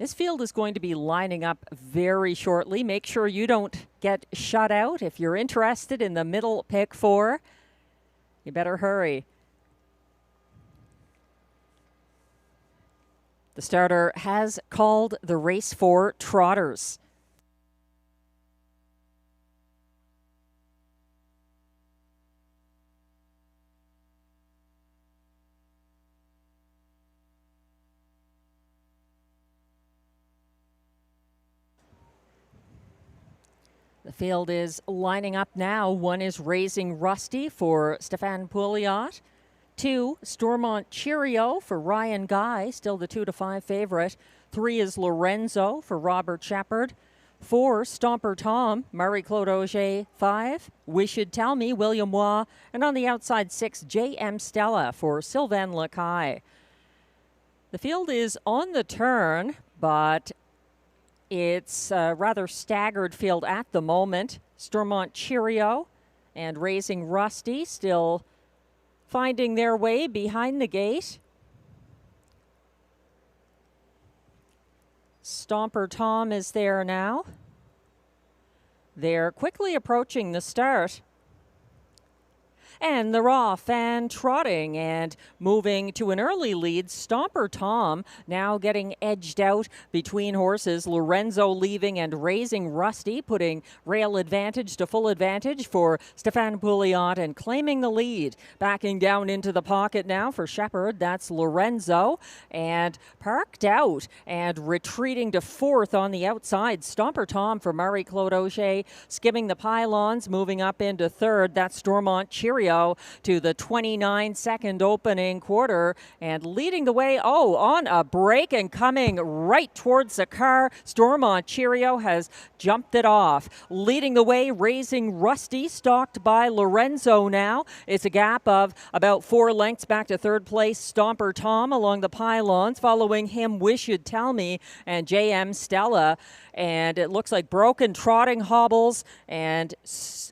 This field is going to be lining up very shortly. Make sure you don't get shut out. If you're interested in the middle pick 4, you better hurry. The starter has called the race 4 trotters. The field is lining up now. 1 is Raising Rusty for Stéphane Pouliot. 2, Stormont Cheerio for Ryan Guy, still the 2-5 favorite. 3 is Lorenzo for Robert Shepard. 4, Stomper Tom, Marie-Claude Auger. 5, We Should Tell Me, William Waugh. And on the outside, 6, JM Stella for Sylvain Lacaille. The field is on the turn, but it's a rather staggered field at the moment. Stormont Cheerio and Raising Rusty still finding their way behind the gate. Stomper Tom is there now. They're quickly approaching the start. And they're off and trotting and moving to an early lead. Stomper Tom now getting edged out between horses. Lorenzo leaving and Raising Rusty, putting rail advantage to full advantage for Stéphane Pouliot and claiming the lead. Backing down into the pocket now for Shepard. That's Lorenzo. And parked out and retreating to 4th on the outside. Stomper Tom for Marie-Claude Auger, skimming the pylons, moving up into 3rd. That's Stormont Cheerio Cheerio to the 29-second opening quarter and leading the way, on a break and coming right towards the car. Stormont Cheerio has jumped it off. Leading the way, Raising Rusty, stalked by Lorenzo now. It's a gap of about 4 lengths back to third place. Stomper Tom along the pylons. Following him, Wish You'd Tell Me and JM Stella. And it looks like broken trotting hobbles and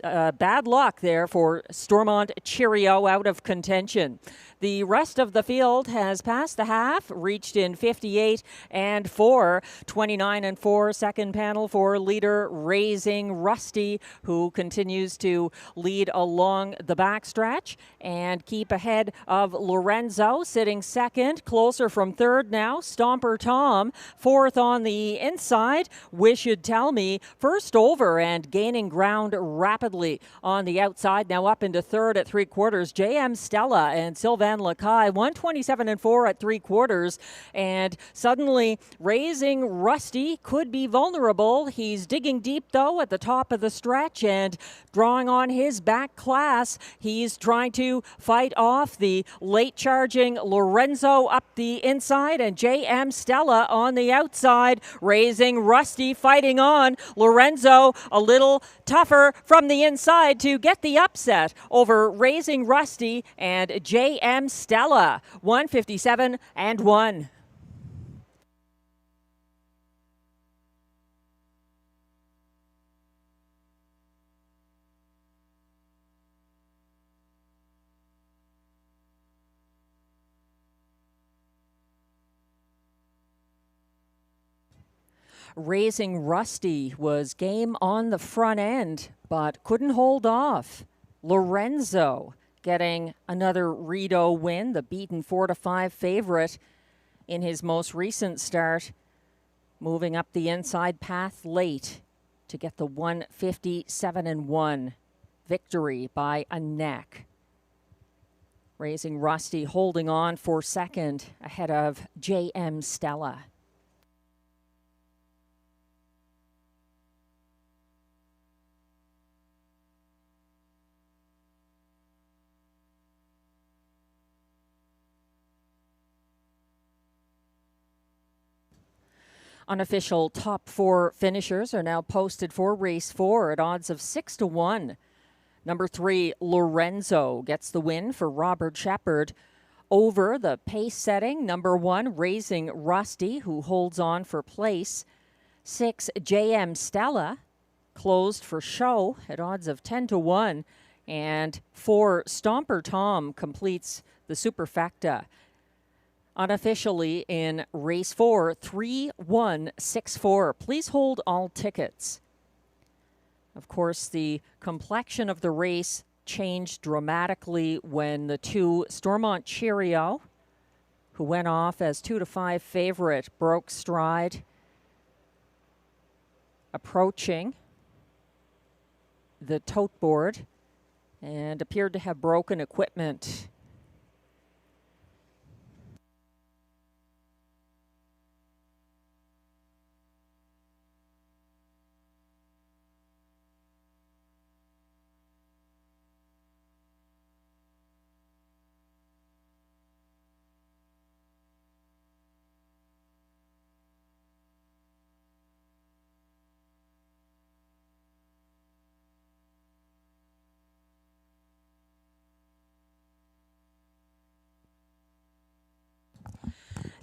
bad luck there for Stormont Cheerio out of contention. The rest of the field has passed the half, reached in 58 and 4, 29 and 4. Second panel for leader Raising Rusty, who continues to lead along the backstretch and keep ahead of Lorenzo, sitting second. Closer from third now, Stomper Tom. Fourth on the inside, Wish You'd Tell Me. First over and gaining ground rapidly on the outside. Now up into third at 3/4, JM Stella and Sylvain Lacaille, 127 and 4 at 3/4, and suddenly Raising Rusty could be vulnerable. He's digging deep though at the top of the stretch and drawing on his back class. He's trying to fight off the late charging Lorenzo up the inside and JM Stella on the outside. Raising Rusty fighting on. Lorenzo a little tougher from the inside to get the upset over Raising Rusty and JM Stella, 157 and 1. Raising Rusty was game on the front end, but couldn't hold off. Lorenzo getting another Rideau win, the beaten 4-5 favorite in his most recent start, moving up the inside path late to get the 157 and 1 victory by a neck. Raising Rusty holding on for second ahead of JM Stella. Unofficial top 4 finishers are now posted for race 4 at odds of 6-1. Number 3, Lorenzo, gets the win for Robert Shepard over the pace setting. Number 1, Raising Rusty, who holds on for place. 6, JM Stella, closed for show at odds of 10-1. And 4, Stomper Tom completes the superfecta. Unofficially in race 4, 3-1-6-4. Please hold all tickets. Of course, the complexion of the race changed dramatically when the 2 Stormont Cheerio, who went off as 2-5 favorite, broke stride, approaching the tote board and appeared to have broken equipment.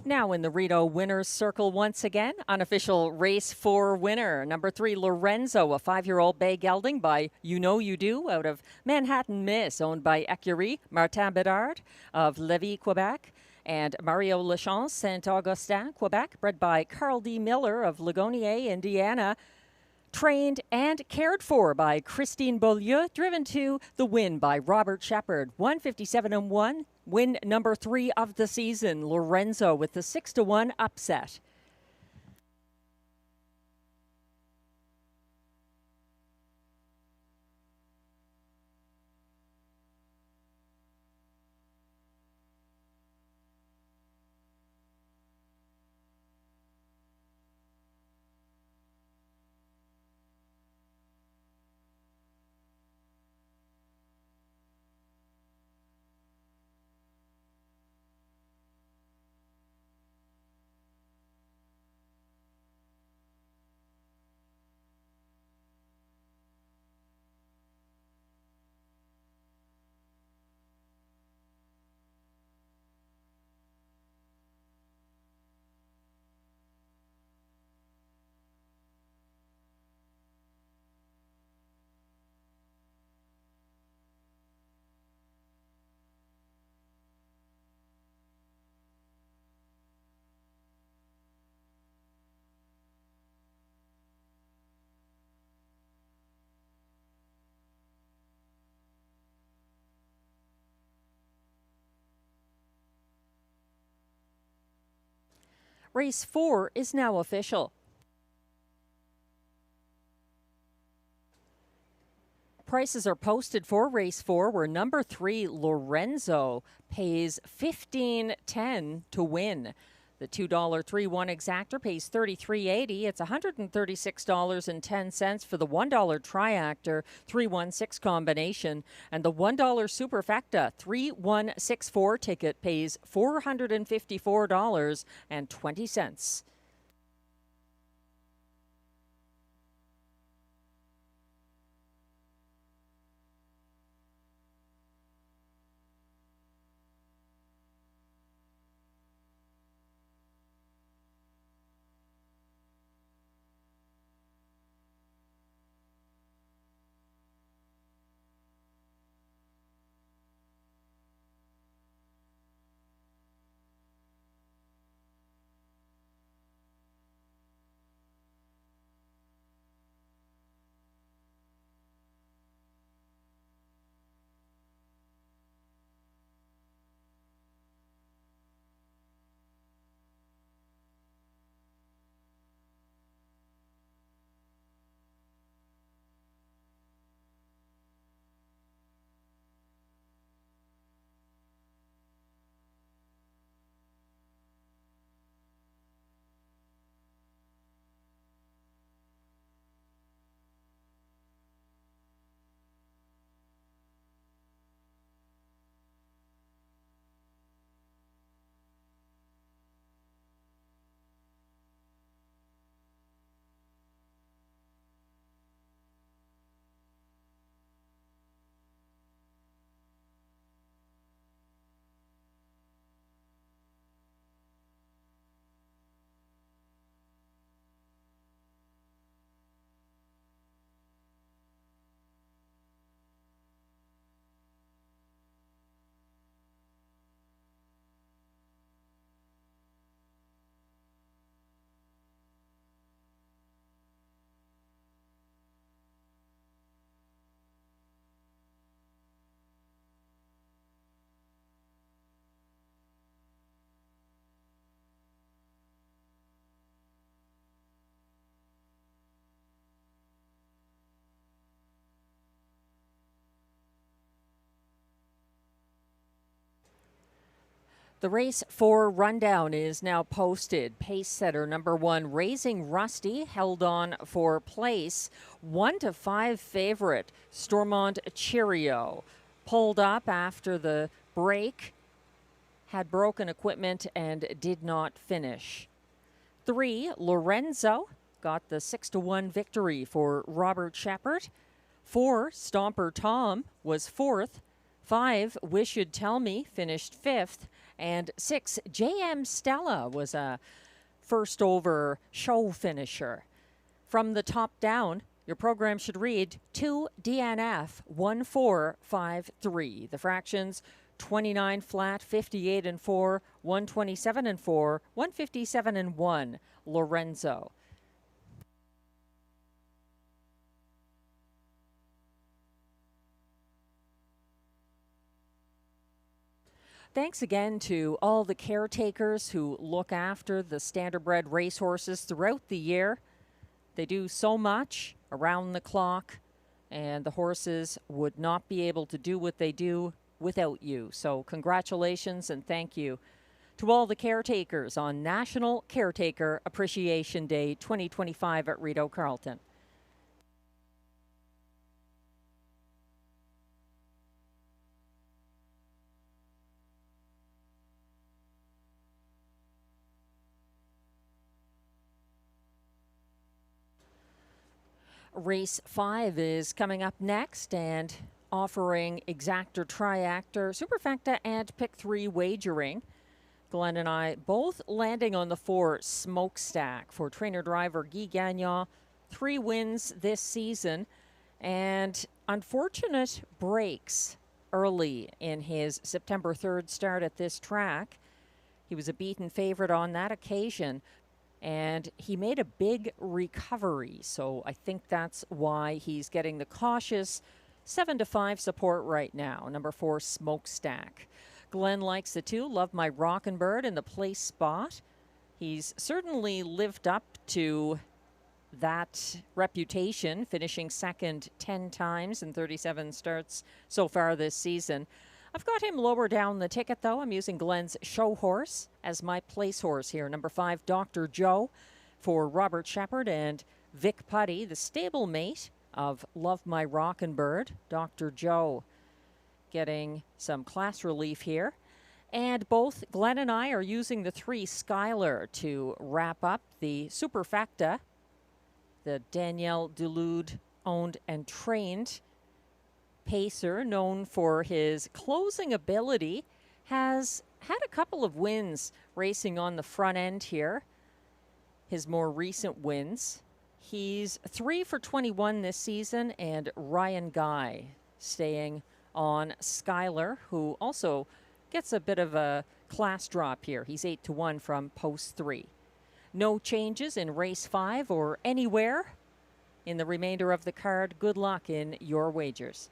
Now in the Rideau winner's circle once again, unofficial race 4 winner. Number 3, Lorenzo, a 5-year-old bay gelding by You Know You Do out of Manhattan Miss, owned by Ecurie, Martin Bedard of Lévis, Quebec, and Mario Lachance, Saint-Augustin, Quebec, bred by Carl D. Miller of Ligonier, Indiana, trained and cared for by Christine Beaulieu, driven to the win by Robert Shepard, 157 and 1. Win number 3 of the season, Lorenzo with the 6-1 upset. Race 4 is now official. Prices are posted for race 4, where number 3, Lorenzo, pays $15.10 to win. The $2 3-1 exactor pays $33.80. It's $136.10 for the $1 triactor 3-1-6 combination. And the $1 superfecta 3-1-6-4 ticket pays $454.20. The race 4 rundown is now posted. Pace setter number 1, Raising Rusty, held on for place. 1-5 favorite, Stormont Cheerio, pulled up after the break, had broken equipment and did not finish. 3, Lorenzo, got the 6-1 victory for Robert Shepard. 4, Stomper Tom, was 4th. 5, Wish You'd Tell Me, finished 5th. And 6, JM Stella, was a first over show finisher. From the top down, your program should read 2 DNF 1453. The fractions 29 flat, 58 and 4, 127 and 4, 157 and 1. Lorenzo. Thanks again to all the caretakers who look after the standardbred racehorses throughout the year. They do so much around the clock, and the horses would not be able to do what they do without you. So congratulations and thank you to all the caretakers on National Caretaker Appreciation Day 2025 at Rideau Carleton. Race 5 is coming up next and offering exactor, triactor, superfecta, and pick 3 wagering. Glenn and I both landing on the 4 smokestack for trainer-driver Guy Gagnon. 3 wins this season and unfortunate breaks early in his September 3rd start at this track. He was a beaten favorite on that occasion, and he made a big recovery, so I think that's why he's getting the cautious 7-5 support right now. Number 4, Smokestack. Glenn likes the 2, Love My Rockin' Bird in the place spot. He's certainly lived up to that reputation, finishing second 10 times in 37 starts so far this season. I've got him lower down the ticket, though. I'm using Glenn's show horse as my place horse here. Number 5, Dr. Joe, for Robert Shepard and Vic Putty, the stablemate of Love My Rockin' Bird. Dr. Joe getting some class relief here. And both Glenn and I are using the 3 Skylar to wrap up the Superfecta, the Danielle Dulude owned and trained pacer, known for his closing ability, has had a couple of wins racing on the front end here. His more recent wins. He's 3 for 21 this season, and Ryan Guy staying on Skylar, who also gets a bit of a class drop here. He's 8-1 from post 3. No changes in race 5 or anywhere in the remainder of the card. Good luck in your wagers.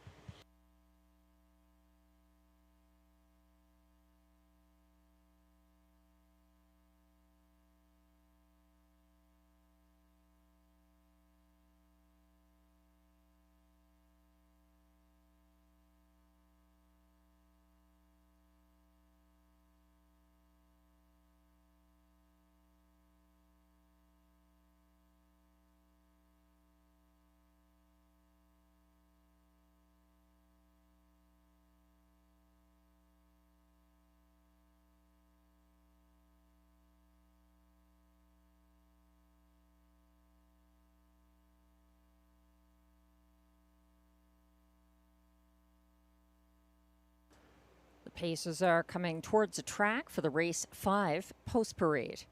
The paces are coming towards the track for the race 5 post parade.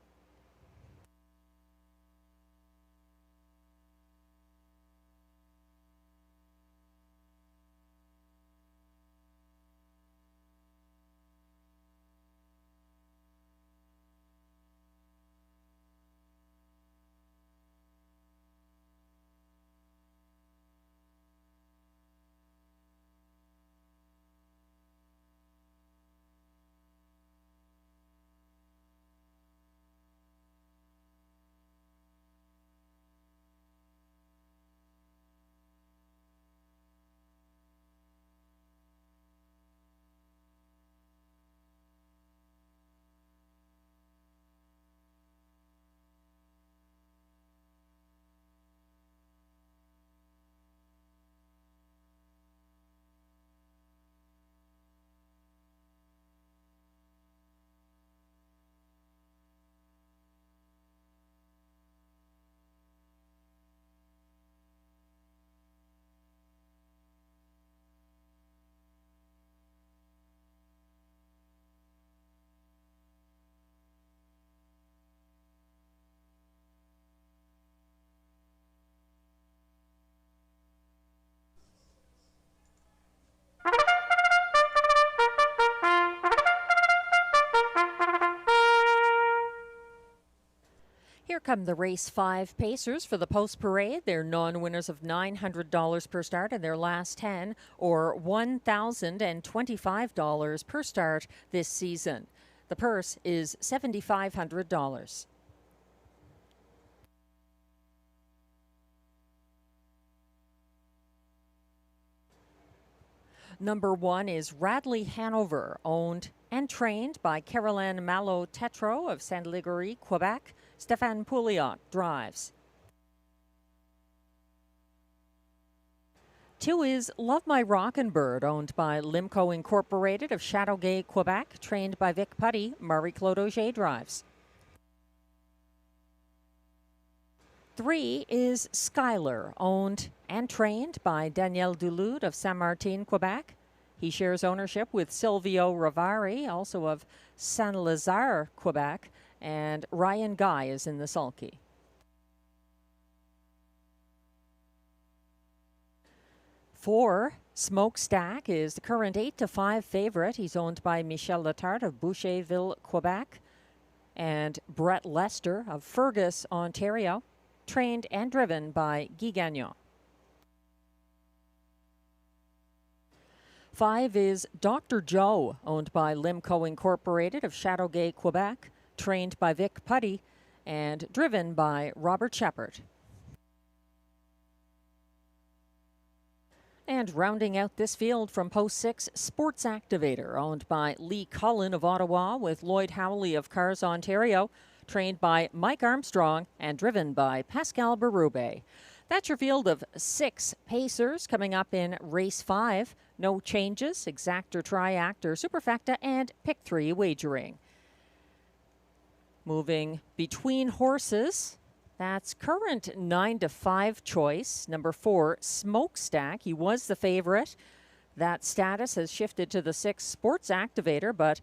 Here come the race 5 pacers for the post parade. They're non-winners of $900 per start in their last 10, or $1,025 per start this season. The purse is $7,500. Number 1 is Radley Hanover, owned and trained by Caroline Malo-Tetro of Saint-Légerie, Quebec. Stéphane Pouliot drives. 2 is Love My Rockin' Bird, owned by Limco Incorporated of Châteauguay, Quebec, trained by Vic Putty. Marie-Claude Auger drives. 3 is Skylar, owned and trained by Danielle Dulude of Saint-Martin, Quebec. He shares ownership with Silvio Ravari, also of Saint-Lazare, Quebec, and Ryan Guy is in the sulky. 4, Smokestack, is the current 8-5 favorite. He's owned by Michel Letarte of Boucherville, Quebec, and Brett Lester of Fergus, Ontario, trained and driven by Guy Gagnon. 5 is Dr. Joe, owned by Limco Incorporated of Châteauguay, Quebec, trained by Vic Putty and driven by Robert Shepard. And rounding out this field from Post 6, Sports Activator, owned by Lee Cullen of Ottawa with Lloyd Howley of Cars Ontario, trained by Mike Armstrong and driven by Pascal Berube. That's your field of 6 pacers coming up in race 5. No changes, exact or triact or superfecta, and pick 3 wagering. Moving between horses, that's current 9-5 choice, number 4, Smokestack. He was the favorite. That status has shifted to the 6 Sports Activator, but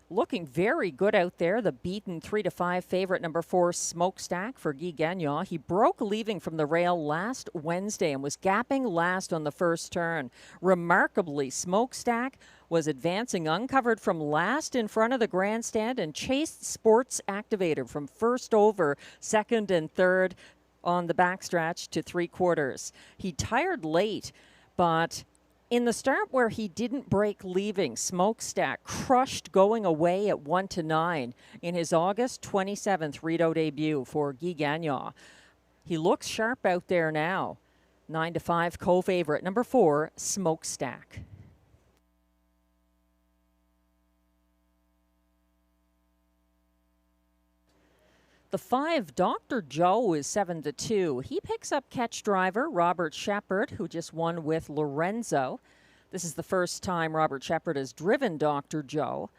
looking very good out there. The beaten 3-5 favorite, number 4, Smokestack for Guy Gagnon. He broke leaving from the rail last Wednesday and was gapping last on the first turn. Remarkably, Smokestack was advancing uncovered from last in front of the grandstand and chased Sports Activator from first over, second and third on the backstretch to 3/4. He tired late, but in the start where he didn't break leaving, Smokestack crushed going away at 1-9 in his August 27th Rideau debut for Guy Gagnon. He looks sharp out there now. 9-5 co-favorite, number 4, Smokestack. The 5, Dr. Joe, is 7-2. He picks up catch driver Robert Shepard, who just won with Lorenzo. This is the first time Robert Shepard has driven Dr. Joe.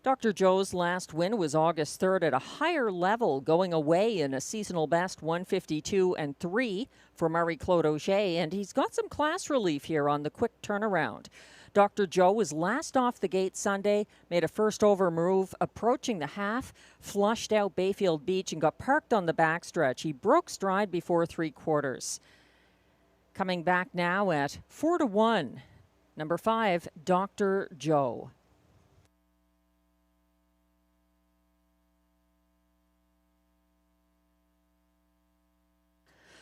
Dr. Joe's last win was August 3rd at a higher level, going away in a seasonal best 152-3 for Marie-Claude Auger, and he's got some class relief here on the quick turnaround. Dr. Joe was last off the gate Sunday, made a first over move approaching the half, flushed out Bayfield Beach and got parked on the backstretch. He broke stride before 3/4. Coming back now at 4-1, number 5, Dr. Joe.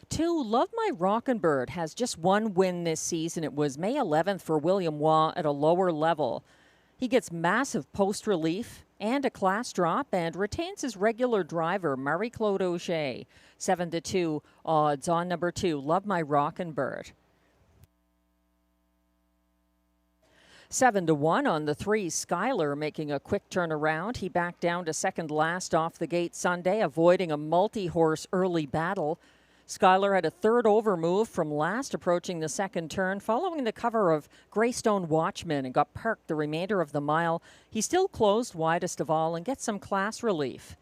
2, Love My Rockin' Bird has just one win this season. It was May 11th for William Waugh at a lower level. He gets massive post relief and a class drop and retains his regular driver, Marie-Claude Auger. 7-2 odds on number 2, Love My Rockin' Bird. 7-1 on the 3, Skylar, making a quick turnaround. He backed down to second last off the gate Sunday, avoiding a multi-horse early battle. Skylar had a third over move from last approaching the second turn, following the cover of Greystone Watchman, and got parked the remainder of the mile. He still closed widest of all and gets some class relief.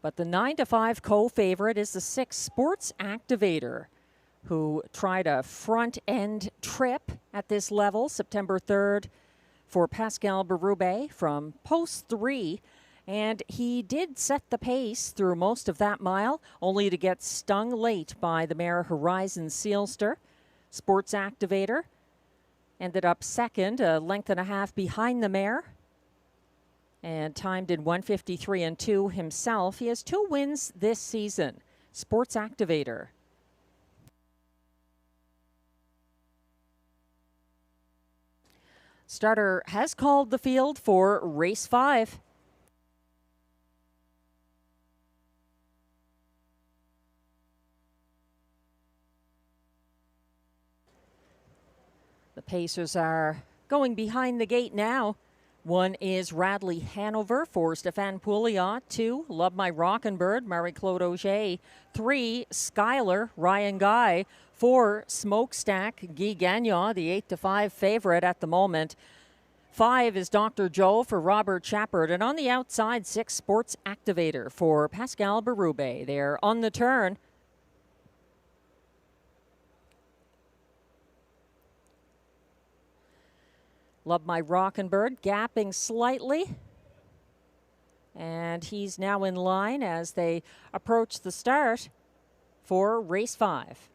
But the 9-5 co-favorite is the 6, Sports Activator, who tried a front-end trip at this level September 3rd for Pascal Berube from post 3. And he did set the pace through most of that mile, only to get stung late by the mare Horizon Sealster. Sports Activator ended up second, a length and a half behind the mare, and timed in 1:53-2 himself. He has 2 wins this season. Sports Activator. Starter has called the field for race 5. The pacers are going behind the gate now. 1 is Radley Hanover for Stéphane Pouliot. 2, Love My Rockin' Bird, Marie-Claude Auger. 3, Skylar, Ryan Guy. 4, Smokestack, Guy Gagnon, the 8-5 favorite at the moment. 5 is Dr. Joe for Robert Shepard. And on the outside, 6, Sports Activator for Pascal Berube. They're on the turn. Love My Rockin' Bird gapping slightly. And he's now in line as they approach the start for race 5.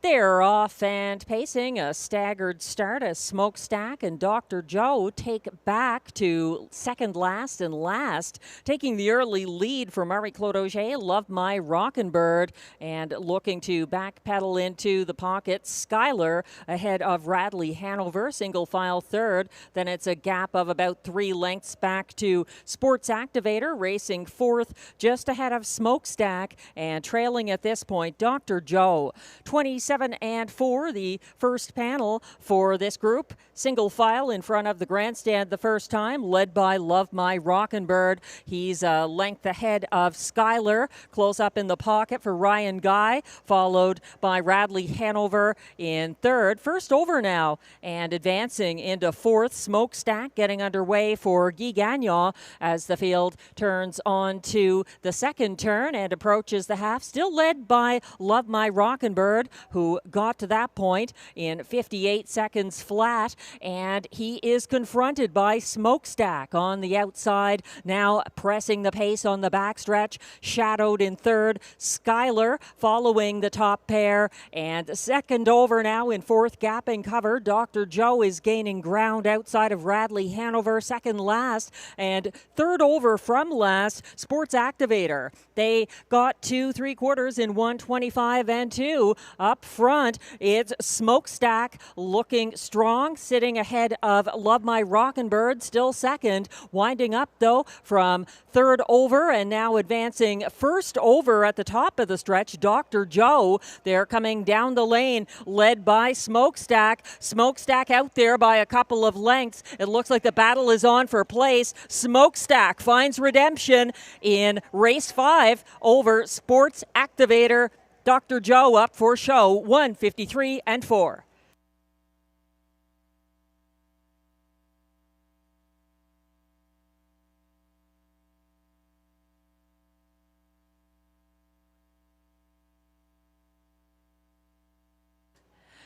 They're off and pacing a staggered start as Smokestack and Dr. Joe take back to second last and last, taking the early lead for Marie-Claude Auger, Love My Rockin' Bird, and looking to backpedal into the pocket. Skylar ahead of Radley Hanover, single file third. Then it's a gap of about 3 lengths back to Sports Activator, racing fourth just ahead of Smokestack, and trailing at this point Dr. Joe. 27 and 4, the first panel for this group. Single file in front of the grandstand the first time, led by Love My Rockin' Bird. He's a length ahead of Skylar, close up in the pocket for Ryan Guy, followed by Radley Hanover in third. First over now, and advancing into fourth, Smokestack getting underway for Guy Gagnon as the field turns on to the second turn and approaches the half, still led by Love My Rockin' Bird, who got to that point in 58 seconds flat, and he is confronted by Smokestack on the outside, now pressing the pace on the backstretch, shadowed in third. Skylar following the top pair, and second over now in fourth, gapping cover. Dr. Joe is gaining ground outside of Radley Hanover, second last, and third over from last, Sports Activator. They got 2 3/4 in 1:25 and 2. Up front, it's Smokestack looking strong, sitting ahead of Love My Rockin' Bird, still second. Winding up, though, from third over and now advancing first over at the top of the stretch, Dr. Joe. They're coming down the lane, led by Smokestack. Smokestack out there by a couple of lengths. It looks like the battle is on for place. Smokestack finds redemption in race 5 over Sports Activator. Dr. Joe up for show, 1:53 and 4.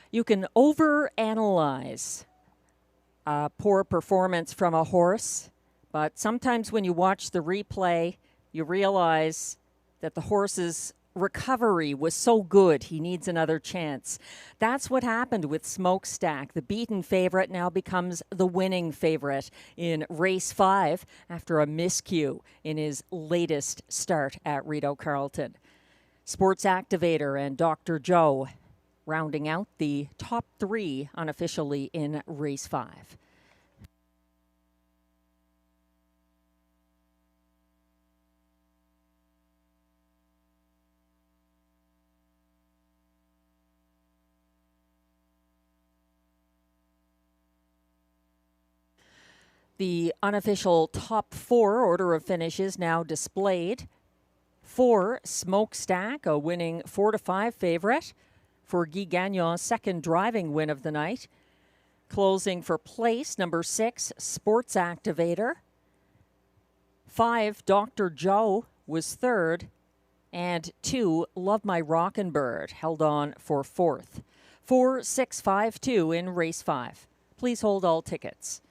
You can overanalyze a poor performance from a horse, but sometimes when you watch the replay, you realize that the horse's recovery was so good he needs another chance. That's what happened with Smokestack. The beaten favorite now becomes the winning favorite in race 5 after a miscue in his latest start at Rideau Carleton. Sports Activator and Dr. Joe rounding out the top 3 unofficially in race 5. The unofficial top 4 order of finishes now displayed. 4, Smokestack, a winning 4-5 favorite for Guy Gagnon's second driving win of the night. Closing for place, number 6, Sports Activator. 5, Dr. Joe was third. And 2, Love My Rockin' Bird held on for fourth. 4, 6, 5, 2 in race 5. Please hold all tickets.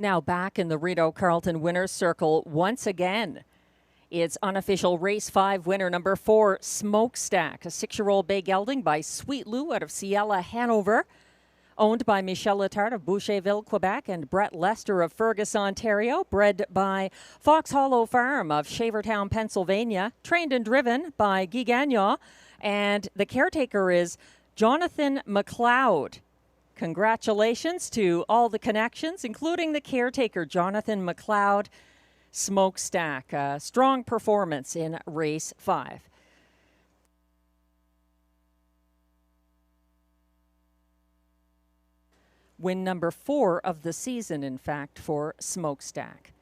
Now back in the Rideau Carleton winner's circle once again. It's unofficial race 5 winner number 4, Smokestack, a 6-year-old bay gelding by Sweet Lou out of Ciela, Hanover. Owned by Michel Letard of Boucherville, Quebec, and Brett Lester of Fergus, Ontario. Bred by Fox Hollow Farm of Shavertown, Pennsylvania. Trained and driven by Guy Gagnon. And the caretaker is Jonathan McLeod. Congratulations to all the connections, including the caretaker, Jonathan McLeod, Smokestack. A strong performance in race 5. Win number 4 of the season, in fact, for Smokestack.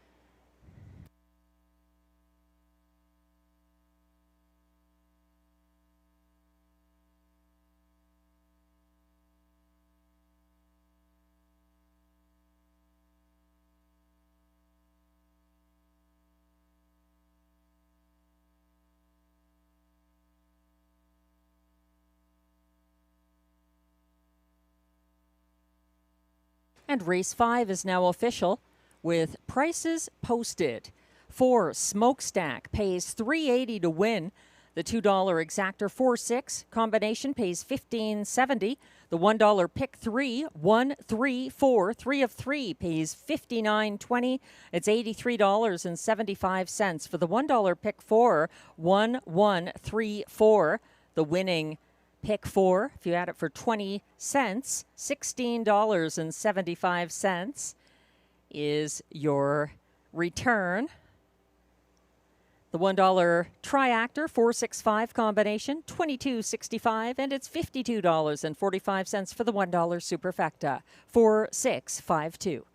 And race 5 is now official with prices posted. For Smokestack pays $3.80 to win. The $2 exactor 4-6 combination pays $15.70. The $1 pick 3, 1, 3, 4, 3 of 3 pays $59.20. It's $83.75 for the $1 pick 4, 1, 1, 3, 4. The winning pick 4, if you add it for 20 cents, $16.75 is your return. The $1 triactor 465 combination, $22.65, and it's $52.45 for the $1 superfecta, 4652.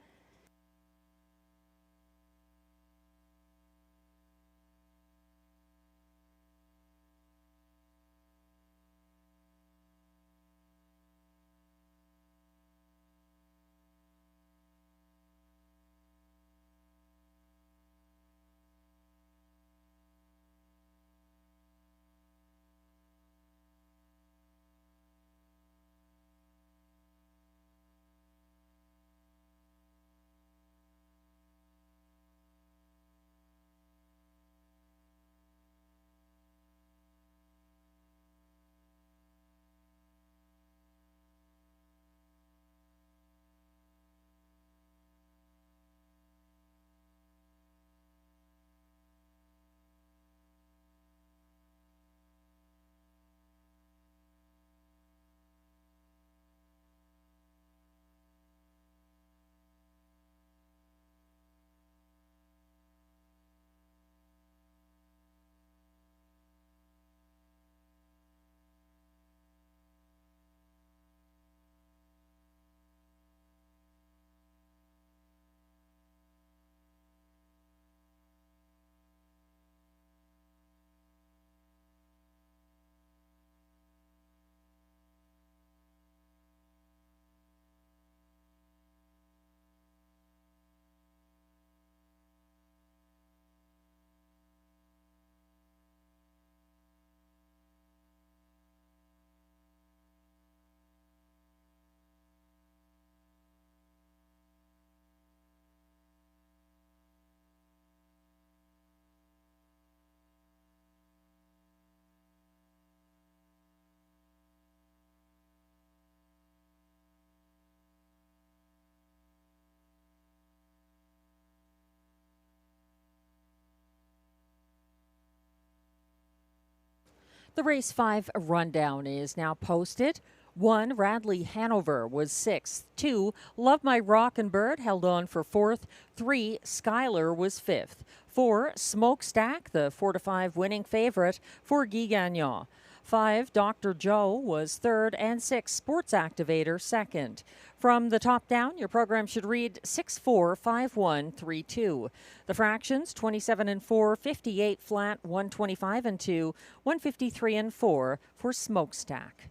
The race 5 rundown is now posted. 1, Radley Hanover was 6th. 2, Love My Rockin' Bird held on for 4th. 3, Skylar was 5th. 4, Smokestack, the 4-5 winning favorite for Guy Gagnon. 5, Dr. Joe was 3rd, and 6, Sports Activator 2nd. From the top down, your program should read 645132. The fractions 27 and 4, 58 flat, 125 and 2, 153 and 4 for Smokestack.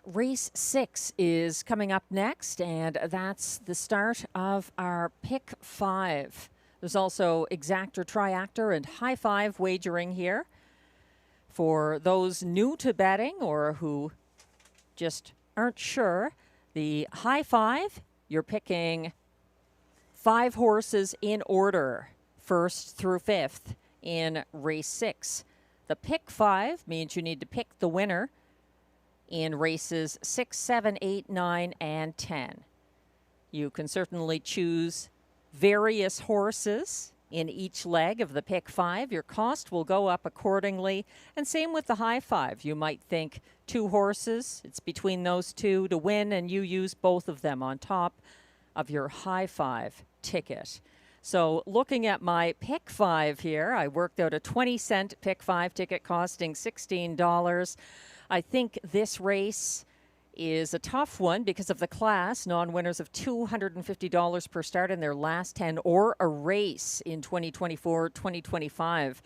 Race 6 is coming up next, and that's the start of our pick 5. There's also exactor, triactor, and high 5 wagering here. For those new to betting or who just aren't sure, the high 5, you're picking 5 horses in order, 1st through 5th in race 6. The pick 5 means you need to pick the winner in races 6, 7, 8, 9, and 10. You can certainly choose various horses in each leg of the pick 5. Your cost will go up accordingly. And same with the high 5. You might think 2 horses. It's between those 2 to win, and you use both of them on top of your high 5 ticket. So looking at my pick 5 here, I worked out a 20-cent pick 5 ticket costing $16. I think this race is a tough one because of the class. Non-winners of $250 per start in their last 10 or a race in 2024-2025.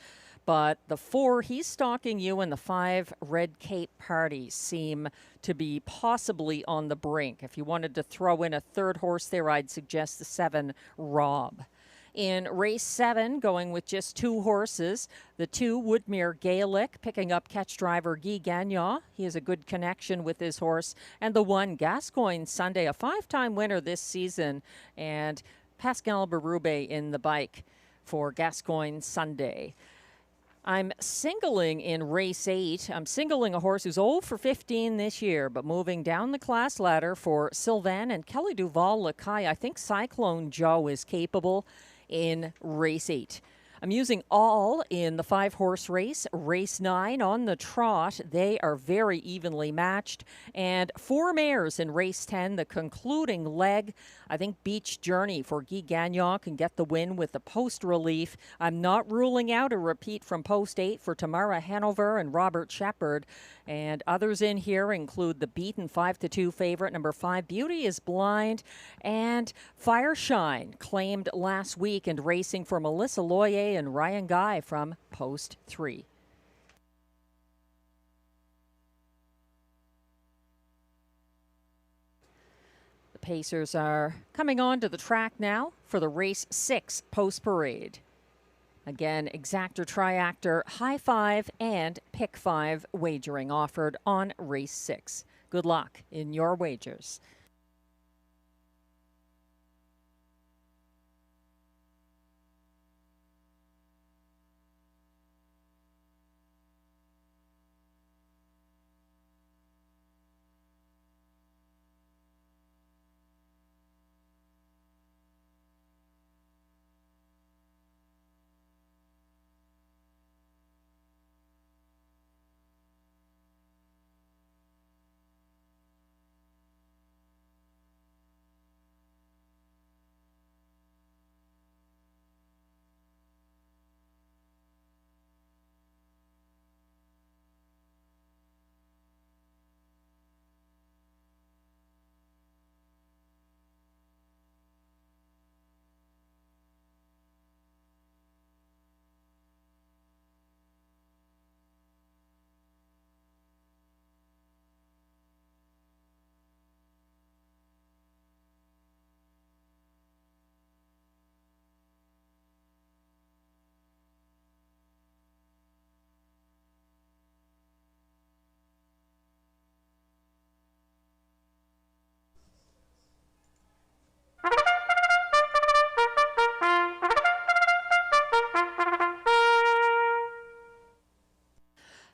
But the 4 he's stalking you and the 5 Red Cape Party seem to be possibly on the brink. If you wanted to throw in a third horse there, I'd suggest the 7 Rob. In race 7, going with just 2 horses, the 2 Woodmere Gaelic, picking up catch driver Guy Gagnon. He has a good connection with his horse. And the 1 Gascoigne Sunday, a 5-time winner this season. And Pascal Berube in the bike for Gascoigne Sunday. I'm singling in race 8. I'm singling a horse who's 0 for 15 this year, but moving down the class ladder for Sylvain and Kelly Duval-Lacaille. I think Cyclone Joe is capable in race 8. I'm using all in the 5-horse race. Race 9 on the trot. They are very evenly matched. And 4 mares in race 10, the concluding leg. I think Beach Journey for Guy Gagnon can get the win with the post relief. I'm not ruling out a repeat from post 8 for Tamara Hanover and Robert Shepard. And others in here include the beaten 5-2 favorite, number 5, Beauty is Blind, and Fireshine, claimed last week and racing for Melissa Loyer and Ryan Guy from post 3. The Pacers are coming on to the track now for the race 6 post parade. Again, exactor, triactor, high 5, and pick 5 wagering offered on race 6. Good luck in your wagers.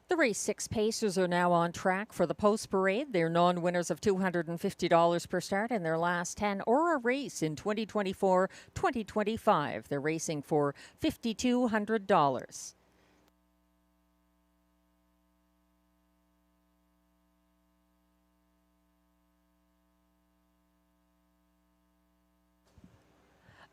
The race 6 Pacers are now on track for the post parade. They're non-winners of $250 per start in their last 10 or a race in 2024-2025. They're racing for $5,200.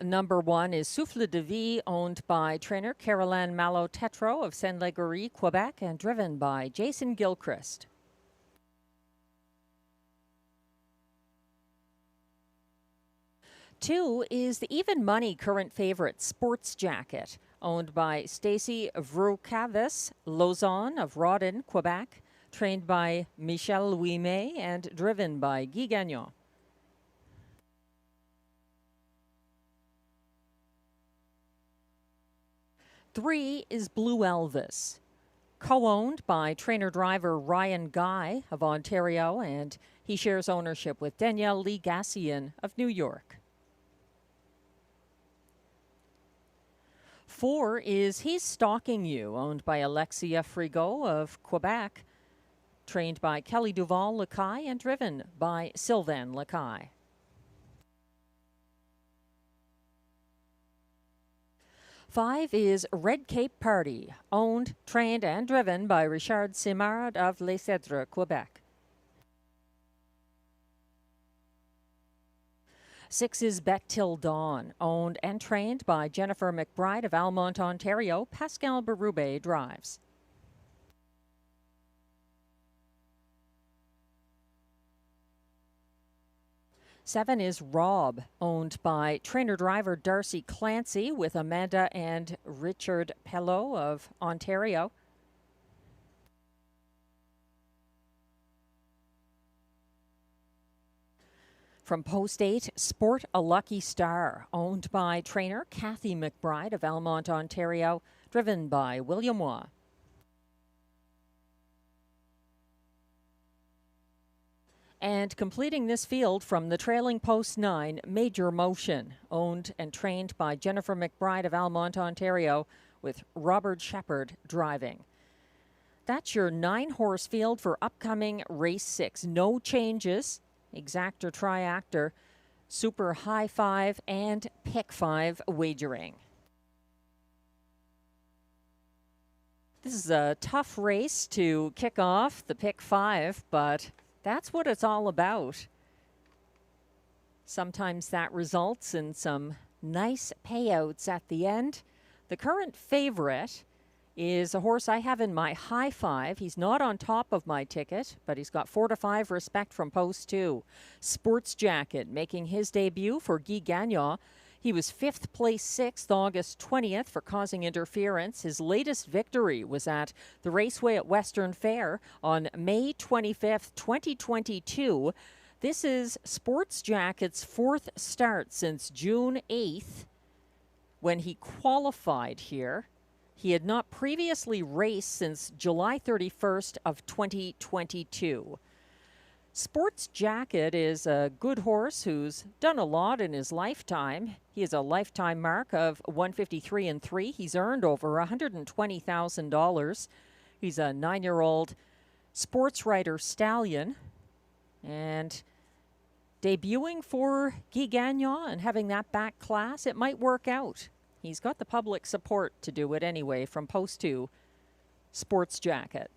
Number 1 is Souffle de Vie, owned by trainer Caroline Malo-Tetro of Saint-Légerie, Quebec, and driven by Jason Gilchrist. Two is the even money current favorite, Sports Jacket, owned by Stacy Vroukavis, Lausanne of Rodin, Quebec, trained by Michel Louis-May and driven by Guy Gagnon. 3 is Blue Elvis, co-owned by trainer-driver Ryan Guy of Ontario, and he shares ownership with Danielle Lee Gassian of New York. 4 is He's Stalking You, owned by Alexia Frigo of Quebec, trained by Kelly Duval-Lacaille and driven by Sylvain Lacaille. 5 is Red Cape Party, owned, trained, and driven by Richard Simard of Les Cèdres, Quebec. 6 is Bet Till Dawn, owned and trained by Jennifer McBride of Almonte, Ontario. Pascal Berube drives. 7 is Rob, owned by trainer-driver Darcy Clancy with Amanda and Richard Pelot of Ontario. From Post 8, Sport a Lucky Star, owned by trainer Kathy McBride of Almonte, Ontario, driven by William Waugh. And completing this field from the trailing Post 9, Major Motion, owned and trained by Jennifer McBride of Almonte, Ontario, with Robert Shepard driving. That's your 9-horse field for upcoming race 6. No changes. Exactor, triactor, super high 5, and pick 5 wagering. This is a tough race to kick off the pick 5, but that's what it's all about. Sometimes that results in some nice payouts at the end. The current favorite is a horse I have in my high 5. He's not on top of my ticket, but he's got 4 to 5 respect from Post 2. Sports Jacket making his debut for Guy Gagnon. He was 5th place 6th August 20th for causing interference. His latest victory was at the Raceway at Western Fair on May 25th, 2022. This is Sports Jacket's 4th start since June 8th when he qualified here. He had not previously raced since July 31st of 2022. Sports Jacket is a good horse who's done a lot in his lifetime. He has a lifetime mark of 153 and 3. He's earned over $120,000. He's a 9-year-old sports writer stallion and debuting for Guy Gagnon and having that back class, it might work out. He's got the public support to do it anyway from Post 2, Sports Jacket.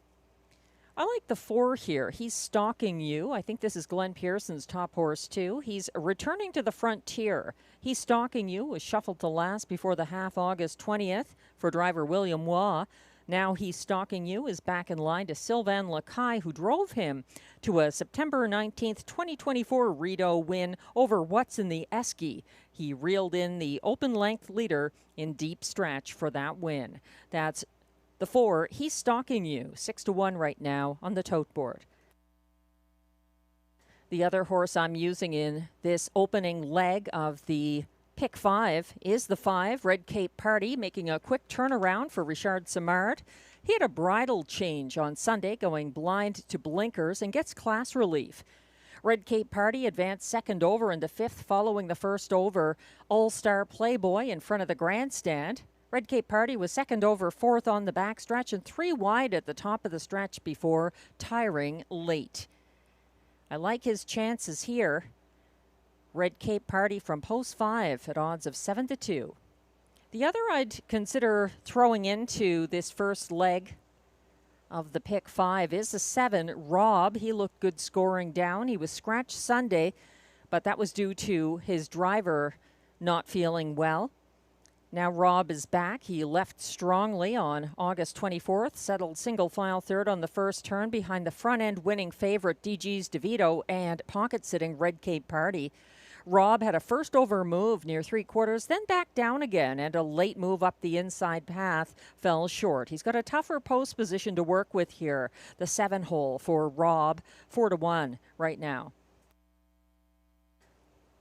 I like the 4 here. He's Stalking You. I think this is Glenn Pearson's top horse too. He's returning to the Frontier. He's Stalking You was shuffled to last before the half August 20th for driver William Waugh. Now He's Stalking You is back in line to Sylvain Lacaille, who drove him to a September 19th, 2024 Rideau win over What's in the Esky. He reeled in the open-length leader in deep stretch for that win. That's the 4, He's Stalking You, 6 to 1 right now on the tote board. The other horse I'm using in this opening leg of the pick 5 is the 5, Red Cape Party, making a quick turnaround for Richard Simard. He had a bridle change on Sunday, going blind to blinkers, and gets class relief. Red Cape Party advanced second over in the 5th following the first over All-Star Playboy in front of the grandstand. Red Cape Party was second over 4th on the backstretch and 3 wide at the top of the stretch before tiring late. I like his chances here. Red Cape Party from Post 5 at odds of 7 to 2. The other I'd consider throwing into this first leg of the pick 5 is the 7, Rob. He looked good scoring down. He was scratched Sunday, but that was due to his driver not feeling well. Now Rob is back. He left strongly on August 24th, settled single file 3rd on the first turn behind the front end winning favorite DG's DeVito and pocket sitting Red Cape Party. Rob had a first over move near 3/4, then back down again, and a late move up the inside path fell short. He's got a tougher post position to work with here. The 7 hole for Rob, 4 to 1 right now.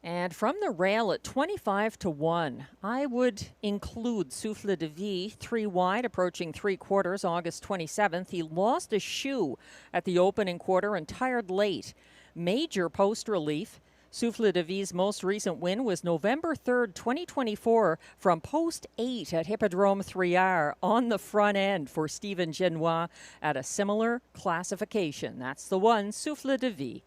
And from the rail at 25 to 1, I would include Souffle de Vie, 3 wide, approaching 3/4, August 27th. He lost a shoe at the opening quarter and tired late. Major post relief. Souffle de Vie's most recent win was November 3rd, 2024, from Post 8 at Hippodrome 3R on the front end for Stephen Genois at a similar classification. That's the 1, Souffle de Vie.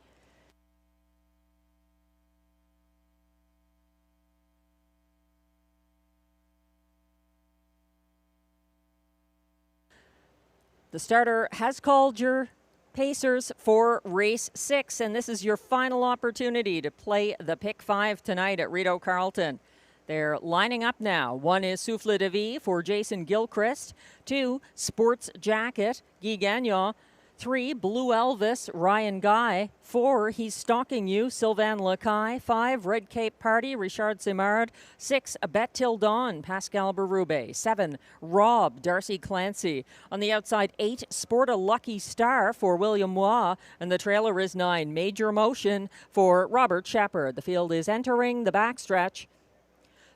The starter has called your pacers for race 6, and this is your final opportunity to play the pick 5 tonight at Rideau Carleton. They're lining up now. 1 is Souffle de Vie for Jason Gilchrist. 2, Sports Jacket, Guy Gagnon. 3, Blue Elvis, Ryan Guy. 4, He's Stalking You, Sylvain Lacaille. 5, Red Cape Party, Richard Simard. 6, Bet Till Dawn, Pascal Berube. 7, Rob, Darcy Clancy. On the outside, 8, Sport a Lucky Star for William Waugh. And the trailer is 9, Major Motion for Robert Shepard. The field is entering the backstretch.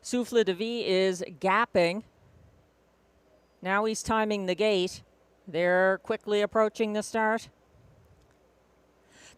Souffle de Vie is gapping. Now he's timing the gate. They're quickly approaching the start.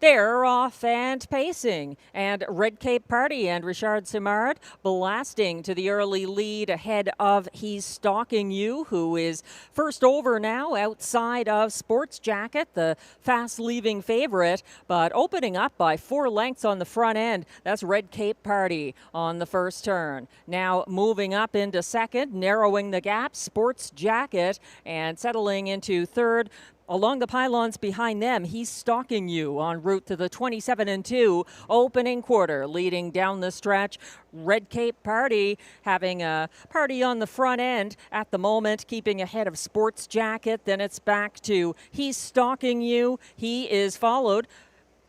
They're off and pacing, and Red Cape Party and Richard Simard blasting to the early lead ahead of He's Stalking You, who is first over now outside of Sports Jacket, the fast-leaving favorite, but opening up by 4 lengths on the front end. That's Red Cape Party on the first turn. Now moving up into second, narrowing the gap, Sports Jacket, and settling into third. Along the pylons behind them, He's Stalking You en route to the 27-2 opening quarter, leading down the stretch. Red Cape Party having a party on the front end at the moment, keeping ahead of Sports Jacket. Then it's back to He's Stalking You. He is followed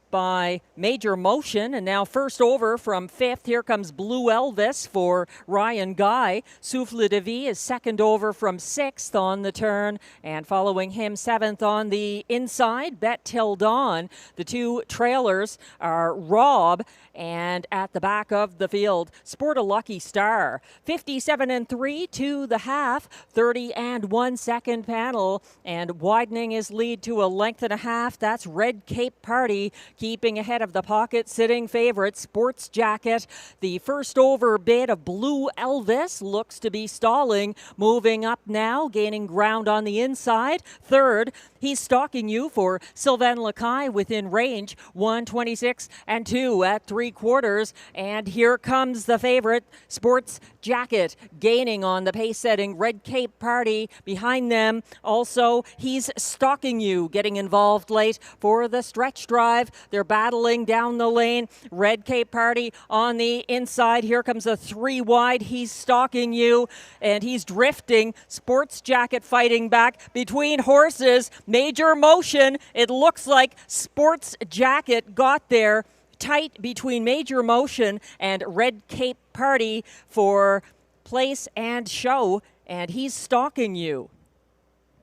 by Major Motion, and now first over from 5th. Here comes Blue Elvis for Ryan Guy. Souffle de Vie is second over from 6th on the turn, and following him 7th on the inside, Bet Till Dawn. The 2 trailers are Rob, and at the back of the field, Sport a Lucky Star. 57-3 to the half, 30-1 second panel, and widening his lead to a length and a half. That's Red Cape Party, keeping ahead of the pocket sitting favorite Sports Jacket. The first over bid of Blue Elvis looks to be stalling, moving up now, gaining ground on the inside. Third, He's Stalking You for Sylvain Lacaille within range, 126-2 at 3/4. And here comes the favorite, Sports Jacket, gaining on the pace-setting Red Cape Party. Behind them, also, He's Stalking You, getting involved late for the stretch drive. They're battling down the lane. Red Cape Party on the inside. Here comes a 3 wide. He's Stalking You, and he's drifting. Sports Jacket fighting back between horses. Major Motion. It looks like Sports Jacket got there tight between Major Motion and Red Cape Party for place and show, and He's Stalking You.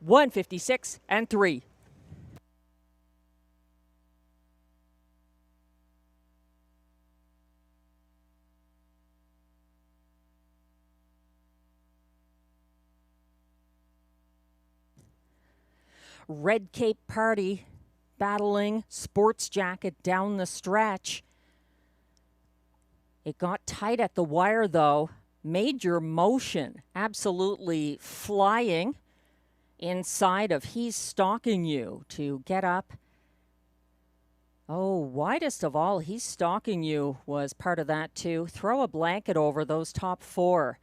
156-3. Red Cape Party battling Sports Jacket down the stretch. It got tight at the wire, though. Major Motion absolutely flying inside of He's Stalking You to get up. Oh, widest of all, He's Stalking You was part of that too. Throw a blanket over those top 4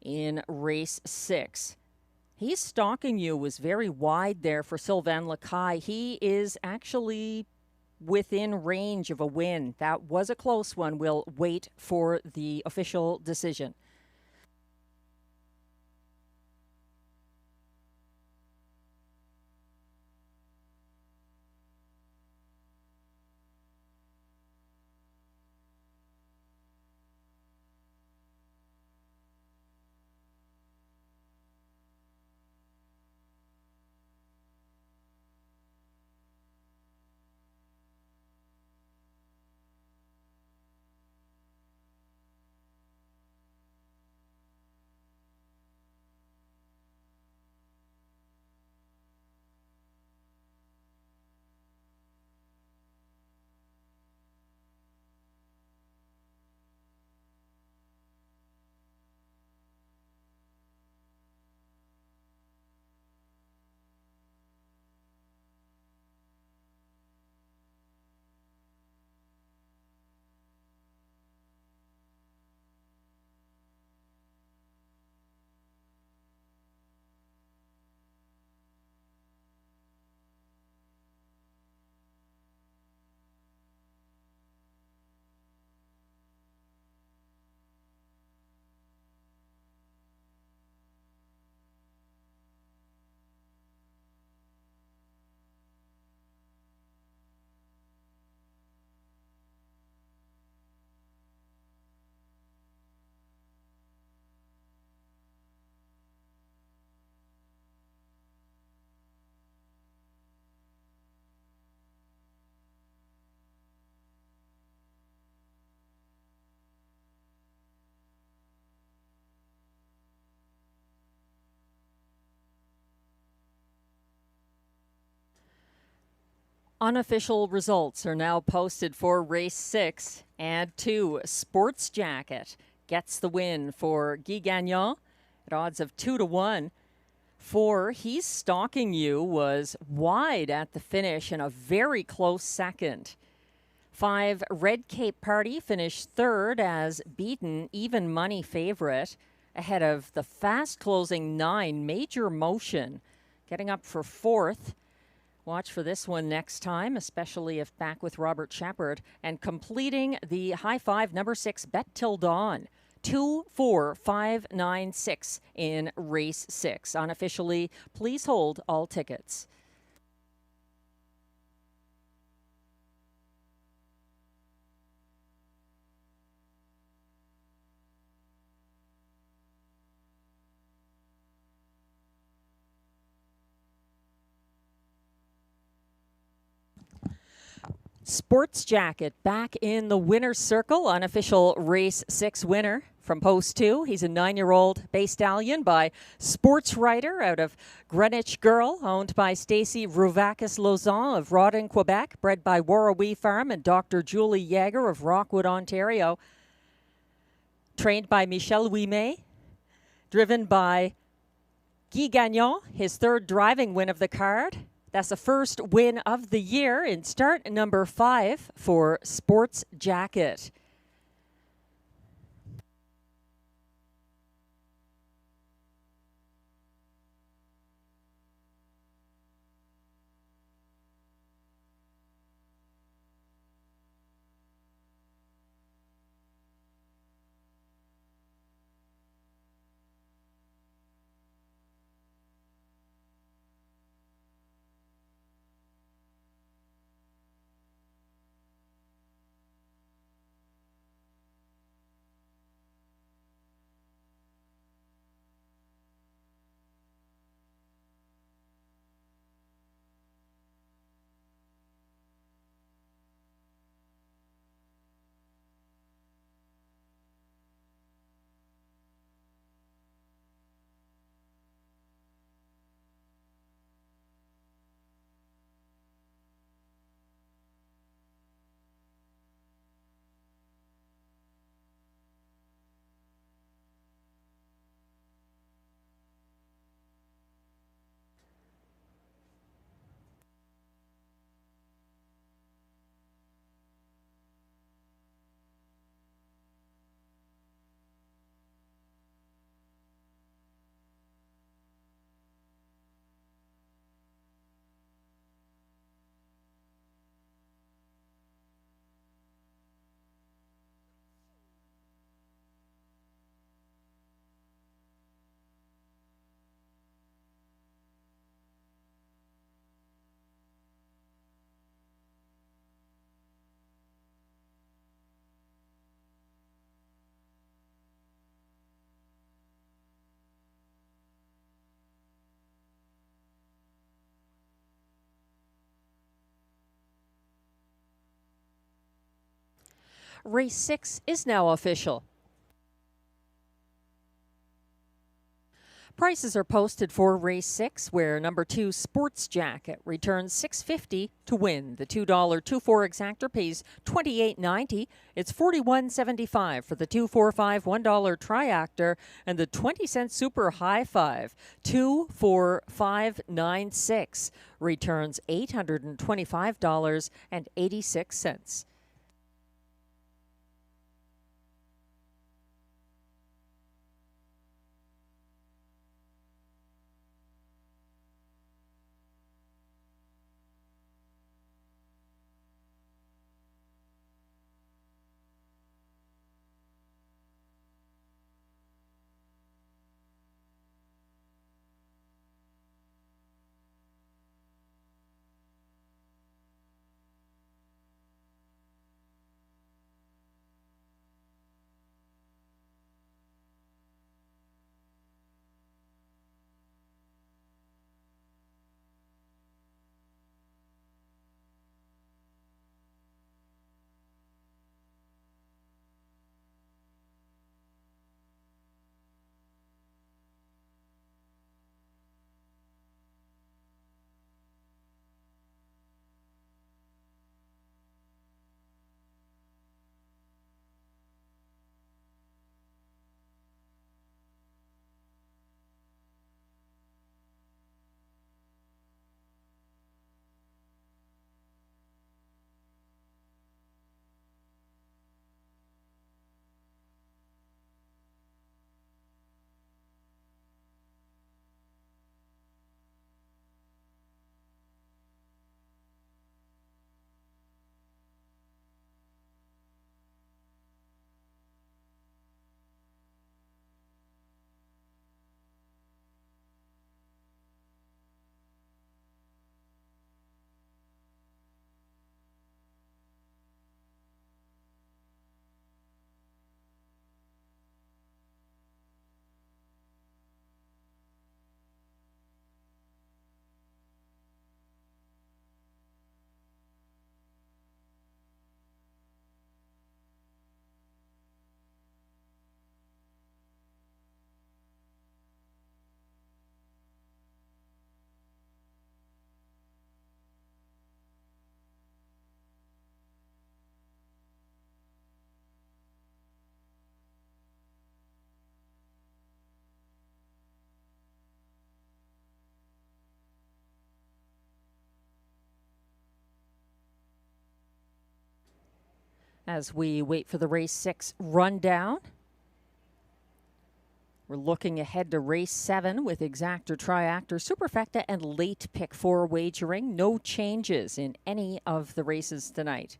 in race 6. He's Stalking You was very wide there for Sylvain Lacaille. He is actually within range of a win. That was a close one. We'll wait for the official decision. Unofficial results are now posted for race 6 and 2. Sports Jacket gets the win for Guy Gagnon at odds of 2-1. 4, He's Stalking You was wide at the finish and a very close second. 5, Red Cape Party finished third as beaten even money favorite ahead of the fast closing 9, Major Motion, getting up for fourth. Watch for this one next time, especially if back with Robert Shepard. And completing the high five, number 6, Bet Till Dawn. 2-4-5-9-6 in race 6. Unofficially, please hold all tickets. Sports Jacket back in the winner's circle. Unofficial race 6 winner from post 2. He's a 9-year-old bay stallion by Sports Rider out of Greenwich Girl, owned by Stacy Rouvakis-Lauzon of Rawdon, Quebec, bred by Warrawee Farm and Dr. Julie Yeager of Rockwood, Ontario. Trained by Michel Ouimet. Driven by Guy Gagnon, his 3rd driving win of the card. That's the first win of the year in start number 5 for Sports Jacket. Race 6 is now official. Prices are posted for race 6, where number 2 Sports Jacket returns $6.50 to win. The $2 2-4 exactor pays $28.90. It's $41.75 for the 2-4-5 $1 triactor, and the 20-cent super high five 2-4-5-9-6 returns $825.86. As we wait for the race 6 rundown, we're looking ahead to race 7 with exactor, triactor, superfecta, and late pick 4 wagering. No changes in any of the races tonight.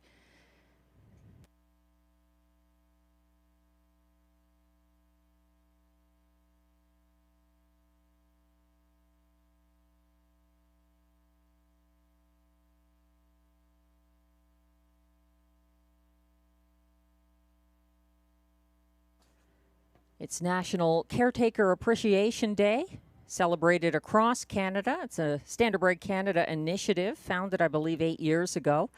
It's National Caretaker Appreciation Day, celebrated across Canada. It's a Standardbred Canada initiative founded, I believe, 8 years ago.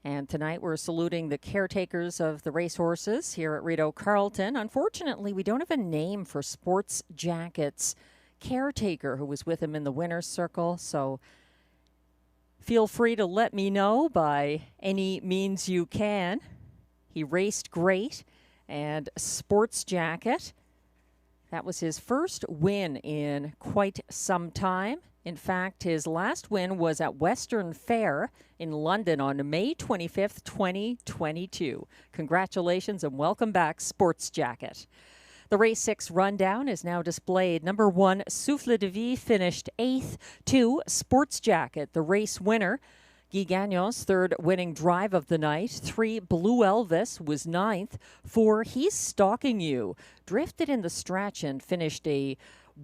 And tonight we're saluting the caretakers of the racehorses here at Rideau Carleton. Unfortunately, we don't have a name for Sports Jacket's caretaker who was with him in the winner's circle. So feel free to let me know by any means you can. He raced great. And Sports Jacket, that was his first win in quite some time. In fact, his last win was at Western Fair in London on May 25th, 2022. Congratulations and welcome back, Sports Jacket. The race 6 rundown is now displayed. Number 1, Souffle de Vie, finished 8th. 2, Sports Jacket, the race winner. Guy Gagnon's third winning drive of the night. 3, Blue Elvis was 9th. 4, He's Stalking You, drifted in the stretch and finished a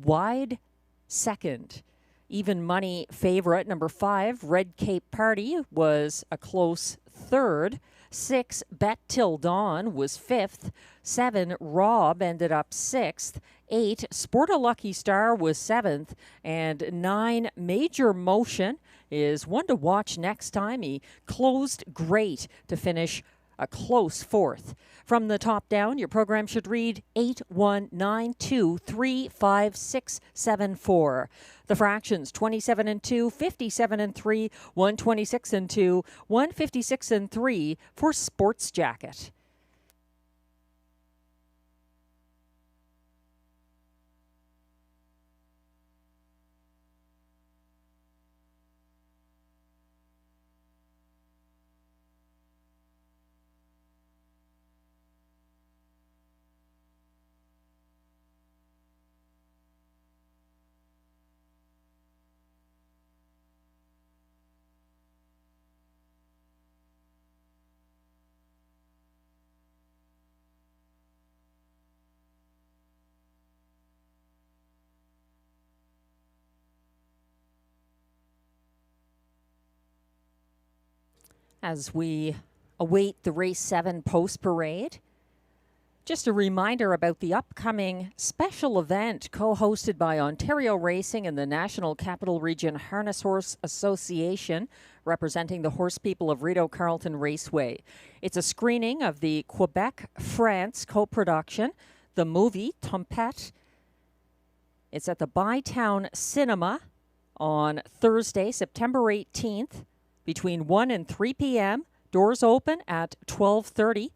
wide second. Even money favorite, number 5, Red Cape Party, was a close third. 6, Bet Till Dawn was 5th. 7, Rob ended up 6th. 8, Sport a Lucky Star was 7th. And 9, Major Motion is one to watch next time. He closed great to finish a close 4th. From the top down, your program should read 8, 1, 9, 2, 3, 5, 6, 7, 4. The fractions 27 and 2, 57 and 3, 126 and 2, 156 and 3 for Sports Jacket. As we await the race 7 post parade, just a reminder about the upcoming special event co-hosted by Ontario Racing and the National Capital Region Harness Horse Association, representing the horse people of Rideau Carleton Raceway. It's a screening of the Quebec, France co-production, the movie Tempête. It's at the Bytown Cinema on Thursday, September 18th, between 1 and 3 p.m. Doors open at 12:30.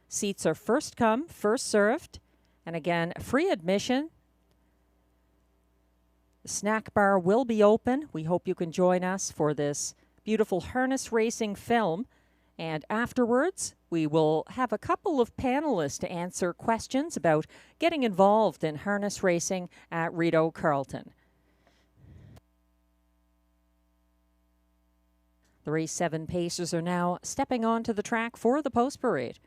Seats are first come, first served. And again, free admission. The snack bar will be open. We hope you can join us for this beautiful harness racing film. And afterwards, we will have a couple of panelists to answer questions about getting involved in harness racing at Rideau Carleton. The race 7 pacers are now stepping onto the track for the post parade.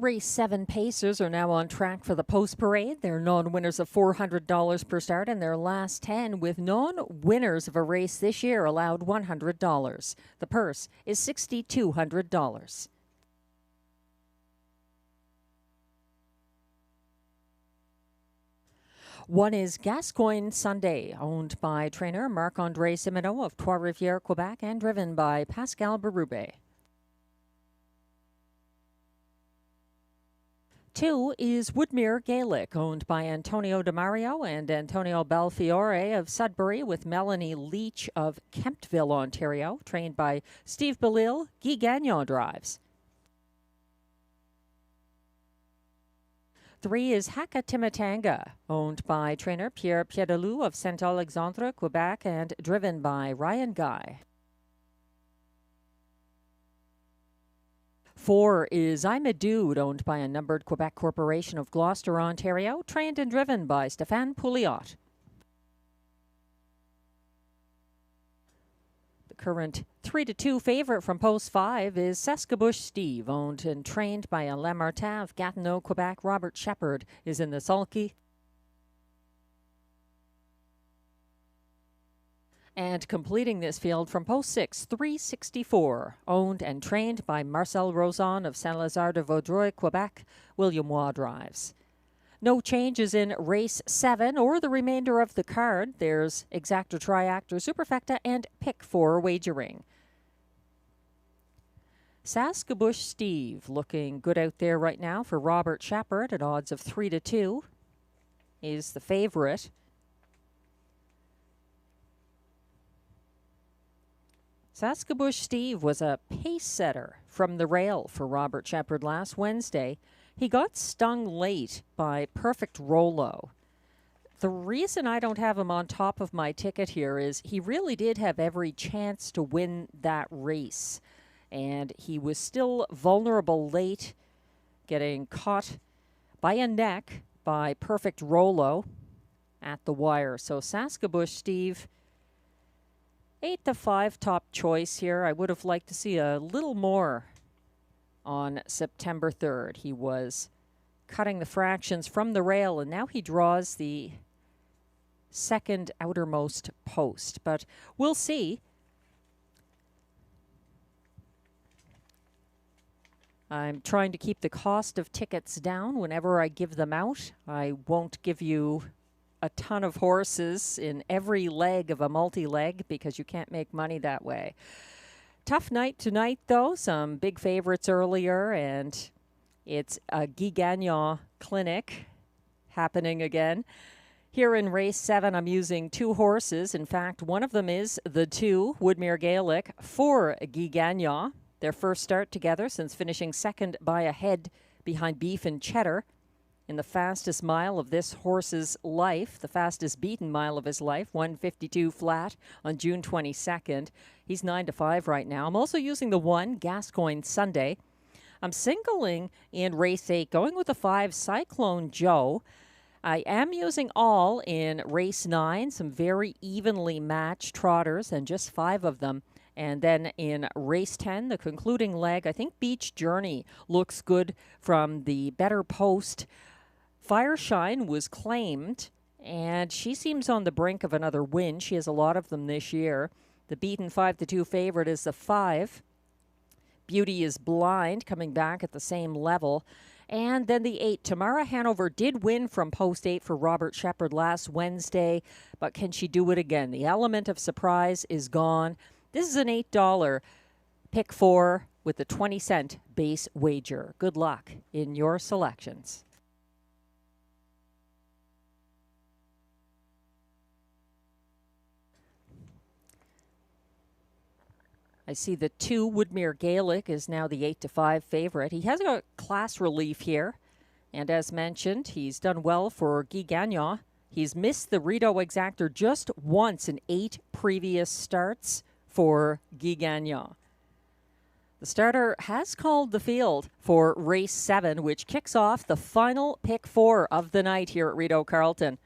the race 7 Pacers are now on track for the post parade. They're non-winners of $400 per start, and their last 10 with non-winners of a race this year allowed $100. The purse is $6,200. One is Gascoigne Sunday, owned by trainer Marc-André Simoneau of Trois-Rivières, Quebec, and driven by Pascal Berube. 2 is Woodmere Gaelic, owned by Antonio DeMario and Antonio Belfiore of Sudbury, with Melanie Leach of Kemptville, Ontario, trained by Steve Bellil. Guy Gagnon drives. 3 is Haka Timatanga, owned by trainer Pierre Piedalou of Saint-Alexandre, Quebec, and driven by Ryan Guy. 4 is I'm a Dude, owned by a numbered Quebec Corporation of Gloucester, Ontario, trained and driven by Stéphane Pouliot. The current 3-2 favorite from post 5 is Saskabush Steve, owned and trained by Alain Martin of Gatineau, Quebec. Robert Shepard is in the sulky. And completing this field from post 6, 364, owned and trained by Marcel Rozon of Saint-Lazare de Vaudreuil, Quebec. William Waugh drives. No changes in race 7 or the remainder of the card. There's Exactor, Triactor, Superfecta, and Pick 4 wagering. Saskabush Steve looking good out there right now for Robert Shepard at odds of 3-2 is the favorite. Saskabush Steve was a pace setter from the rail for Robert Shepard last Wednesday. He got stung late by Perfect Rolo. The reason I don't have him on top of my ticket here is he really did have every chance to win that race. And he was still vulnerable late, getting caught by a neck by Perfect Rolo at the wire. So Saskabush Steve, 8-5 top choice here. I would have liked to see a little more on September 3rd. He was cutting the fractions from the rail, and now he draws the second outermost post. But we'll see. I'm trying to keep the cost of tickets down whenever I give them out. I won't give you a ton of horses in every leg of a multi-leg because you can't make money that way. Tough night tonight, though. Some big favorites earlier, and it's a Guy Gagnon clinic happening again. Here in race 7, I'm using 2 horses. In fact, one of them is the 2, Woodmere Gaelic, for Guy Gagnon. Their first start together since finishing second by a head behind Beef and Cheddar in the fastest mile of this horse's life, the fastest beaten mile of his life, 1:52 flat on June 22nd. He's 9-5 right now. I'm also using the 1, Gascoigne Sunday. I'm singling in race 8, going with the 5, Cyclone Joe. I am using all in race 9, some very evenly matched trotters, and just 5 of them. And then in race 10, the concluding leg, I think Beach Journey looks good from the better post. Fireshine was claimed, and she seems on the brink of another win. She has a lot of them this year. The beaten 5-2 favorite is the 5. Beauty is Blind, coming back at the same level. And then the 8, Tamara Hanover, did win from post 8 for Robert Shepard last Wednesday, but can she do it again? The element of surprise is gone. This is an $8 pick 4 with the 20-cent base wager. Good luck in your selections. I see the 2, Woodmere Gaelic, is now the 8-5 favorite. He has a class relief here. And as mentioned, he's done well for Guy Gagnon. He's missed the Rideau Exactor just once in 8 previous starts for Guy Gagnon. The starter has called the field for race 7, which kicks off the final pick 4 of the night here at Rideau Carleton.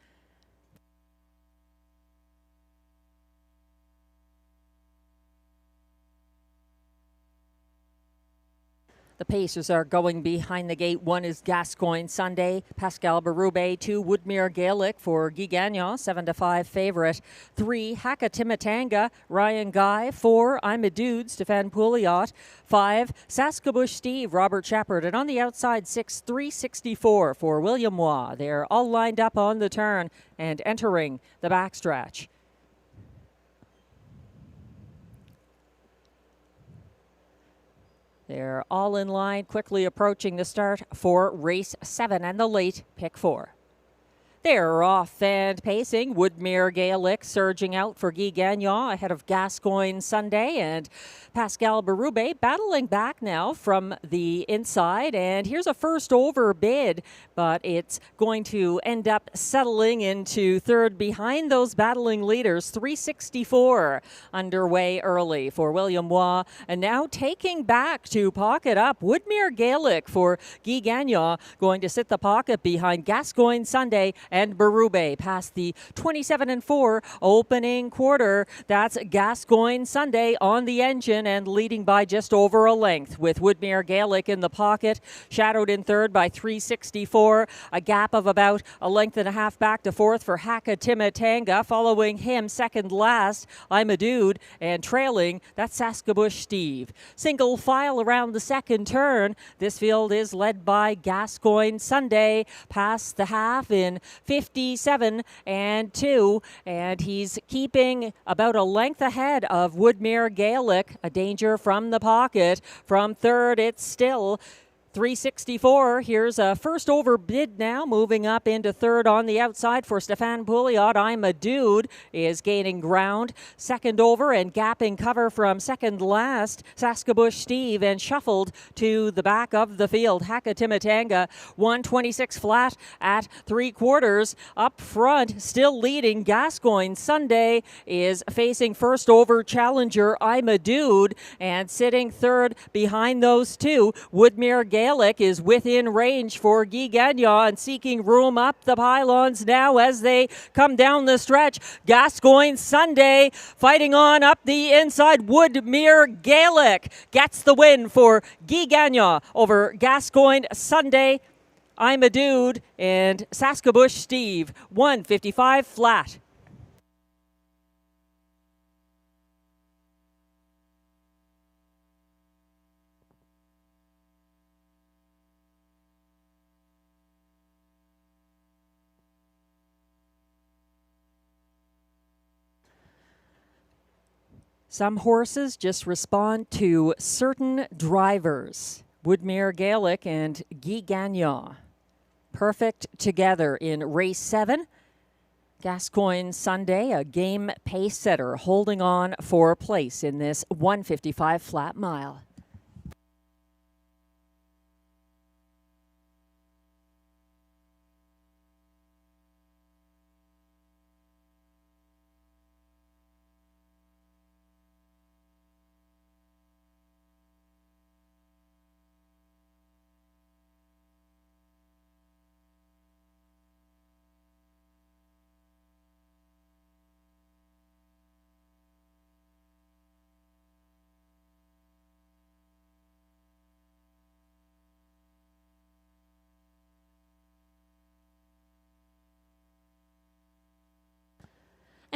The The Pacers are going behind the gate. 1 is Gascoigne Sunday, Pascal Berube. 2, Woodmere Gaelic for Guy Gagnon, 7-5 favorite. 3, Haka Timitanga, Ryan Guy. 4, I'm a Dude, Stefan Pouliot. 5, Saskabush Steve, Robert Shepard. And on the outside, 6, 364 for William Waugh. They're all lined up on the turn and entering the backstretch. They're all in line, quickly approaching the start for race 7 and the late pick 4. They're off and pacing. Woodmere Gaelic surging out for Guy Gagnon ahead of Gascoigne Sunday, and Pascal Berube battling back now from the inside. And here's a first over bid, but it's going to end up settling into third behind those battling leaders. 364 underway early for William Waugh, and now taking back to pocket up Woodmere Gaelic for Guy Gagnon, going to sit the pocket behind Gascoigne Sunday and Berube past the 27-4 opening quarter. That's Gascoigne Sunday on the engine and leading by just over a length, with Woodmere Gaelic in the pocket, shadowed in third by 364, a gap of about a length and a half back to fourth for Haka Timitanga. Following him, second last, I'm a Dude, and trailing, that's Saskabush Steve. Single file around the second turn. This field is led by Gascoigne Sunday, past the half in 57-2, and he's keeping about a length ahead of Woodmere Gaelic. A danger from the pocket. From third, it's still 364. Here's a first over bid now, moving up into third on the outside for Stefan Pouliot. I'm a Dude is gaining ground. Second over and gapping cover from second last, Saskabush Steve, and shuffled to the back of the field. Haka Timitanga, 126 flat at 3/4. Up front, still leading, Gascoigne Sunday is facing first over challenger I'm a Dude, and sitting third behind those two, Woodmere Gaelic is within range for Guy Gagnon and seeking room up the pylons now as they come down the stretch. Gascoigne Sunday fighting on up the inside. Woodmere Gaelic gets the win for Guy Gagnon over Gascoigne Sunday, I'm a Dude, and Saskabush Steve. 155 flat. Some horses just respond to certain drivers. Woodmere Gaelic and Guy Gagnon, perfect together in race 7. Gascoigne Sunday, a game pace setter, holding on for place in this 155 flat mile.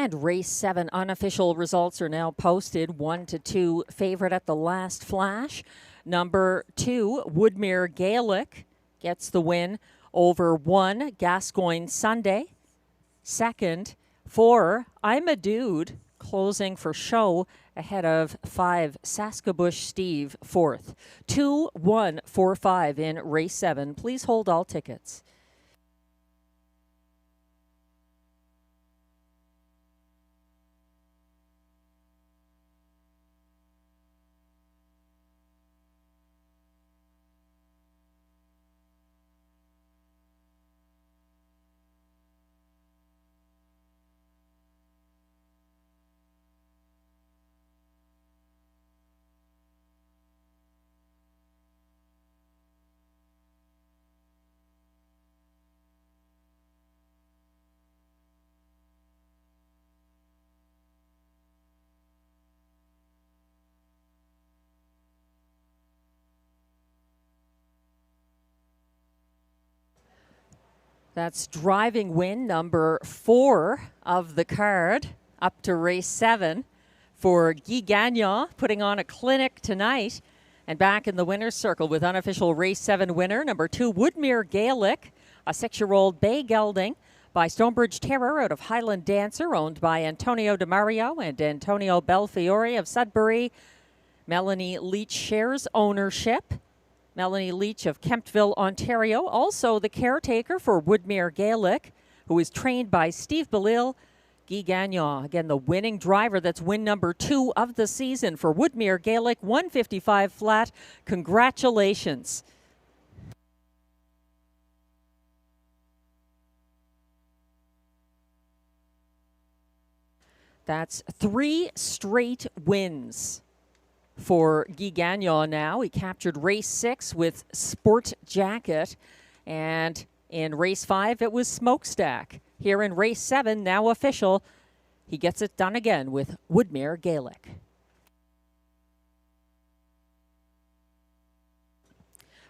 And race 7 unofficial results are now posted. 1-2 favorite at the last flash. Number 2, Woodmere Gaelic gets the win over 1, Gascoigne Sunday. Second, 4, I'm a Dude, closing for show ahead of 5, Saskabush Steve, fourth. 2, 1, 4, 5 in race 7. Please hold all tickets. That's driving win number 4 of the card, up to race 7 for Guy Gagnon, putting on a clinic tonight. And back in the winner's circle with unofficial race 7 winner, number 2, Woodmere Gaelic, a 6-year-old bay gelding by Stonebridge Terror out of Highland Dancer, owned by Antonio DeMario and Antonio Belfiore of Sudbury. Melanie Leach shares ownership. Melanie Leach of Kemptville, Ontario, also the caretaker for Woodmere Gaelic, who is trained by Steve Bellil. Guy Gagnon, again, the winning driver. That's win number 2 of the season for Woodmere Gaelic, 155 flat. Congratulations. That's 3 straight wins for Guy Gagnon now. He captured race 6 with Sport Jacket, and in race 5 it was Smokestack. Here in race 7, now official, he gets it done again with Woodmere Gaelic.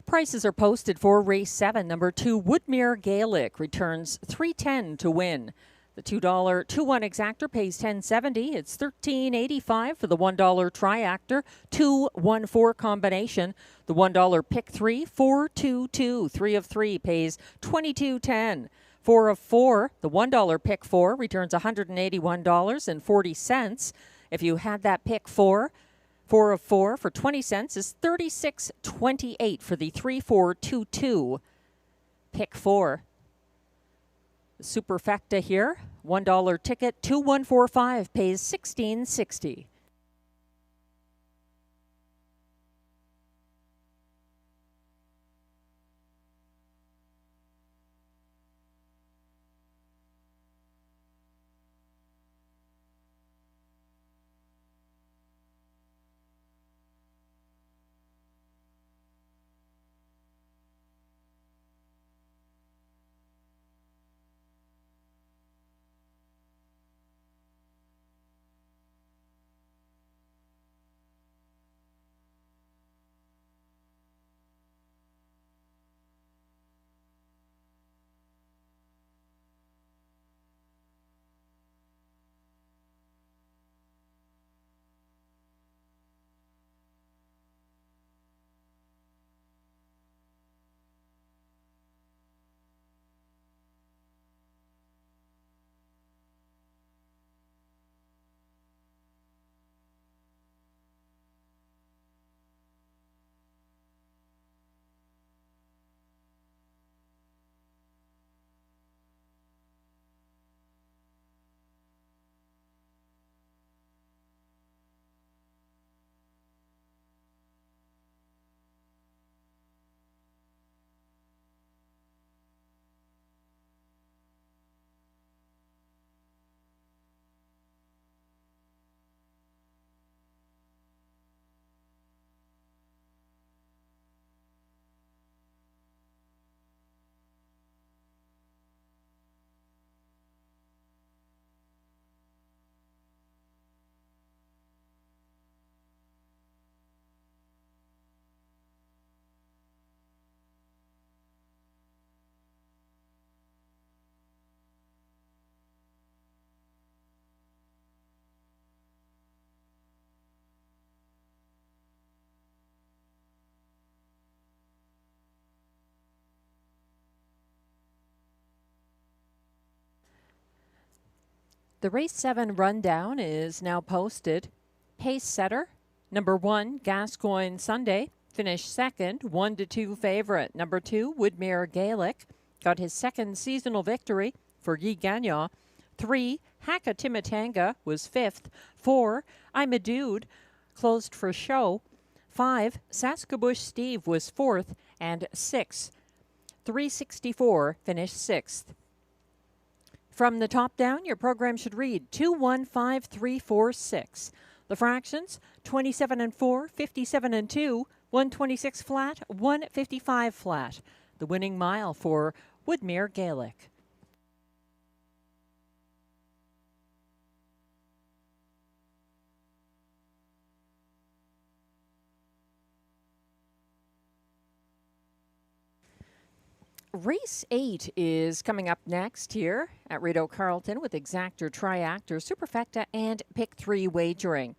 Prices are posted for race 7. Number 2, Woodmere Gaelic, returns $3.10 to win. The $2 2-1 exactor pays $10.70. It's $13.85 for the $1 triactor, 2-1-4 combination. The $1 pick 3, 4-2-2. 3 of 3 pays $22.10. 4 of 4, the $1 pick 4 returns $181.40. If you had that pick 4, 4 of 4 for 20 cents is $36.28 for the 3-4-2-2 pick 4. The superfecta here, $1 ticket, 2-1-4-5 pays $16.60. The race 7 rundown is now posted. Pace setter, number 1, Gascoigne Sunday, finished second, 1-2 favorite. Number 2, Woodmere Gaelic, got his second seasonal victory for Guy Gagnon. 3, Haka Timitanga was 5th. 4, I'm a Dude, closed for show. 5, Saskabush Steve was 4th. And 6, 364 finished 6th. From the top down, your program should read 215346. The fractions 27 and 4, 57 and 2, 126 flat, 155 flat. The winning mile for Woodmere Gaelic. Race 8 is coming up next here at Rideau Carleton with Exactor, Triactor, Superfecta, and Pick 3 wagering.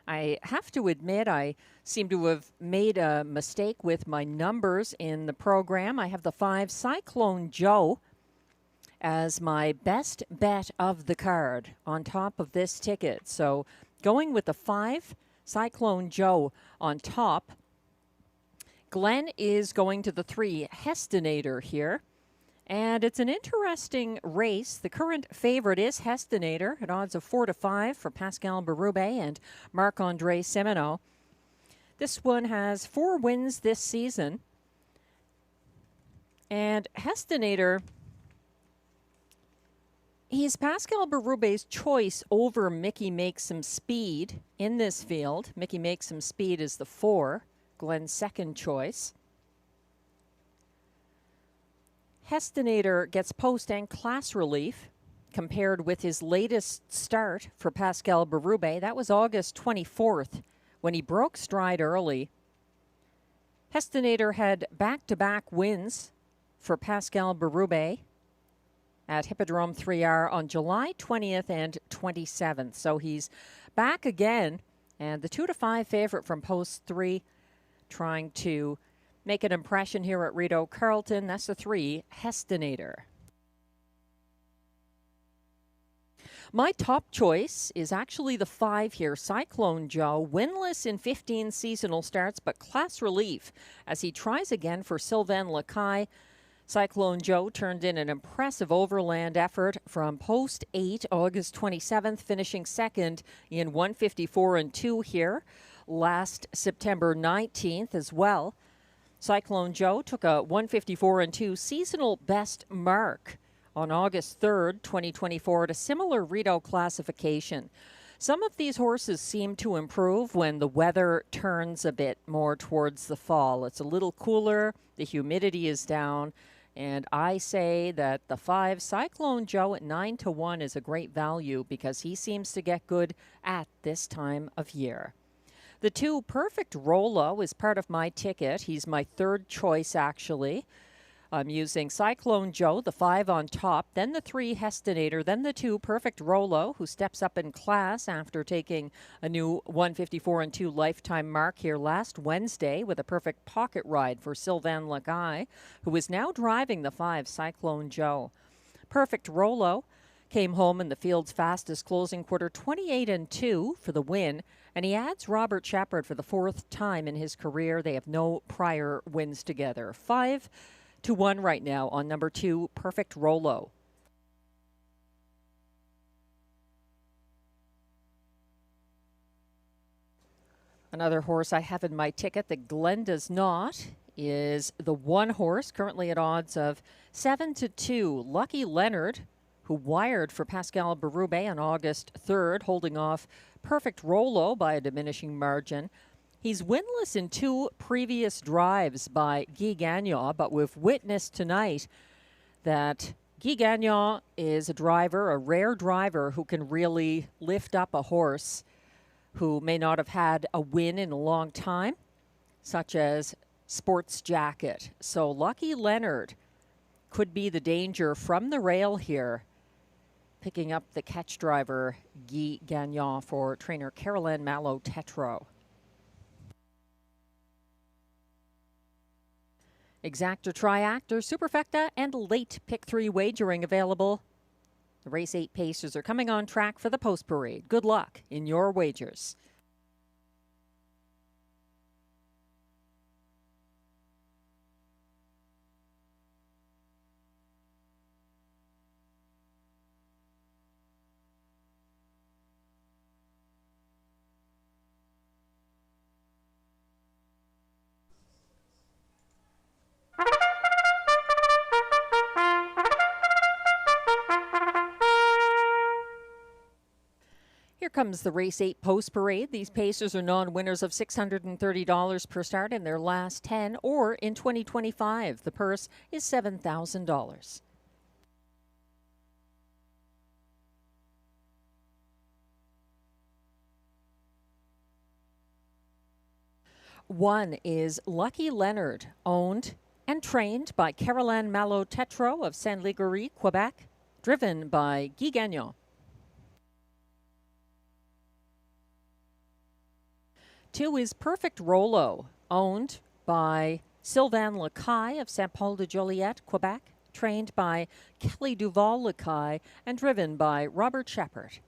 I have to admit I seem to have made a mistake with my numbers in the program. I have the 5 Cyclone Joe as my best bet of the card on top of this ticket. So going with the 5 Cyclone Joe on top, Glenn is going to the 3 Hestinator here. And it's an interesting race. The current favorite is Hestinator at odds of 4-5 for Pascal Berube and Marc-Andre Simoneau. This one has 4 wins this season. And Hestinator, he's Pascal Berube's choice over Mickey Makes Some Speed in this field. Mickey Makes Some Speed is the 4. Glenn's second choice. Hestinator gets post and class relief compared with his latest start for Pascal Berube. That was August 24th when he broke stride early. Hestinator had back-to-back wins for Pascal Berube at Hippodrome 3R on July 20th and 27th. So he's back again, and the 2-5 favorite from post 3 trying to make an impression here at Rideau Carleton. That's the 3 Hestinator. My top choice is actually the 5 here, Cyclone Joe, winless in 15 seasonal starts, but class relief as he tries again for Sylvain Lacaille. Cyclone Joe turned in an impressive overland effort from post 8, August 27th, finishing second in 154-2 here last September 19th as well. Cyclone Joe took a 154-2 seasonal best mark on August 3rd, 2024 at a similar Rideau classification. Some of these horses seem to improve when the weather turns a bit more towards the fall. It's a little cooler, the humidity is down, and I say that the 5 Cyclone Joe at 9-1 is a great value because he seems to get good at this time of year. The 2 Perfect Rolo is part of my ticket. He's my third choice, actually. I'm using Cyclone Joe, the 5 on top, then the 3 Hestinator, then the 2 Perfect Rolo, who steps up in class after taking a new 154-2 lifetime mark here last Wednesday with a perfect pocket ride for Sylvain Lacaille, who is now driving the 5 Cyclone Joe. Perfect Rolo came home in the field's fastest closing quarter, 28-2 for the win, and he adds Robert Shepard for the 4th time in his career. They have no prior wins together. 5-1 right now on number 2, Perfect Rolo. Another horse I have in my ticket that Glenn does not is the 1 horse, currently at odds of 7-2, Lucky Leonard, who wired for Pascal Berube on August 3rd, holding off Perfect Rolo by a diminishing margin. He's winless in 2 previous drives by Guy Gagnon, but we've witnessed tonight that Guy Gagnon is a driver, a rare driver, who can really lift up a horse who may not have had a win in a long time, such as Sports Jacket. So Lucky Leonard could be the danger from the rail here, picking up the catch driver Guy Gagnon for trainer Caroline Malo-Tetreault. Exactor, Triactor, Superfecta, and late Pick 3 wagering available. The Race 8 Pacers are coming on track for the post parade. Good luck in your wagers. Here comes the Race 8 post parade. These Pacers are non-winners of $630 per start in their last 10, or in 2025. The purse is $7,000. One is Lucky Leonard, owned and trained by Caroline Malo-Tetro of Saint-Légerie, Quebec, driven by Guy Gagnon. 2 is Perfect Rollo, owned by Sylvain Lacaille of Saint-Paul-de-Joliette, Quebec, trained by Kelly Duval-Lacaille and driven by Robert Shepard.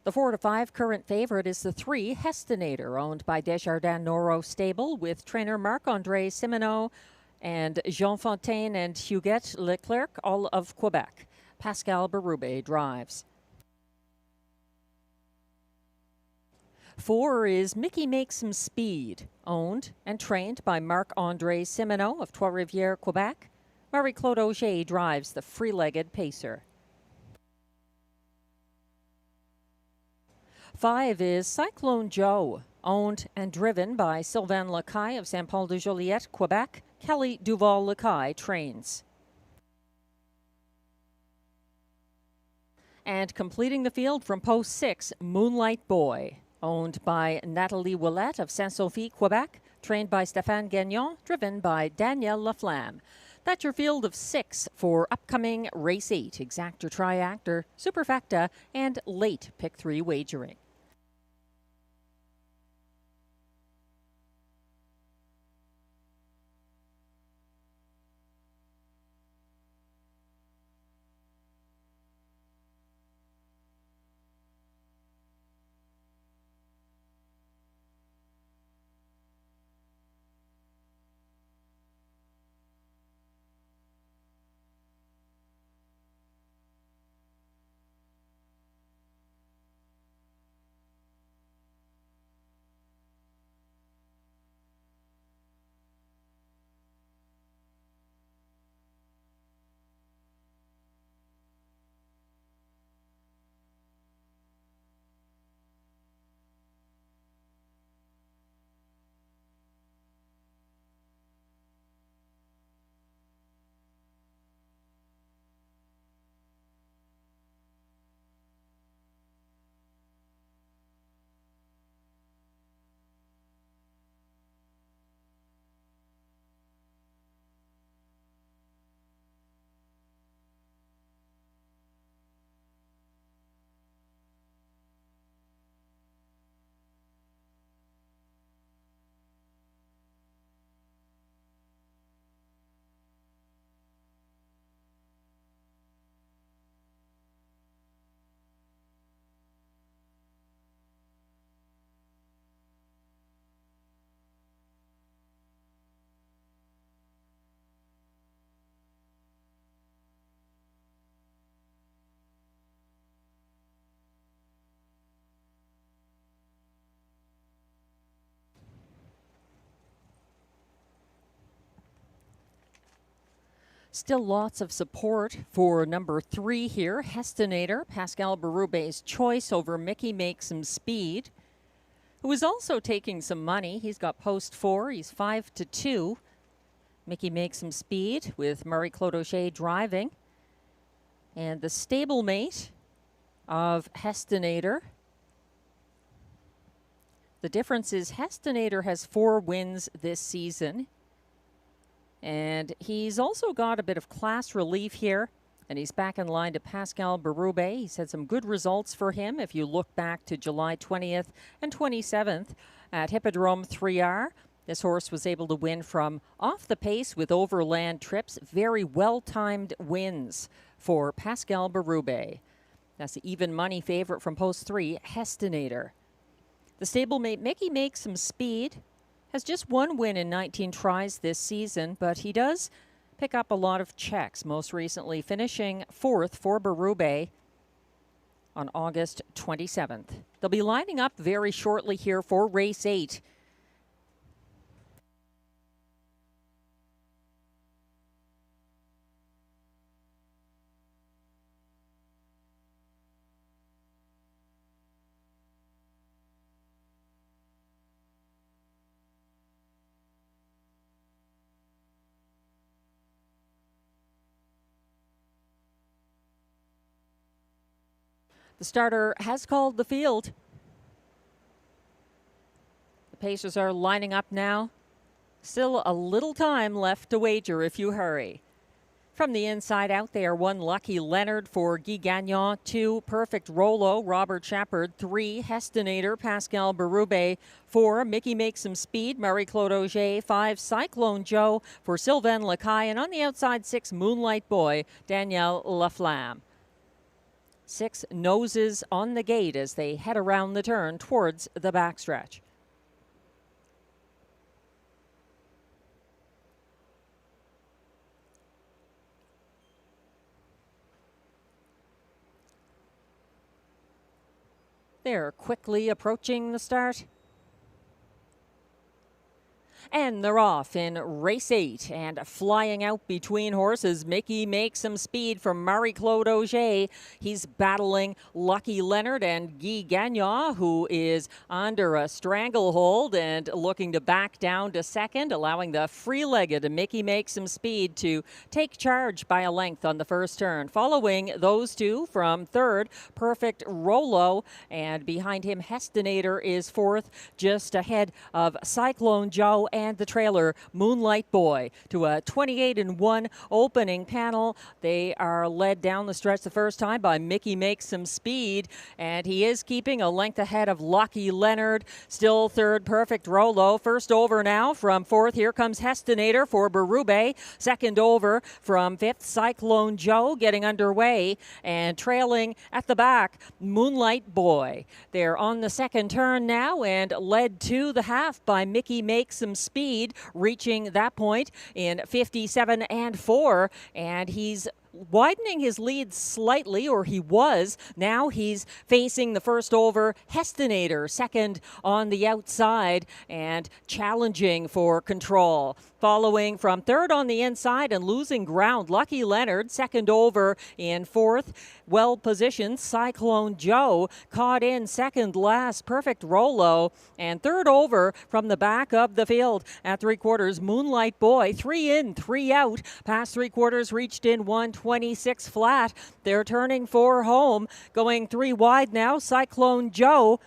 The 4 to 5 current favorite is the 3 Hestinator, owned by Desjardins Noro Stable with trainer Marc-André Simoneau and Jean Fontaine and Huguette Leclerc, all of Quebec. Pascal Berube drives. 4 is Mickey Makes Some Speed, owned and trained by Marc-André Simoneau of Trois-Rivières, Quebec. Marie-Claude Auger drives the free-legged pacer. 5 is Cyclone Joe, owned and driven by Sylvain Lacaille of Saint-Paul-de-Joliette, Quebec. Kelly Duval-Lacaille trains. And completing the field from post 6, Moonlight Boy, owned by Nathalie Ouellette of Saint-Sophie, Quebec, trained by Stéphane Gagnon, driven by Danielle Laflamme. That's your field of 6 for upcoming Race 8, Exactor, Triactor, Superfecta, and late Pick 3 wagering. Still lots of support for number 3 here, Hestinator, Pascal Berube's choice over Mickey Makes Some Speed, who is also taking some money. He's got post 4, he's 5 to 2. Mickey Makes Some Speed with Marie-Claude Auger driving. And the stablemate of Hestinator. The difference is Hestinator has 4 wins this season. And he's also got a bit of class relief here, and he's back in line to Pascal Berube. He's had some good results for him if you look back to July 20th and 27th at Hippodrome 3R. This horse was able to win from off the pace with overland trips. Very well-timed wins for Pascal Berube. That's the even money favorite from post 3, Hestinator. The stablemate Mickey Makes Some Speed has just 1 win in 19 tries this season, but he does pick up a lot of checks, most recently finishing 4th for Berube on August 27th. They'll be lining up very shortly here for race 8. The starter has called the field. Pacers are lining up now. Still a little time left to wager if you hurry. From the inside out there, 1 Lucky Leonard for Guy Gagnon, 2 Perfect Rolo, Robert Shepard, 3 Hestinator, Pascal Berube, 4 Mickey Makes Some Speed, Marie-Claude Auger, 5 Cyclone Joe for Sylvain Lacaille, and on the outside 6 Moonlight Boy, Danielle Laflamme. 6 noses on the gate as they head around the turn towards the backstretch. They're quickly approaching the start. And they're off in race 8, and flying out between horses. Mickey Makes Some Speed from Marie-Claude Auger. He's battling Lucky Leonard and Guy Gagnon, who is under a stranglehold and looking to back down to second, allowing the free-legged Mickey Makes Some Speed to take charge by a length on the first turn. Following those two from third, Perfect Rolo, and behind him Hestinator is fourth, just ahead of Cyclone Joe and the trailer Moonlight Boy. To a 28-1 opening panel. They are led down the stretch the first time by Mickey Makes Some Speed, and he is keeping a length ahead of Lucky Leonard. Still third, Perfect Rolo. First over now from fourth. Here comes Hestinator for Berube. Second over from fifth, Cyclone Joe getting underway, and trailing at the back, Moonlight Boy. They're on the second turn now and led to the half by Mickey Makes Some Speed, reaching that point in 57-4, and he's widening his lead slightly, or he was. Now he's facing the first over Hestinator, second on the outside and challenging for control. Following from third on the inside and losing ground, Lucky Leonard, second over in fourth. Well-positioned Cyclone Joe caught in second last, Perfect Rolo, and third over from the back of the field at three-quarters, Moonlight Boy, 3 in, 3 out. Past three-quarters, reached in 126 flat. They're turning for home, going 3 wide now. Cyclone Joe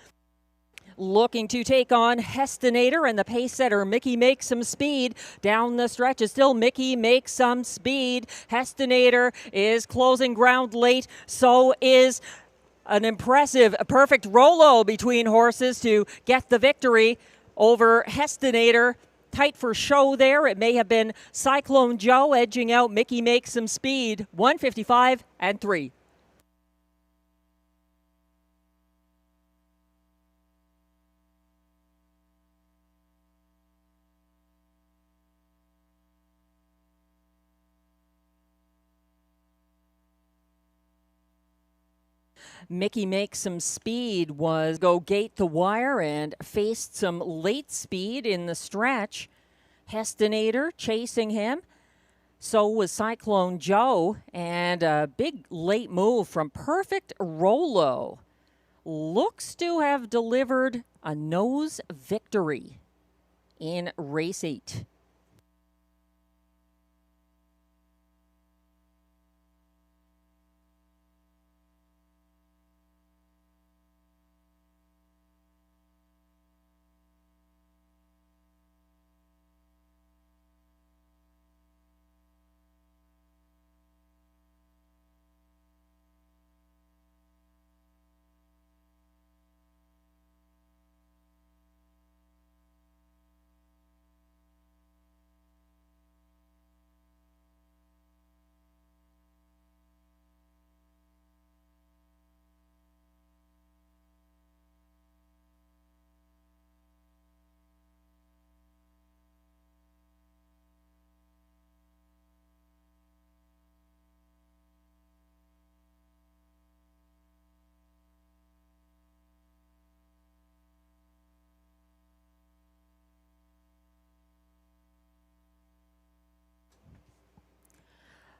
looking to take on Hestinator, and the pace setter Mickey Makes Some Speed down the stretch is still Mickey Makes Some Speed. Hestinator is closing ground late, so is an impressive Perfect Rolo between horses to get the victory over Hestinator. Tight for show there. It may have been Cyclone Joe edging out Mickey Makes Some Speed, 155-3. Mickey Makes Some Speed was go gate the wire and faced some late speed in the stretch. Hestinator chasing him. So was Cyclone Joe, and a big late move from Perfect Rolo. Looks to have delivered a nose victory in race 8.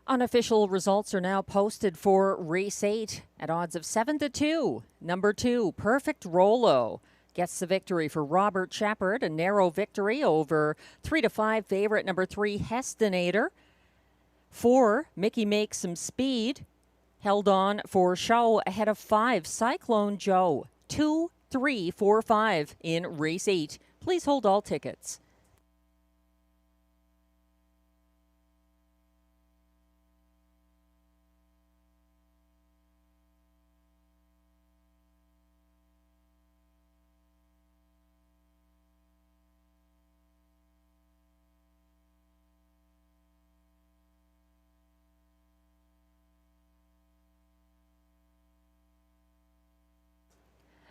Unofficial results are now posted for race 8 at odds of 7-2. Number 2, Perfect Rolo, gets the victory for Robert Shepard. A narrow victory over 3-5 favorite number 3, Hestinator. 4, Mickey Makes Some Speed, held on for show ahead of 5, Cyclone Joe. 2, 3, 4, 5 in race 8 Please hold all tickets.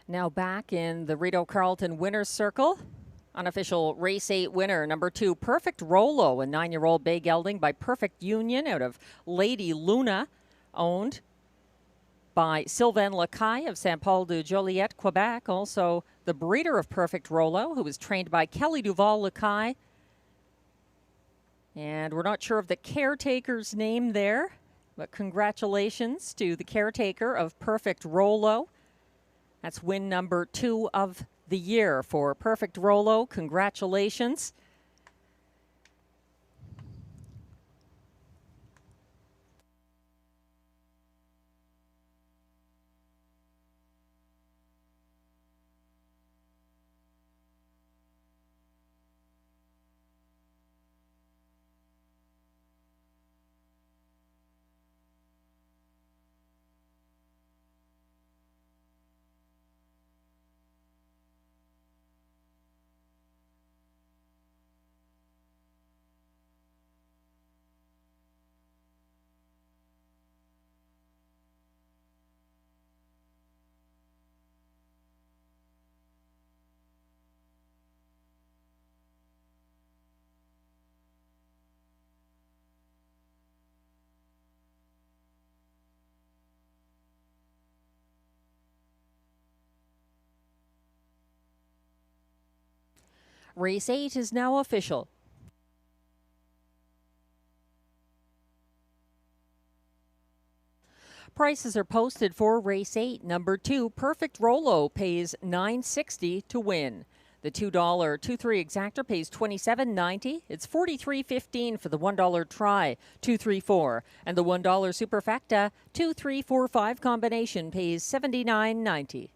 Now back in the Rideau Carleton winner's circle. Unofficial race 8 winner, number 2, Perfect Rolo, a 9-year-old bay gelding by Perfect Union out of Lady Luna, owned by Sylvain Lacaille of Saint Paul de Joliette, Quebec. Also the breeder of Perfect Rolo, who was trained by Kelly Duval Lacaille. And we're not sure of the caretaker's name there, but congratulations to the caretaker of Perfect Rolo. That's win number 2 of the year for Perfect Rolo. Congratulations. Race 8 is now official. Prices are posted for race 8. Number 2, Perfect Rolo, pays $9.60 to win. The $2 2-3 exactor pays $27.90. It's $43.15 for the $1 try, 2-3-4. And the $1 superfecta 2-3-4-5 combination pays $79.90.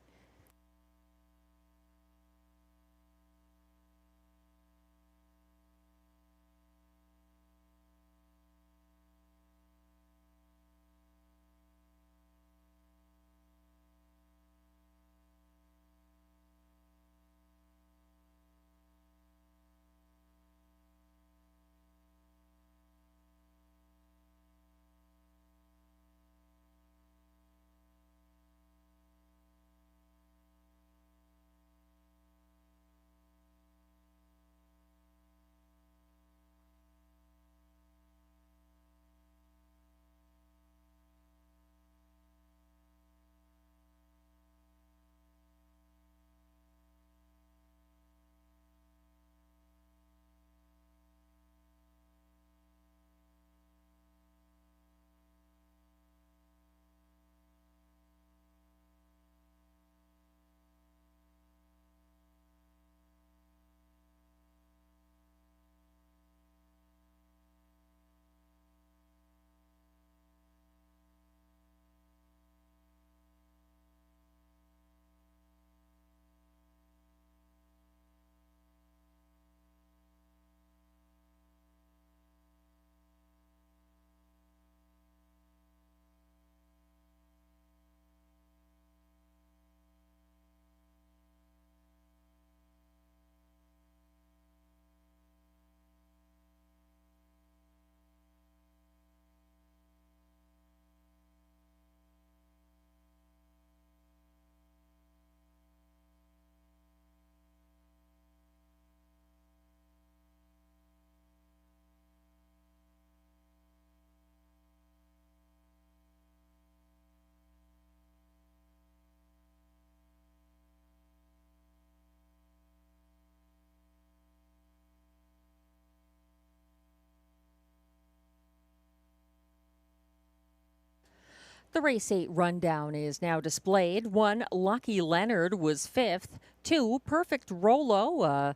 The race 8 rundown is now displayed. 1, Lucky Leonard was 5th. 2, Perfect Rolo,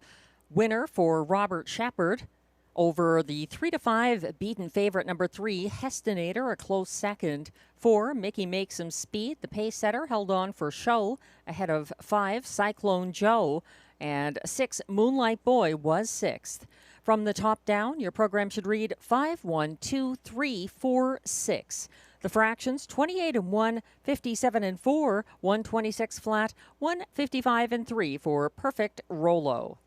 winner for Robert Shepard. Over the 3-5 beaten favorite number 3, Hestinator, a close second. 4, Mickey Makes Some Speed. The pace setter held on for show ahead of 5, Cyclone Joe. And 6, Moonlight Boy, was 6th. From the top down, your program should read 5, 1, 2, 3, 4, 6. The fractions, 28 and 1, 57 and 4, 126 flat, 155 and 3 for perfect Rolo.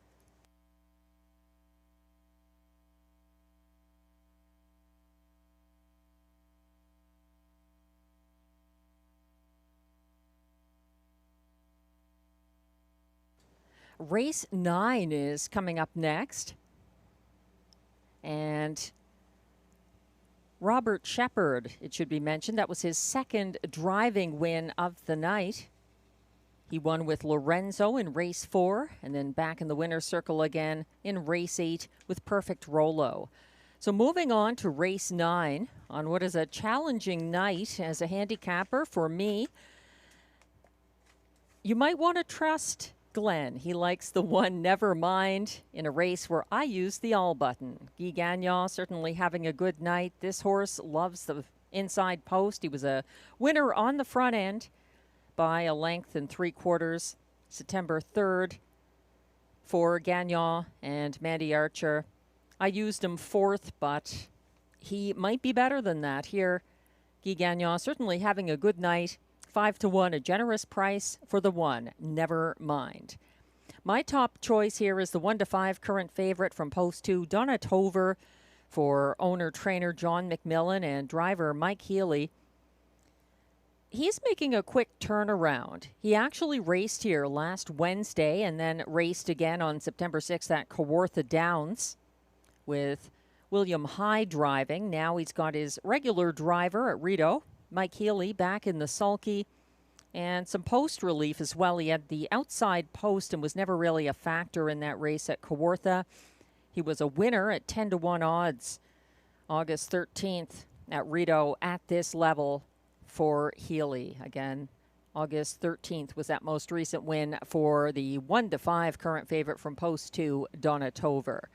Race 9 is coming up next. And Robert Shepard, it should be mentioned, that was his second driving win of the night. He won with Lorenzo in race 4 and then back in the winner's circle again in race 8 with perfect Rolo. So moving on to race 9 on what is a challenging night as a handicapper for me. You might want to trust Glenn. He likes the one Never Mind in a race where I use the all button. Guy Gagnon certainly having a good night. This horse loves the inside post. He was a winner on the front end by a length and 3/4. September 3rd for Gagnon and Mandy Archer. I used him 4th, but he might be better than that here. Guy Gagnon certainly having a good night. 5-1, a generous price for the one, Never Mind. My top choice here is the 1-5 current favorite from post 2, Donna Tover, for owner-trainer John McMillan and driver Mike Healy. He's making a quick turnaround. He actually raced here last Wednesday and then raced again on September 6th at Kawartha Downs with William High driving. Now he's got his regular driver at Rideau, Mike Healy, back in the sulky, and some post relief as well. He had the outside post and was never really a factor in that race at Kawartha. He was a winner at 10-1 odds August 13th at Rideau at this level for Healy. Again, August 13th was that most recent win for the 1-5 current favorite from post 2, Donna Tover.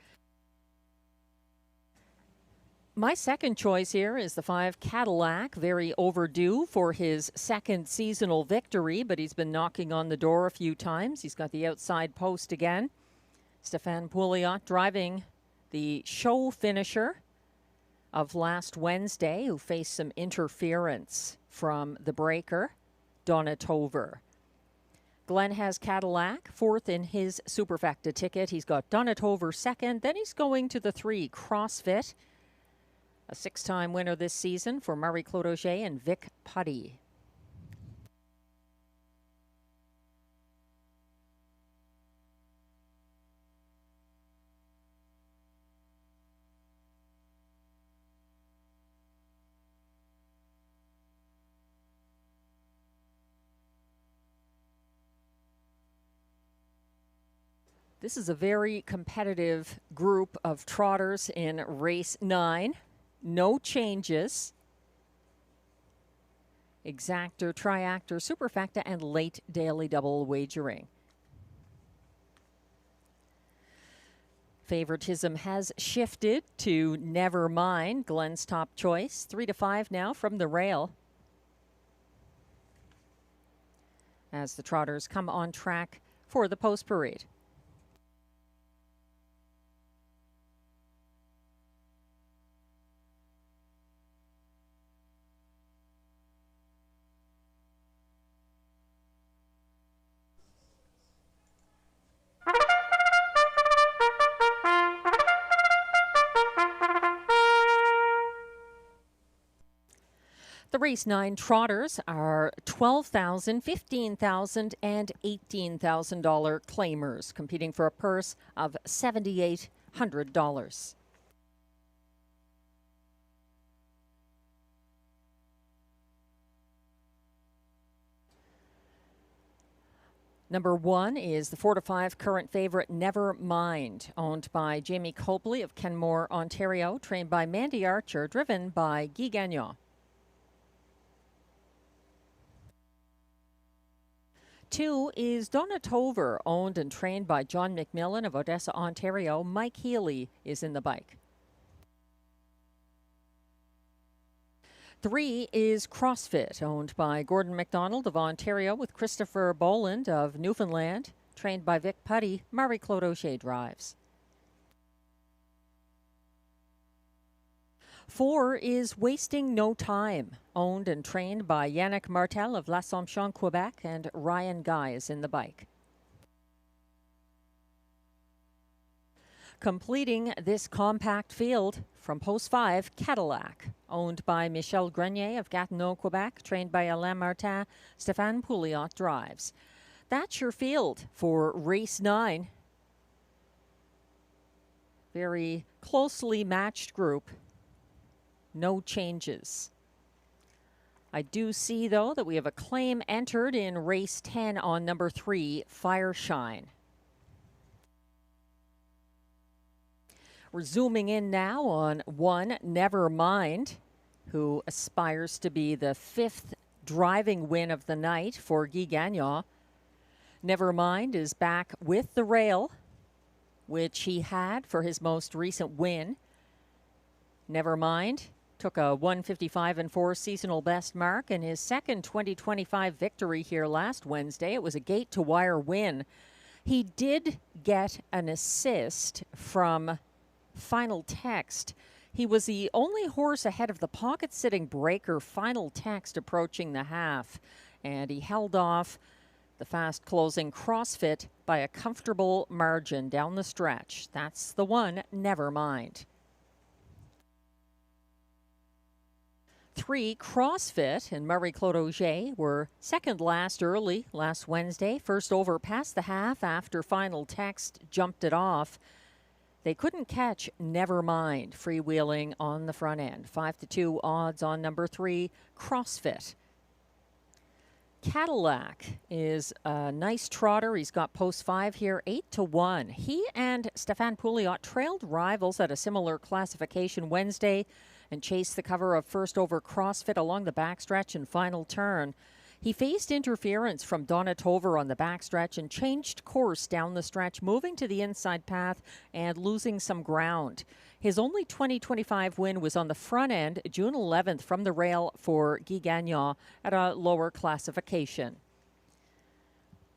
My second choice here is the 5 Cadillac, very overdue for his second seasonal victory, but he's been knocking on the door a few times. He's got the outside post again. Stéphane Pouliot driving the show finisher of last Wednesday, who faced some interference from the breaker, Donna Tover. Glenn has Cadillac, 4th in his Superfecta ticket. He's got Donna Tover 2nd. Then he's going to the 3 CrossFit, a 6-time winner this season for Marie-Claude Auger and Vic Putty. This is a very competitive group of trotters in race 9. No changes. Exactor, Triactor, Superfecta, and late daily double wagering. Favoritism has shifted to Never Mind, Glenn's top choice. 3-5 now from the rail, as the trotters come on track for the post parade. The race 9 trotters are $12,000, $15,000, and $18,000 claimers, competing for a purse of $7,800. Number 1 is the 4-5 current favorite, Never Mind, owned by Jamie Copley of Kenmore, Ontario, trained by Mandy Archer, driven by Guy Gagnon. 2 is Donna Tover, owned and trained by John McMillan of Odessa, Ontario. Mike Healy is in the bike. 3 is CrossFit, owned by Gordon MacDonald of Ontario with Christopher Boland of Newfoundland. trained by Vic Putty. Marie-Claude Auger drives. 4 is Wasting No Time, owned and trained by Yannick Martel of L'Assomption, Quebec, and Ryan Guy is in the bike. Completing this compact field from post 5, Cadillac, owned by Michel Grenier of Gatineau, Quebec, trained by Alain Martin. Stéphane Pouliot drives. That's your field for race 9. Very closely matched group. No changes. I do see, though, that we have a claim entered in race 10 on number 3, Fireshine. We're zooming in now on 1, Nevermind, who aspires to be the 5th driving win of the night for Guy Gagnon. Nevermind is back with the rail, which he had for his most recent win. Nevermind took a 1:55.4 seasonal best mark in his second 2025 victory here last Wednesday. It was a gate-to-wire win. He did get an assist from Final Text. He was the only horse ahead of the pocket-sitting breaker Final Text approaching the half, and he held off the fast-closing CrossFit by a comfortable margin down the stretch. That's the one, Nevermind. 3, CrossFit and Marie-Claude Auger were second last early last Wednesday. First over past the half after Final Text jumped it off. They couldn't catch Nevermind freewheeling on the front end. 5-2 odds on number 3, CrossFit. Cadillac is a nice trotter. He's got post 5 here, 8-1. He and Stéphane Pouliot trailed rivals at a similar classification Wednesday and chased the cover of first over CrossFit along the backstretch and final turn. He faced interference from Donatover on the backstretch and changed course down the stretch, moving to the inside path and losing some ground. His only 2025 win was on the front end, June 11th, from the rail for Guy Gagnon at a lower classification.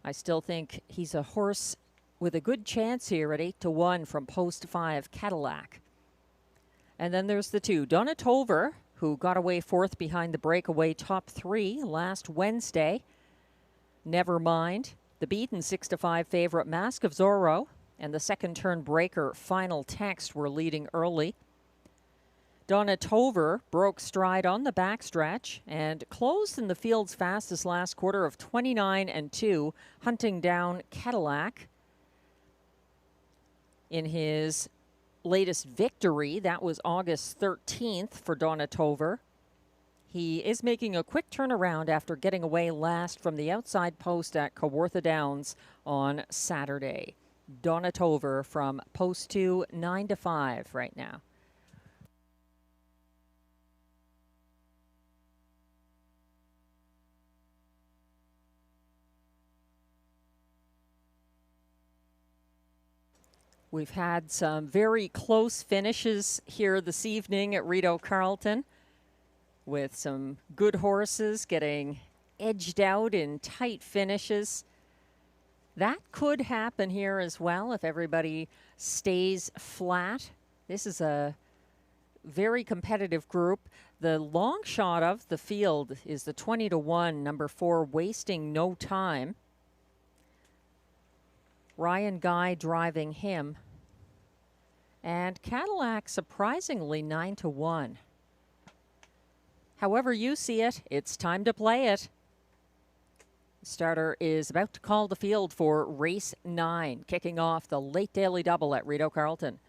I still think he's a horse with a good chance here at 8-1 from post 5, Cadillac. And then there's the 2, Donatover, who got away 4th behind the breakaway top 3 last Wednesday. Nevermind, the beaten 6-5 favorite Mask of Zorro, and the second turn breaker Final Text were leading early. Donatover broke stride on the backstretch and closed in the field's fastest last quarter of 29-2, hunting down Cadillac. In his latest victory, that was August 13th for Donatover. He is making a quick turnaround after getting away last from the outside post at Kawartha Downs on Saturday. Donatover from post 2, 9-5 right now. We've had some very close finishes here this evening at Rideau Carleton, with some good horses getting edged out in tight finishes. That could happen here as well if everybody stays flat. This is a very competitive group. The long shot of the field is the 20-1, number 4, Wasting No Time. Ryan Guy driving him. And Cadillac surprisingly 9-1. However you see it, it's time to play it. The starter is about to call the field for race 9, kicking off the late daily double at Rideau Carleton.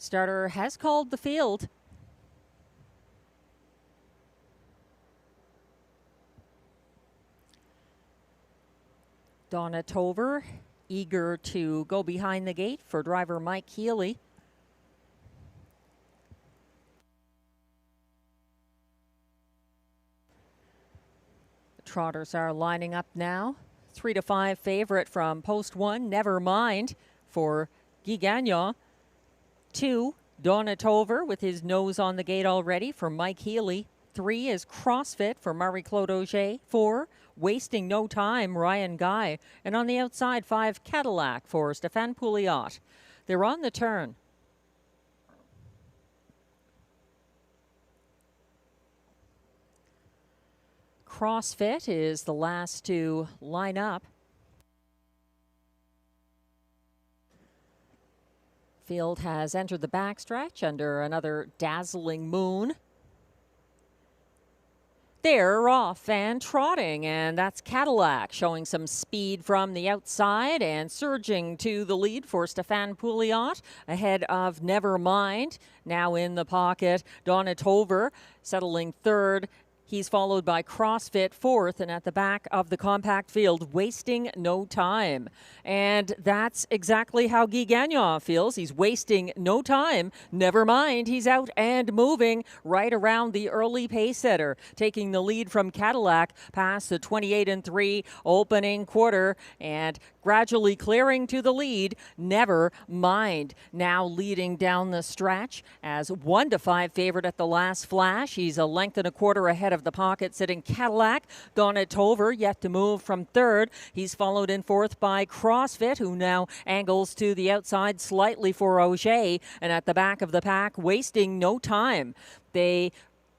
Starter has called the field. Donatover, eager to go behind the gate for driver Mike Healy. The trotters are lining up now. 3-5 favorite from post 1, Nevermind for Guy Gagnon. 2, Donatover with his nose on the gate already for Mike Healy. 3 is CrossFit for Marie-Claude Auger. 4, Wasting No Time, Ryan Guy. And on the outside, 5, Cadillac for Stéphane Pouliot. They're on the turn. CrossFit is the last to line up. Field has entered the backstretch under another dazzling moon. They're off and trotting, and that's Cadillac showing some speed from the outside and surging to the lead for Stéphane Pouliot ahead of Nevermind. Now in the pocket, Donatover settling third. He's followed by CrossFit fourth, and at the back of the compact field, Wasting No Time. And that's exactly how Guy Gagnon feels. He's wasting no time. Never mind, he's out and moving right around the early pace setter, taking the lead from Cadillac past the 28-3 opening quarter and gradually clearing to the lead. Never Mind now leading down the stretch as 1-5 favorite at the last flash. He's a length and a quarter ahead of the pocket sitting Cadillac. Donatover yet to move from third. He's followed in fourth by CrossFit, who now angles to the outside slightly for Auger. And at the back of the pack, Wasting No Time. They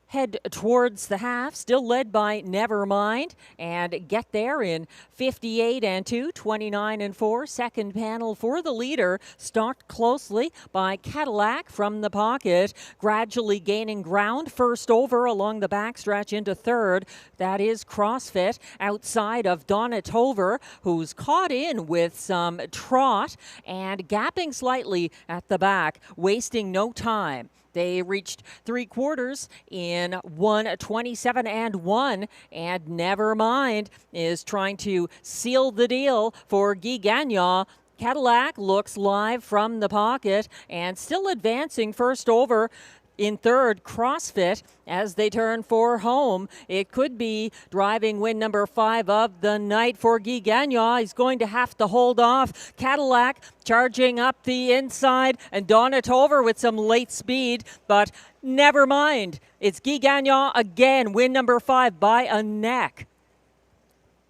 head towards the half, still led by Nevermind, and get there in 58-2, 29-4. Second panel for the leader, stalked closely by Cadillac from the pocket, gradually gaining ground. First over along the backstretch into third. That is CrossFit outside of Donatover, who's caught in with some trot and gapping slightly at the back, Wasting No Time. They reached three quarters in 1:27-1, and Nevermind is trying to seal the deal for Guy Gagnon. Cadillac looks live from the pocket and still advancing first over. In third, CrossFit as they turn for home. It could be driving win number 5 of the night for Guy Gagnon. He's going to have to hold off. Cadillac charging up the inside, and Donatover with some late speed, but never mind. It's Guy Gagnon again, win number 5 by a neck.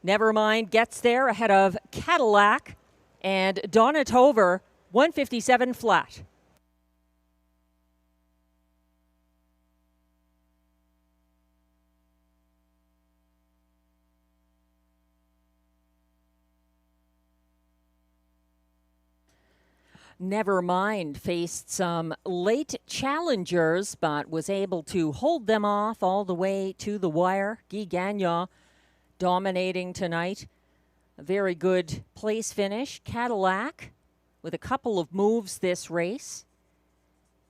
Nevermind gets there ahead of Cadillac, and Donatover 157 flat. Nevermind faced some late challengers, but was able to hold them off all the way to the wire. Guy Gagnon dominating tonight. A very good place finish. Cadillac with a couple of moves this race.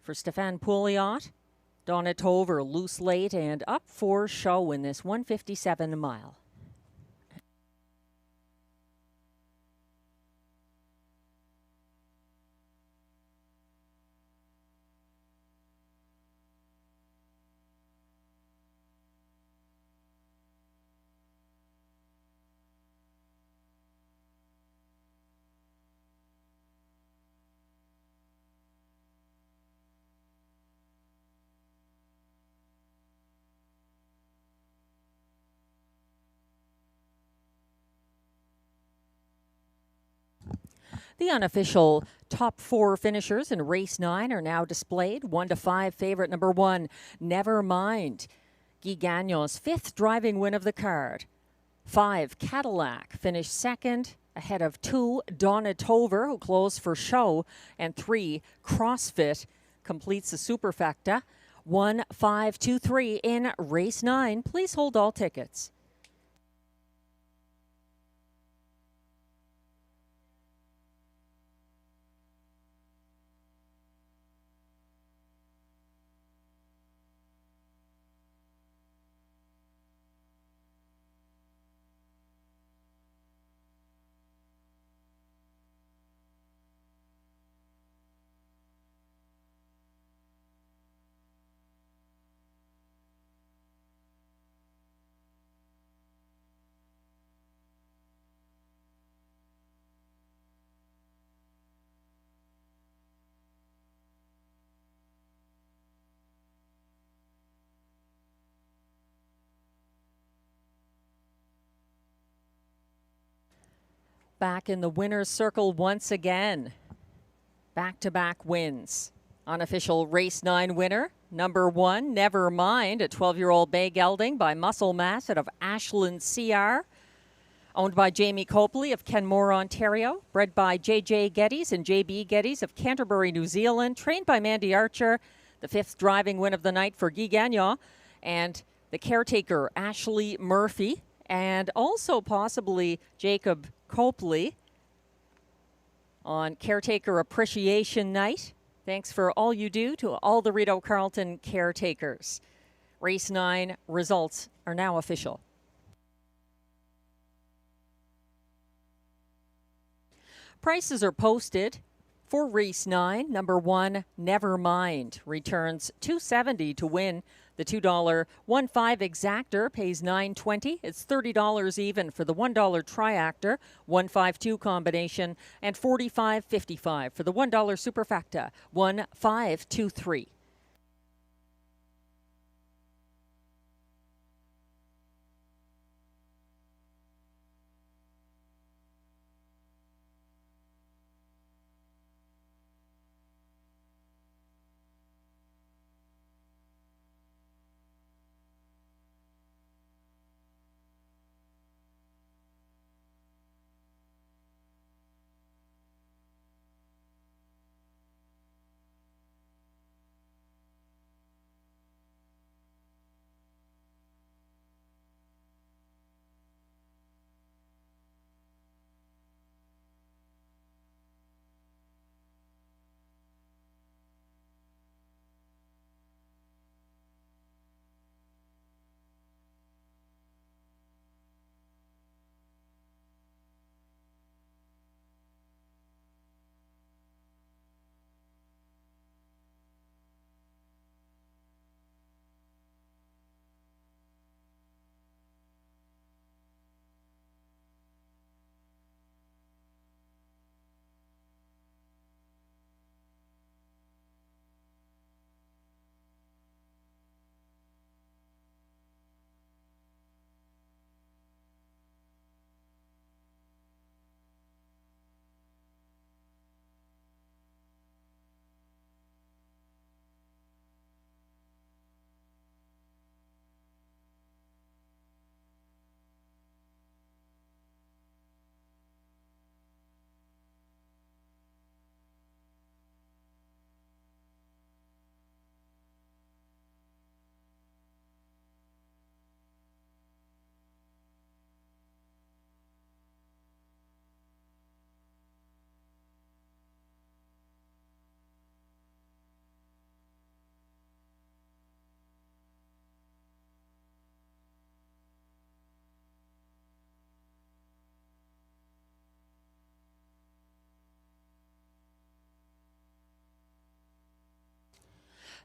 For Stéphane Pouliot, Donatover loose late and up for show in this 157 mile. The unofficial top 4 finishers in race 9 are now displayed. 1-5 favorite number 1, Nevermind. Guy Gagnon's 5th driving win of the card. 5, Cadillac finished second ahead of 2, Donatover, who closed for show, and 3, CrossFit completes the superfecta. 1, 5, 2, 3 in race 9. Please hold all tickets. back in the winner's circle once again. Back-to-back wins. Unofficial race 9 winner, number 1, Never Mind, a 12-year-old bay gelding by Muscle Mass out of Ashland CR. Owned by Jamie Copley of Kenmore, Ontario. Bred by J.J. Geddes and J.B. Geddes of Canterbury, New Zealand. Trained by Mandy Archer. The 5th driving win of the night for Guy Gagnon. And the caretaker, Ashley Murphy. And also possibly Jacob Copley on Caretaker Appreciation Night. Thanks for all you do to all the Rideau Carleton caretakers. Race 9 results are now official. Prices are posted for race 9. Number 1, Never Mind, returns $2.70 to win. The $2 1.5 exactor pays $9.20. It's $30 even for the $1 triactor, 1.52 combination, and $45.55 for the $1 superfecta, 1.523.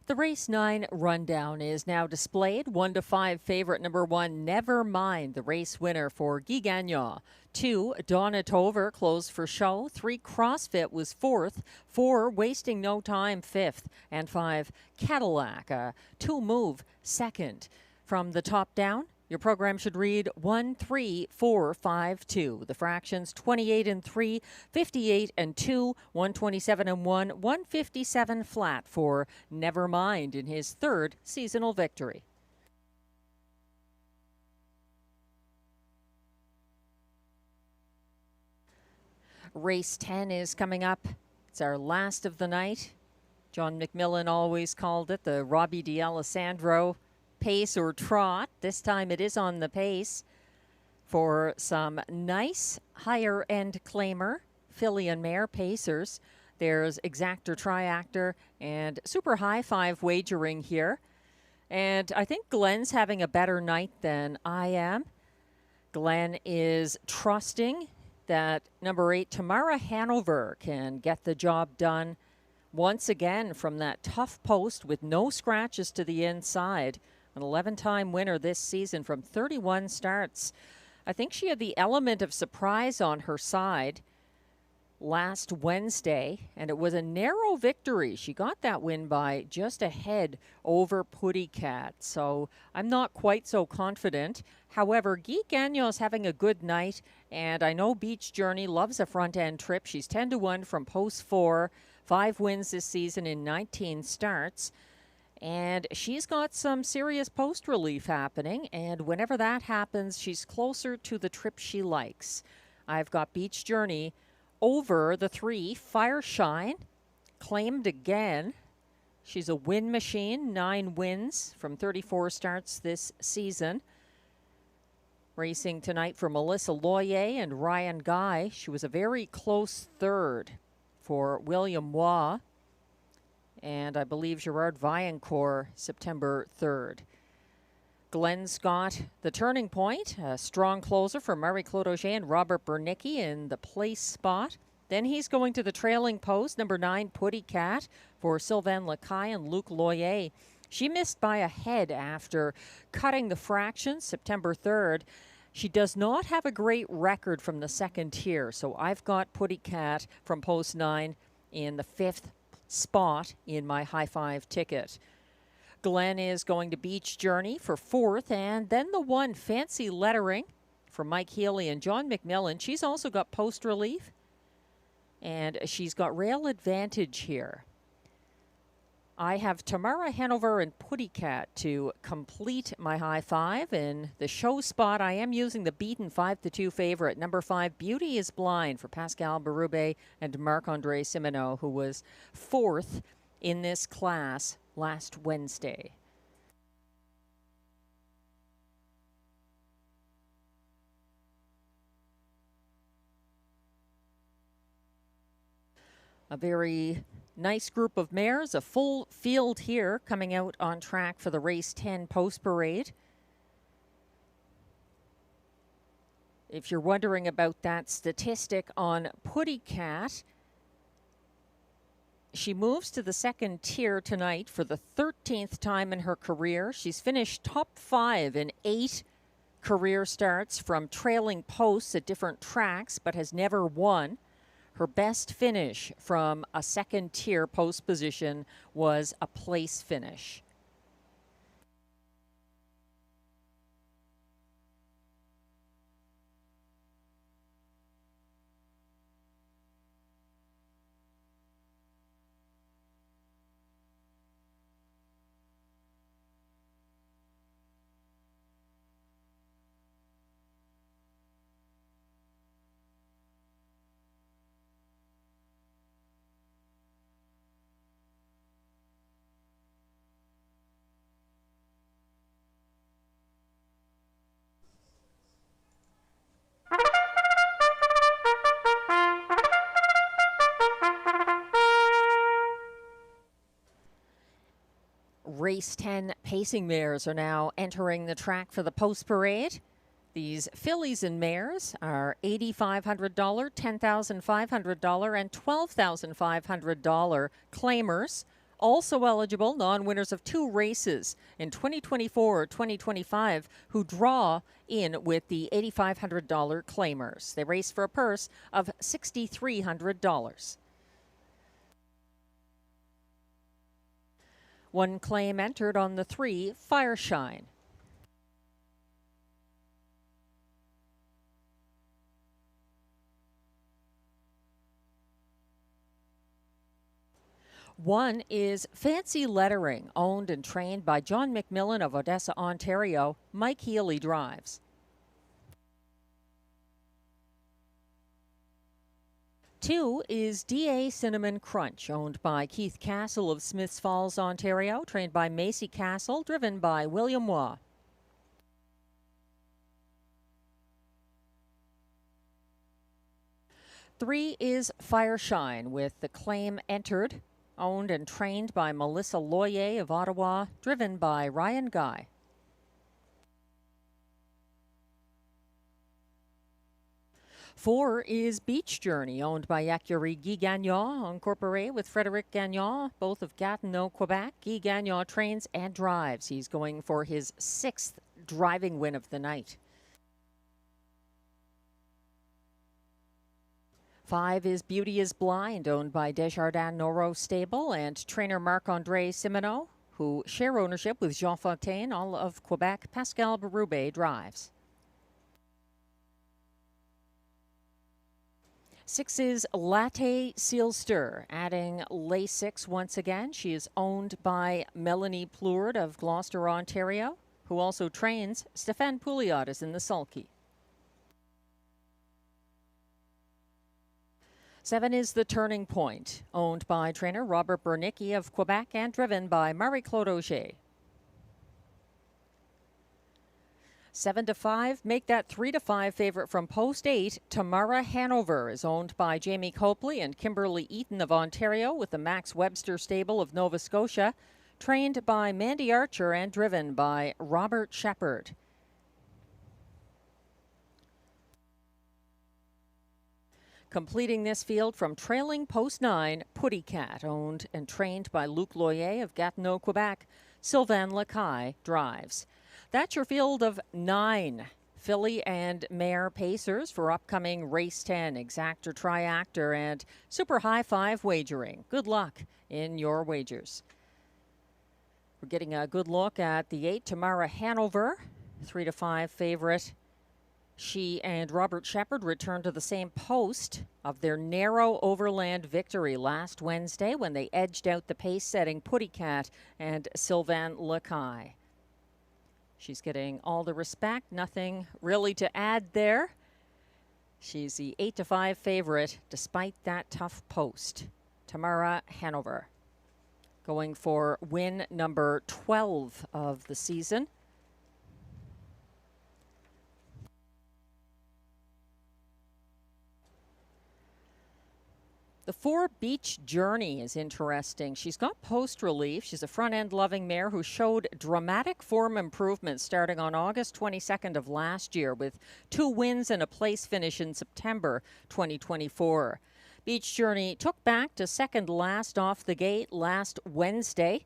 The race 9 rundown is now displayed. 1 to 5 favorite number 1, Never Mind, the race winner for Guy Gagnon. 2, Donna Tover, closed for show. 3, CrossFit was 4th. 4, Wasting No Time, 5th. And 5, Cadillac, 2 Move, 2nd. From the top down, your program should read 1, 3, 4, 5, 2. The fractions 28 and 3, 58 and 2, 127 and 1, 157 flat for Never Mind in his 3rd seasonal victory. Race 10 is coming up. It's our last of the night. John McMillan always called it the Robbie D'Alessandro pace or trot. This time it is on the pace for some nice higher end claimer filly and mare pacers. There's exactor, triactor, and super high 5 wagering here. And I think Glenn's having a better night than I am. Glenn is trusting that number 8 Tamara Hanover can get the job done once again from that tough post with no scratches to the inside. An 11-time winner this season from 31 starts. I think she had the element of surprise on her side. last Wednesday, and it was a narrow victory. She got that win by just a head over Putty Cat, so I'm not quite so confident. However, Guy Gagnon's having a good night, and I know Beach Journey loves a front-end trip. She's 10-1 from post 4, 5 wins this season in 19 starts. And she's got some serious post relief happening, and whenever that happens, she's closer to the trip she likes. I've got Beach Journey over the 3, Fireshine, claimed again. She's a win machine, 9 wins from 34 starts this season. Racing tonight for Melissa Loyer and Ryan Guy. She was a very close third for William Waugh. And I believe Gerard Vaillancourt, September 3rd. Glenn Scott, the turning point, a strong closer for Marie-Claude Auger and Robert Bernicki in the place spot. Then he's going to the trailing post, number 9, Putty Cat, for Sylvain Lacaille and Luc Loyer. She missed by a head after cutting the fraction, September 3rd. She does not have a great record from the second tier, so I've got Putty Cat from post 9 in the 5th spot in my high 5 ticket. Glenn is going to Beach Journey for 4th, and then the 1, Fancy Lettering for Mike Healy and John McMillan. She's also got post relief, and she's got rail advantage here. I have Tamara Hanover and Putty Cat to complete my high 5. In the show spot, I am using the beaten 5-2 favorite, number 5, Beauty is Blind for Pascal Berube and Marc-Andre Simoneau, who was 4th in this class last Wednesday. A very nice group of mares, a full field here coming out on track for the race 10 post parade. If you're wondering about that statistic on Putty Cat, she moves to the second tier tonight for the 13th time in her career. She's finished top 5 in 8 career starts from trailing posts at different tracks, but has never won. Her best finish from a second tier post position was a place finish. Race 10 pacing mares are now entering the track for the post parade. These fillies and mares are $8,500, $10,500, and $12,500 claimers. Also eligible non-winners of 2 races in 2024 or 2025 who draw in with the $8,500 claimers. They race for a purse of $6,300. 1 claim entered on the 3, Fireshine. One is Fancy Lettering, owned and trained by John McMillan of Odessa, Ontario. Mike Healy drives. 2 is D.A. Cinnamon Crunch, owned by Keith Castle of Smiths Falls, Ontario, trained by Macy Castle, driven by William Waugh. 3 is Fireshine, with the claim entered, owned and trained by Melissa Loyer of Ottawa, driven by Ryan Guy. 4 is Beach Journey, owned by Yacuri Guy Gagnon, incorporated with Frédéric Gagnon, both of Gatineau, Quebec. Guy Gagnon trains and drives. He's going for his 6th driving win of the night. 5 is Beauty is Blind, owned by Desjardins Noro Stable and trainer Marc-André Simoneau, who share ownership with Jean Fontaine, all of Quebec. Pascal Berube drives. 6 is Latte Sealster, adding lay 6 once again. She is owned by Melanie Plourde of Gloucester, Ontario, who also trains Stéphane Pouliot is in the sulky. 7 is The Turning Point, owned by trainer Robert Bernicki of Quebec and driven by Marie-Claude Auger. 7 to 5, make that 3 to 5 favorite from post 8. Tamara Hanover is owned by Jamie Copley and Kimberly Eaton of Ontario with the Max Webster stable of Nova Scotia, trained by Mandy Archer and driven by Robert Shepard. Completing this field from trailing post 9, Putty Cat, owned and trained by Luc Loyer of Gatineau, Quebec. Sylvain Lacaille drives. That's your field of 9 filly and mare pacers for upcoming race 10, exactor, triactor, and super high 5 wagering. Good luck in your wagers. We're getting a good look at the 8, Tamara Hanover, 3 to 5 favorite. She and Robert Shepard returned to the same post of their narrow overland victory last Wednesday when they edged out the pace-setting Putty Cat and Sylvain Lacaille. She's getting all the respect, nothing really to add there. She's the 8 to 5 favorite despite that tough post. Tamara Hanover going for win number 12 of the season. The 4 Beach Journey is interesting. She's got post relief. She's a front-end loving mare who showed dramatic form improvement starting on August 22nd of last year with 2 wins and a place finish in September 2024. Beach Journey took back to second last off the gate last Wednesday.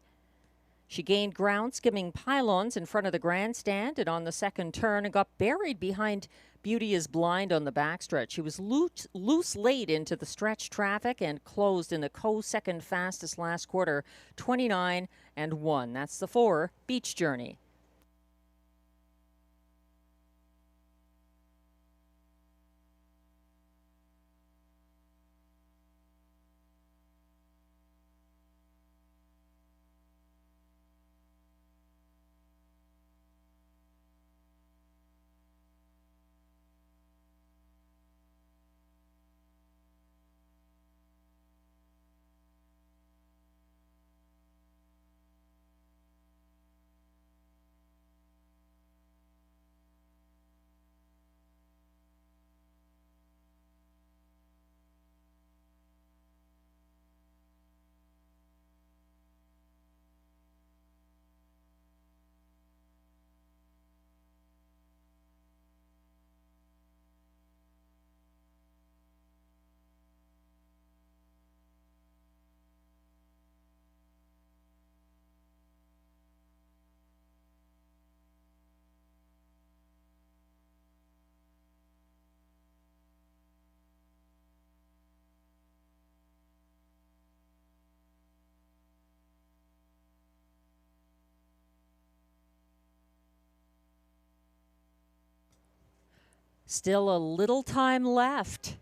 She gained ground skimming pylons in front of the grandstand and on the second turn and got buried behind Beauty is Blind on the backstretch. She was loose late into the stretch traffic and closed in the co-second fastest last quarter, 29-1. That's the 4 Beach Journey. Still a little time left.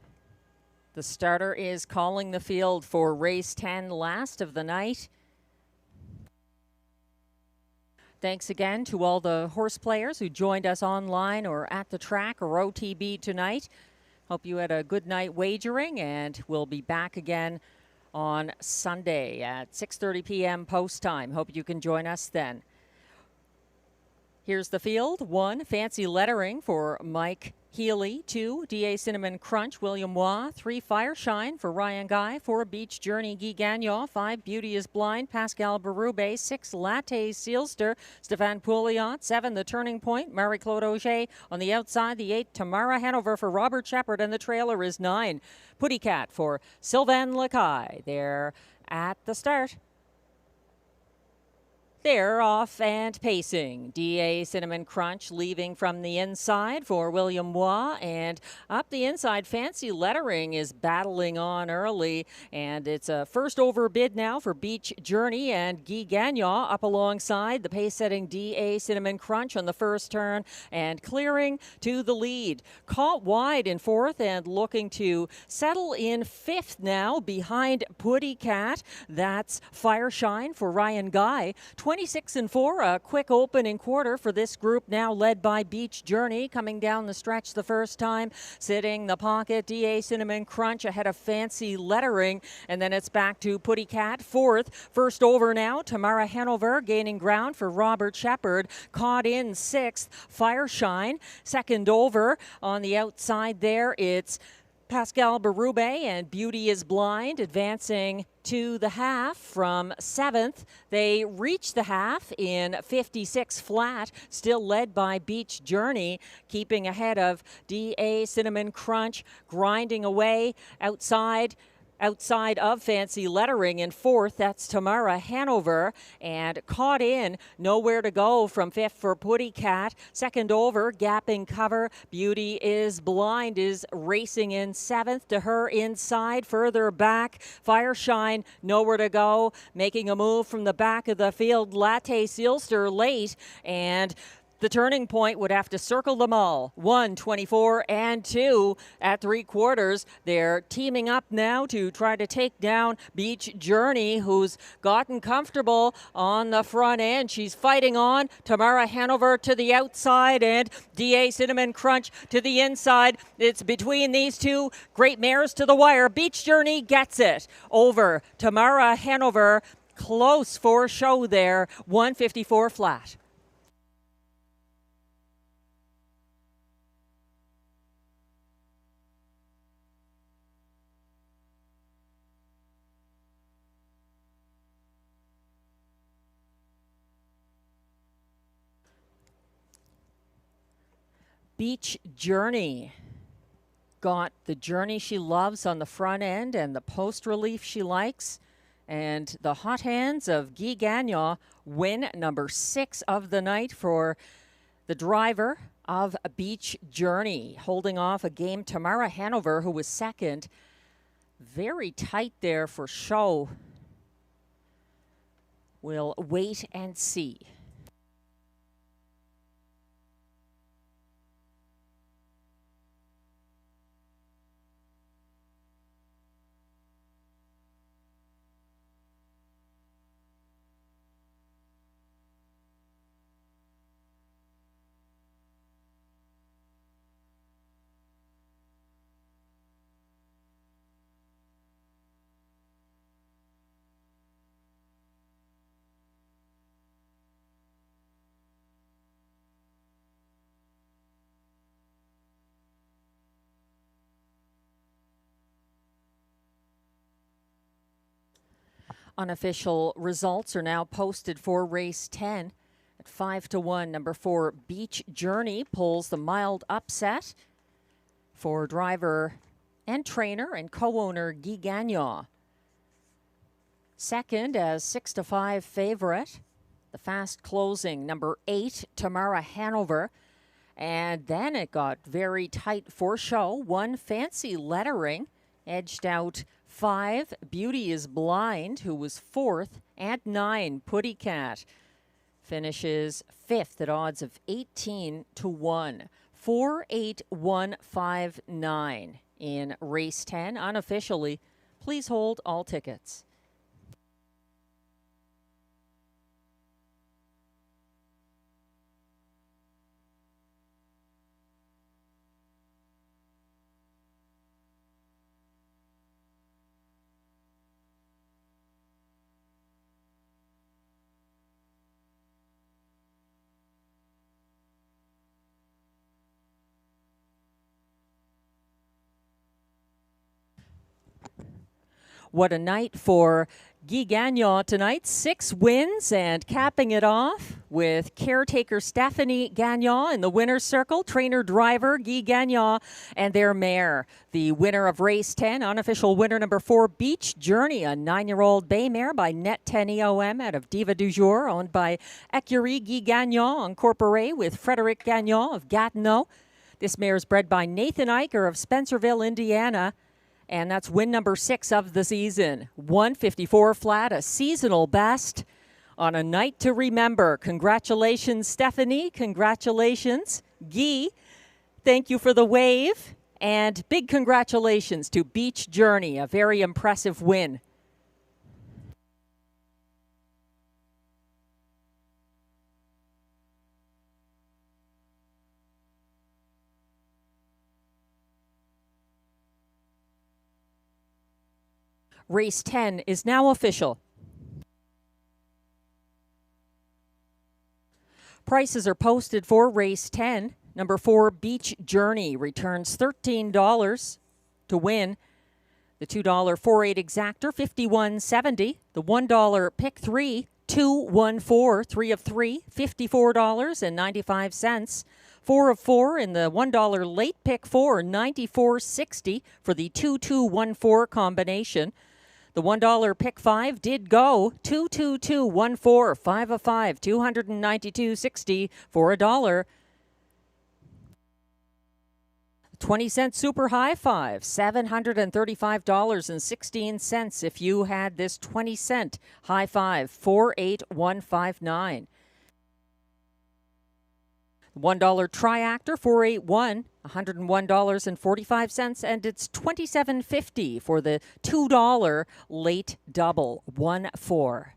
The starter is calling the field for race 10, last of the night. Thanks again to all the horse players who joined us online or at the track or OTB tonight. Hope you had a good night wagering, and we'll be back again on Sunday at 6:30 p.m. post time. Hope you can join us then. Here's the field. 1, Fancy Lettering for Mike Healy. 2, D.A. Cinnamon Crunch, William Waugh. 3, Fireshine for Ryan Guy. 4, Beach Journey, Guy Gagnon. 5, Beauty is Blind, Pascal Berube. 6, Latte Sealster, Stéphane Pouliot. 7, The Turning Point, Marie-Claude Auger. On the outside, the 8, Tamara Hanover for Robert Shepard, and the trailer is 9, Putty Cat for Sylvain Lacaille. They're at the start. They're off and pacing. DA Cinnamon Crunch leaving from the inside for William Waugh, and up the inside, Fancy Lettering is battling on early, and it's a first over bid now for Beach Journey, and Guy Gagnon up alongside the pace-setting DA Cinnamon Crunch on the first turn and clearing to the lead. Caught wide in fourth and looking to settle in fifth now behind Putty Cat. That's Fireshine for Ryan Guy. 26-4, a quick opening quarter for this group now led by Beach Journey. Coming down the stretch the first time, sitting the pocket, DA Cinnamon Crunch ahead of Fancy Lettering, and then it's back to Putty Cat fourth. First over now, Tamara Hanover gaining ground for Robert Shepard. Caught in sixth, Fireshine. Second over on the outside there, it's Pascal Berube and Beauty is Blind advancing to the half from seventh. They reach the half in 56 flat, still led by Beach Journey, keeping ahead of DA Cinnamon Crunch, grinding away outside of Fancy Lettering in fourth. That's Tamara Hanover, and caught in, nowhere to go from fifth for Putty Cat. Second over, gapping cover, Beauty is Blind is racing in seventh. To her inside, further back, Fireshine, nowhere to go, making a move from the back of the field. Latte Sealster late, and the turning point would have to circle them all. 1, 24, and 2 at three quarters. They're teaming up now to try to take down Beach Journey, who's gotten comfortable on the front end. She's fighting on. Tamara Hanover to the outside and DA Cinnamon Crunch to the inside. It's between these two great mares to the wire. Beach Journey gets it over Tamara Hanover. Close for show there. 154 flat. Beach Journey got the journey she loves on the front end and the post relief she likes, and the hot hands of Guy Gagnon win number 6 of the night for the driver of Beach Journey, holding off a game Tamara Hanover, who was second. Very tight there for show. We'll wait and see. Unofficial results are now posted for race 10. At 5-1, number 4 Beach Journey pulls the mild upset for driver and trainer and co-owner Guy Gagnon. Second, as 6-5 favorite, the fast closing number 8 Tamara Hanover. And then it got very tight for show. 1 Fancy Lettering edged out 5 Beauty is Blind, who was 4th, and 9 Putty Cat finishes 5th at odds of 18-1. 4-8-1-5-9 in race 10. Unofficially, please hold all tickets. What a night for Guy Gagnon tonight. 6 wins, and capping it off with caretaker Stephanie Gagnon in the winner's circle, trainer-driver Guy Gagnon, and their mare. The winner of race 10, unofficial winner number 4, Beach Journey, a 9-year-old bay mare by Net 10 EOM out of Diva du Jour, owned by Écurie Guy Gagnon, incorporé with Frédéric Gagnon of Gatineau. This mare is bred by Nathan Eicher of Spencerville, Indiana. And that's win number 6 of the season. 154 flat, a seasonal best on a night to remember. Congratulations, Stephanie. Congratulations, Guy. Thank you for the wave. And big congratulations to Beach Journey, a very impressive win. Race 10 is now official. Prices are posted for race 10. Number 4, Beach Journey, returns $13 to win. The $2 4/8 exactor, $51.70. The $1 pick 3, $214, 3 of 3, $54.95. 4 of 4 in the $1 late pick 4, $94.60 for the 2-2-1-4 combination. The $1 pick 5 did go 2-2-2-1-4, 5 of 5, $292.60 for $1. 20-cent super high 5, $735.16 if you had this 20-cent high 5, 48159. $1 triactor, 481, $101.45, and it's $27.50 for the $2 late double, 1-4.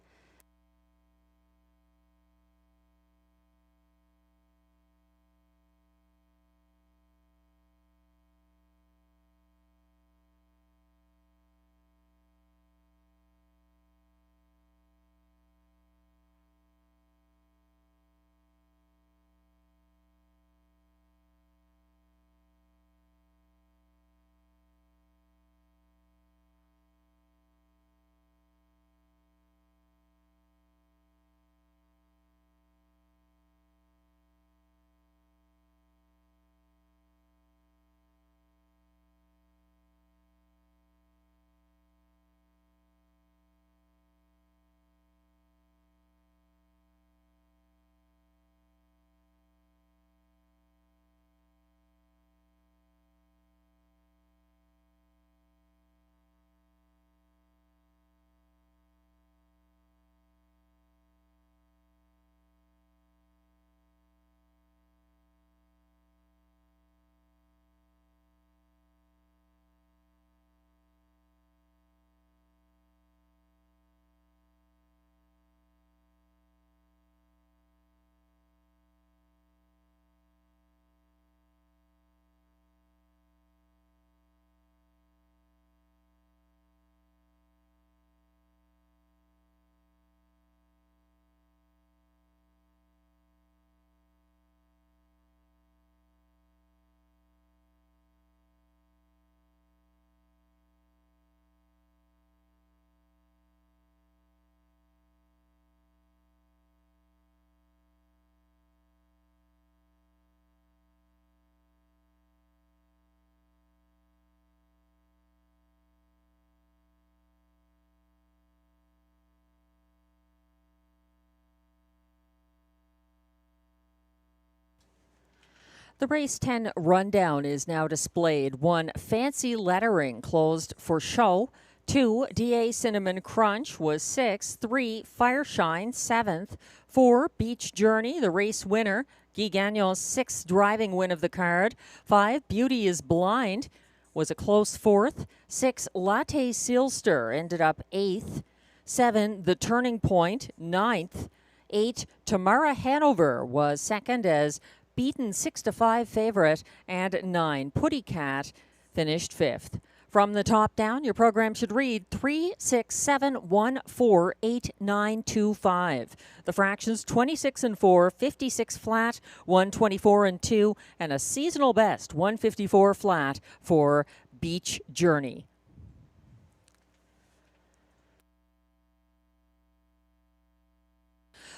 The race 10 rundown is now displayed. 1, Fancy Lettering, closed for show. 2, DA Cinnamon Crunch was 6th. 3, Fireshine, 7th. 4, Beach Journey, the race winner. Guy Gagnon's 6th driving win of the card. 5, Beauty is Blind was a close 4th. 6, Latte Sealster ended up 8th. 7, The Turning Point, 9th. 8, Tamara Hanover was 2nd as beaten 6-5 favorite, and 9, Putty Cat finished 5th. From the top down, your program should read 3, 6, 7, 1, 4, 8, 9, 2, 5. The fractions 26 and 4, 56 flat, 124 and 2, and a seasonal best 154 flat for Beach Journey.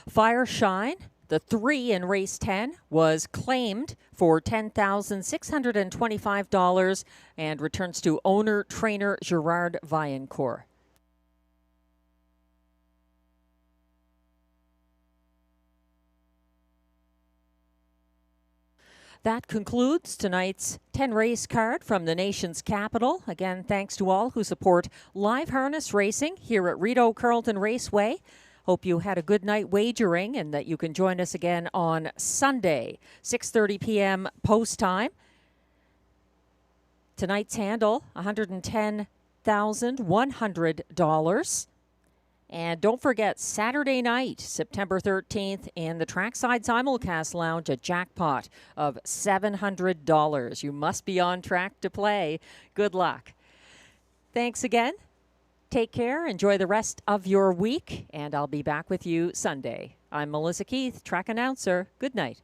Fire Shine, the 3 in race 10, was claimed for $10,625 and returns to owner-trainer Gerard Vaillancourt. That concludes tonight's 10-race card from the nation's capital. Again, thanks to all who support live harness racing here at Rideau Carleton Raceway. Hope you had a good night wagering and that you can join us again on Sunday, 6:30 p.m. post time. Tonight's handle, $110,100. And don't forget, Saturday night, September 13th, in the Trackside Simulcast Lounge, a jackpot of $700. You must be on track to play. Good luck. Thanks again. Take care. Enjoy the rest of your week, and I'll be back with you Sunday. I'm Melissa Keith, track announcer. Good night.